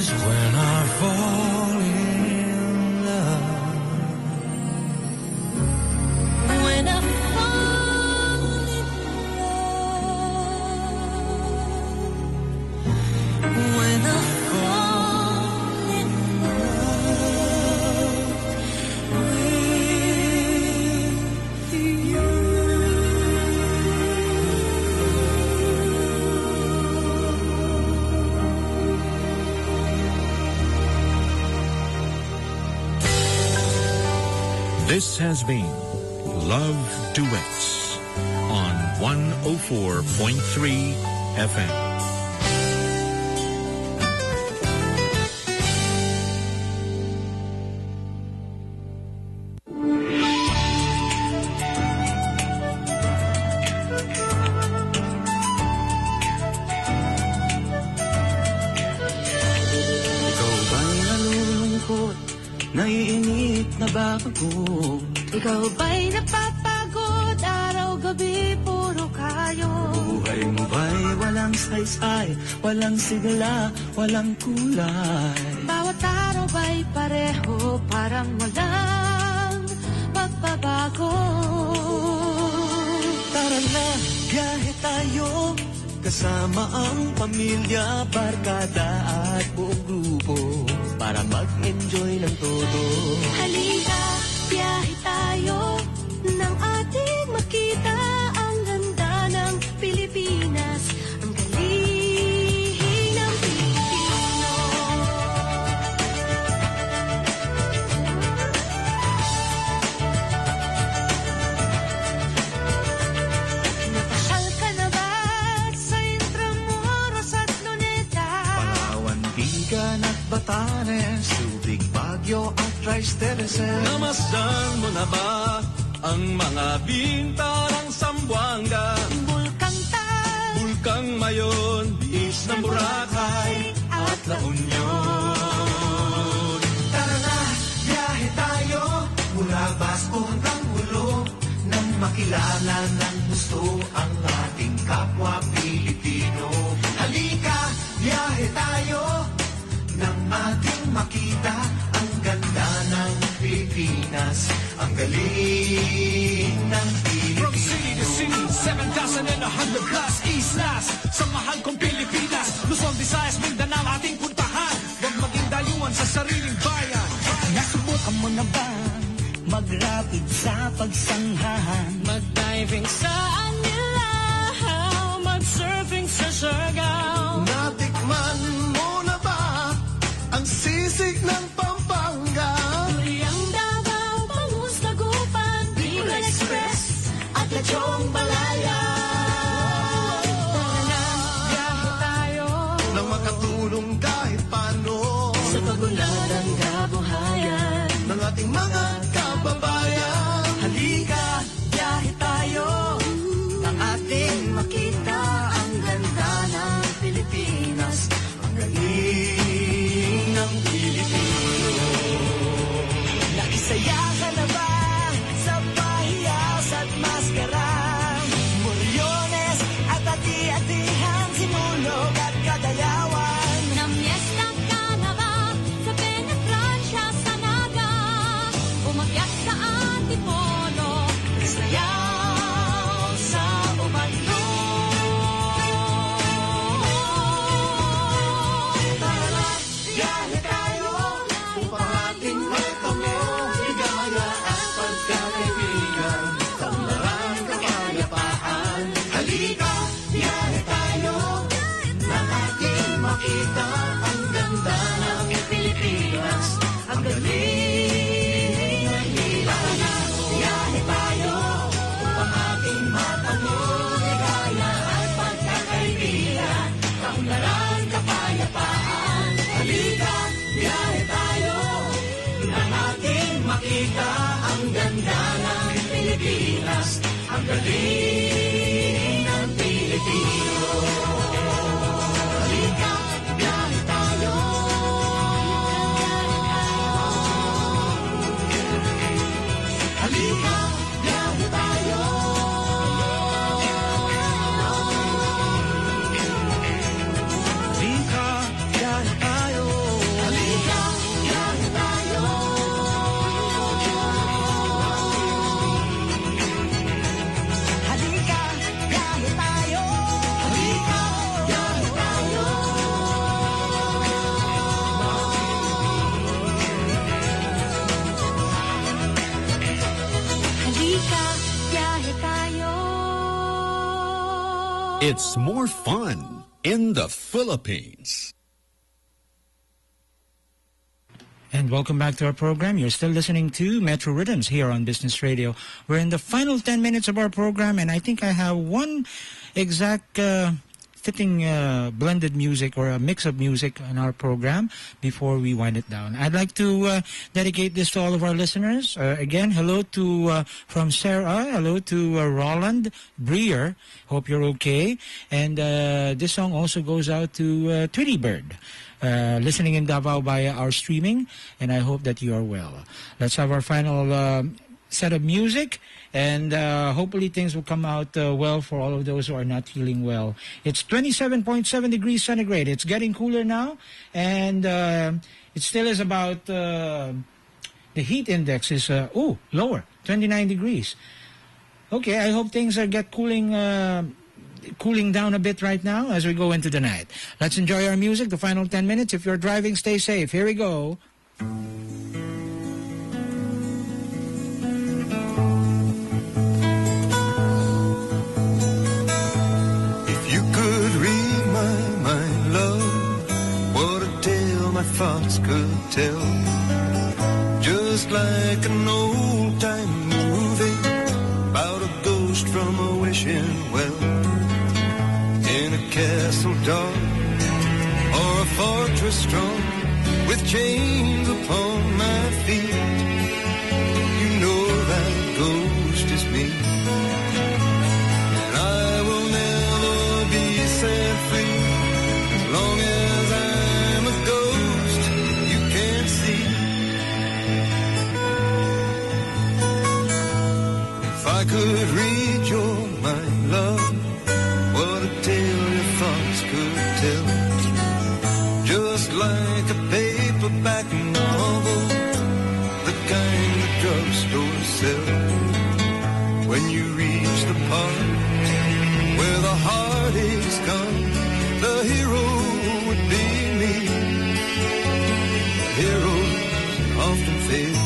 is when I fall in love. When I fall in love. When I fall in love with you. This has been Love Duets on 104.3 FM. Ikaw ba'y nalulungkot? Naiinip na ba pagod? Ikaw ba'y napapagod? Araw-gabi puro kayo. Buhay mo ba'y walang saysay, walang sigla, walang kulay? Bawat araw ba'y pareho, parang walang pagbabago. Tara na, biyahe tayo, kasama ang pamilya, barkada at buong grupo, para mag-enjoy ng todo. Halika, biyahe tayo, nang ating makita ang ganda ng Pilipinas, ang galing ng Pilipino. Napasal ka na ba sa Intramuros at Luneta? Palawan, Bigan at Batanes, Subic, Baguio at Tristeles. Namasdan mo na ba ang mga bintarang Sambuanga, Bulkang Tal, Bulkang Mayon, Beach ng Boracay at La Union? Tara na, biyahe tayo, mula Basco hanggang Ulo, nang makilala ng gusto ang ating kapwa Pilipino. Halika, biyahe tayo, nang ating makita ang ganda ng Pilipinas, ang galing ng From city to Pilipino. city, 7,100 plus islas sa mahal kong Pilipinas. Luzon, Visayas, Mindanao ating puntahan. Huwag maging dayuhan sa sariling bayan. Nasubukan mo na ba mag-rapid sa pagsanghahan? mag-diving sa Manila, mag-surfing sa Siargao. Natikman mo na ba ang sisig ng Pampanga? Duriang Davao, Bangus, Dagupan, Bicol Express at Lechong Balaya. Tara na, biyahe tayo Nang makatulong kahit paano sa pagunlad ng kabuhayan ng ating mga kababayan. Halika, biyahe tayo, Nang ating makita ang ganda ng Pilipinas, ang galing ng Pilipino. nakisaya ka na ba sa pahiyas at maskara? Moriones at ati-atihan, Sinulog at Kadayawan. Namyesta ka na ba sa Penetransya, sa Naga? Umakyat sa Antipolo, sayaw sa Ubadlo. Tara, biyahe tayo Upang ating matamo, ligaya at pagkakaibigan, kaunlaran, kapayapaan. Halika, biyahe tayo, nang ating makita ang ganda ng Pilipinas, ang galing ng Pilipino. biyahe tayo Upang ating matamo, ligaya at pagkakaibigan, kaunlaran, kapayapaan. Halika, biyahe tayo, nang ating makita ang ganda ng Pilipinas, ang galing ng Pilipino. Halika, biyahe It's more fun in the Philippines. And welcome back to our program. You're still listening to Metro Rhythms here on Business Radio. We're in the final 10 minutes of our program, and I think I have one exact fitting blended music or a mix of music on our program before we wind it down. I'd like to dedicate this to all of our listeners. Again, hello to from Sarah. Hello to Roland Breer. Hope you're okay. And this song also goes out to Tweety Bird. Listening in Davao via our streaming, and I hope that you are well. Let's have our final set of music, and hopefully things will come out well for all of those who are not feeling well. It's 27.7 degrees centigrade. It's getting cooler now, and it still is about, the heat index is, lower, 29 degrees. Okay, I hope things are cooling down a bit right now as we go into the night. Let's enjoy our music, the final 10 minutes. If you're driving, stay safe. Here we go. If you could read my mind, love, what a tale my thoughts could tell. Just like an old-time movie about a ghost from a wishing well. In a castle dark or a fortress strong with chains upon my feet, you know that ghost is me, and I will never be set free as long as I'm a ghost you can't see. If I could read your mind, love, what a tale your thoughts could tell. Just like a paperback novel, the kind the drugstore sells. When you reach the part where the heartaches come, the hero would be me. Heroes often fail.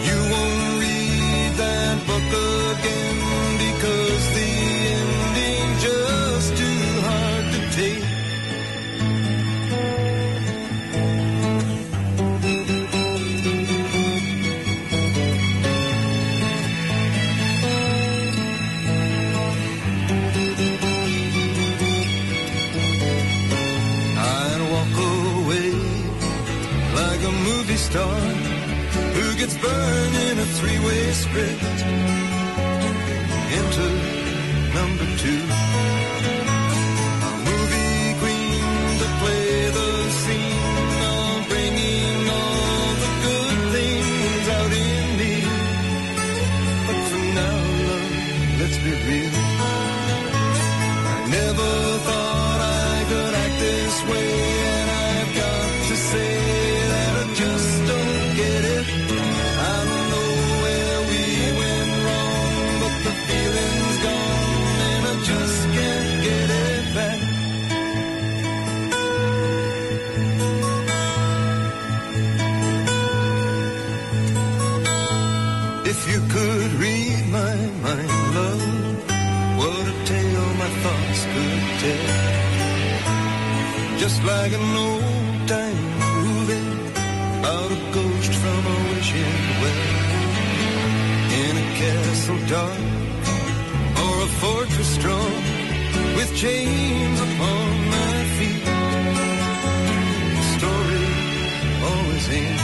You won't read that book again because the ending just too hard to take. I'd walk away like a movie star who gets burned in a three-way script. Enter number two, a movie queen to play the scene of bringing all the good things out in me. But for now, love, let's be real. I never thought I could act this way, and I've got to say that I just don't get it. I don't know where we went wrong, but the feeling's gone, and I just can't get it back. If you could read my mind, love, what a tale my thoughts could tell. Just like an old-time movie about a ghost from a wishing well. In a castle dark or a fortress strong with chains upon my feet, the story always ends.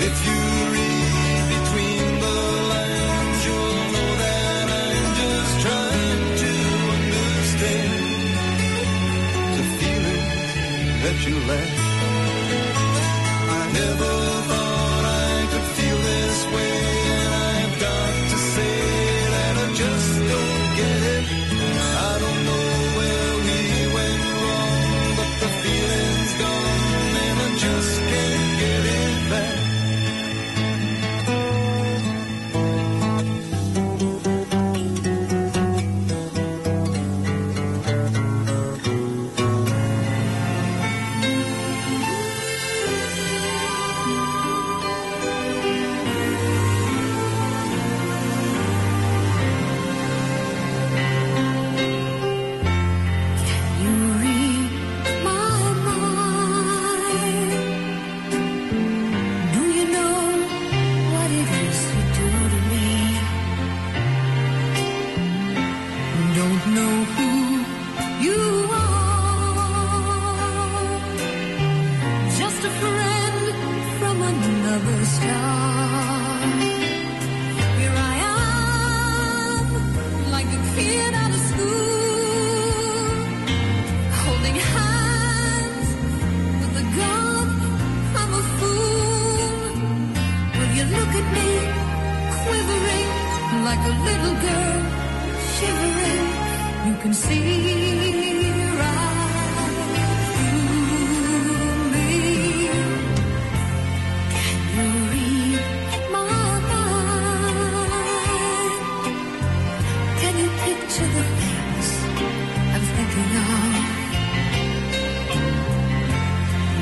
If you read between the lines, you'll know that I'm just trying to understand the feelings that you lack. I never thought I could feel this way, and I've got to say that I just don't get it. I don't know where we went wrong, but the feeling's gone, and I just can't get it back. another star. Here I am, like a kid out of school, holding hands with the God. I'm a fool. Will you look at me, quivering like a little girl, shivering? You can see right through me. Can you read my mind? Can you picture the things I'm thinking of?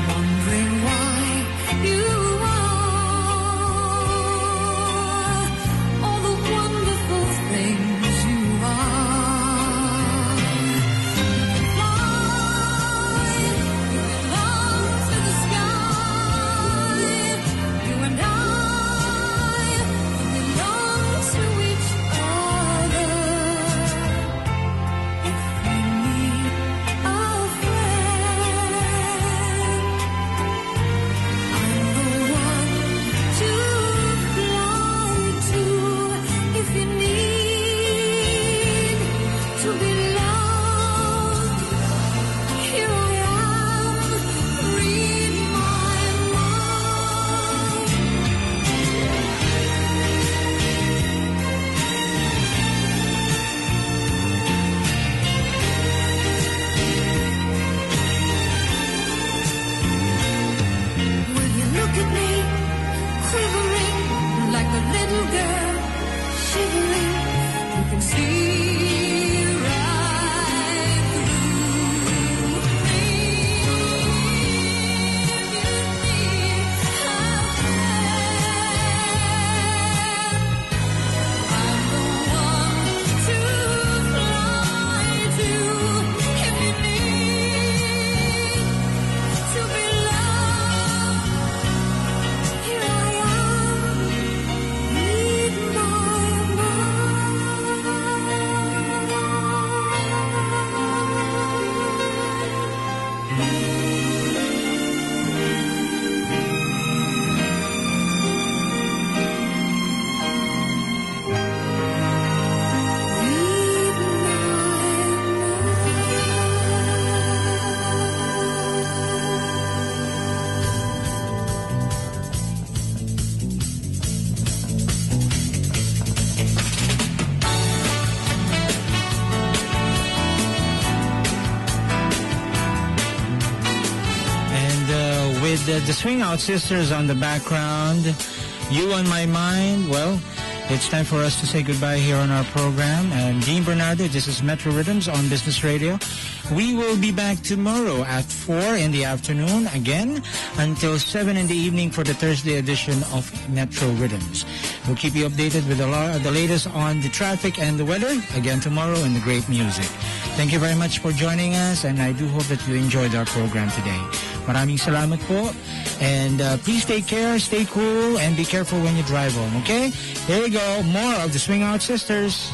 Wondering why you are all the wonderful things you are. You belong to the sky. You and I belong to each other. If you need a friend, I'm the one to fly to. If you need to be loved, here I am. Read my mind. Will you look at me, quivering like a little girl, shivering? You can see right through me. I'm the one to fly to. If you need to be loved, here I am. Read And with the Swing Out Sisters on the background, You on My Mind, well, it's time for us to say goodbye here on our program. And Dean Bernardo, this is Metro Rhythms on Business Radio. We will be back tomorrow at 4 in the afternoon again until 7 in the evening for the Thursday edition of Metro Rhythms. We'll keep you updated with the latest on the traffic and the weather again tomorrow and the great music. Thank you very much for joining us, and I do hope that you enjoyed our program today. Maraming salamat po. And please take care, stay cool, and be careful when you drive home, okay? Here we go. More of the Swing Out Sisters.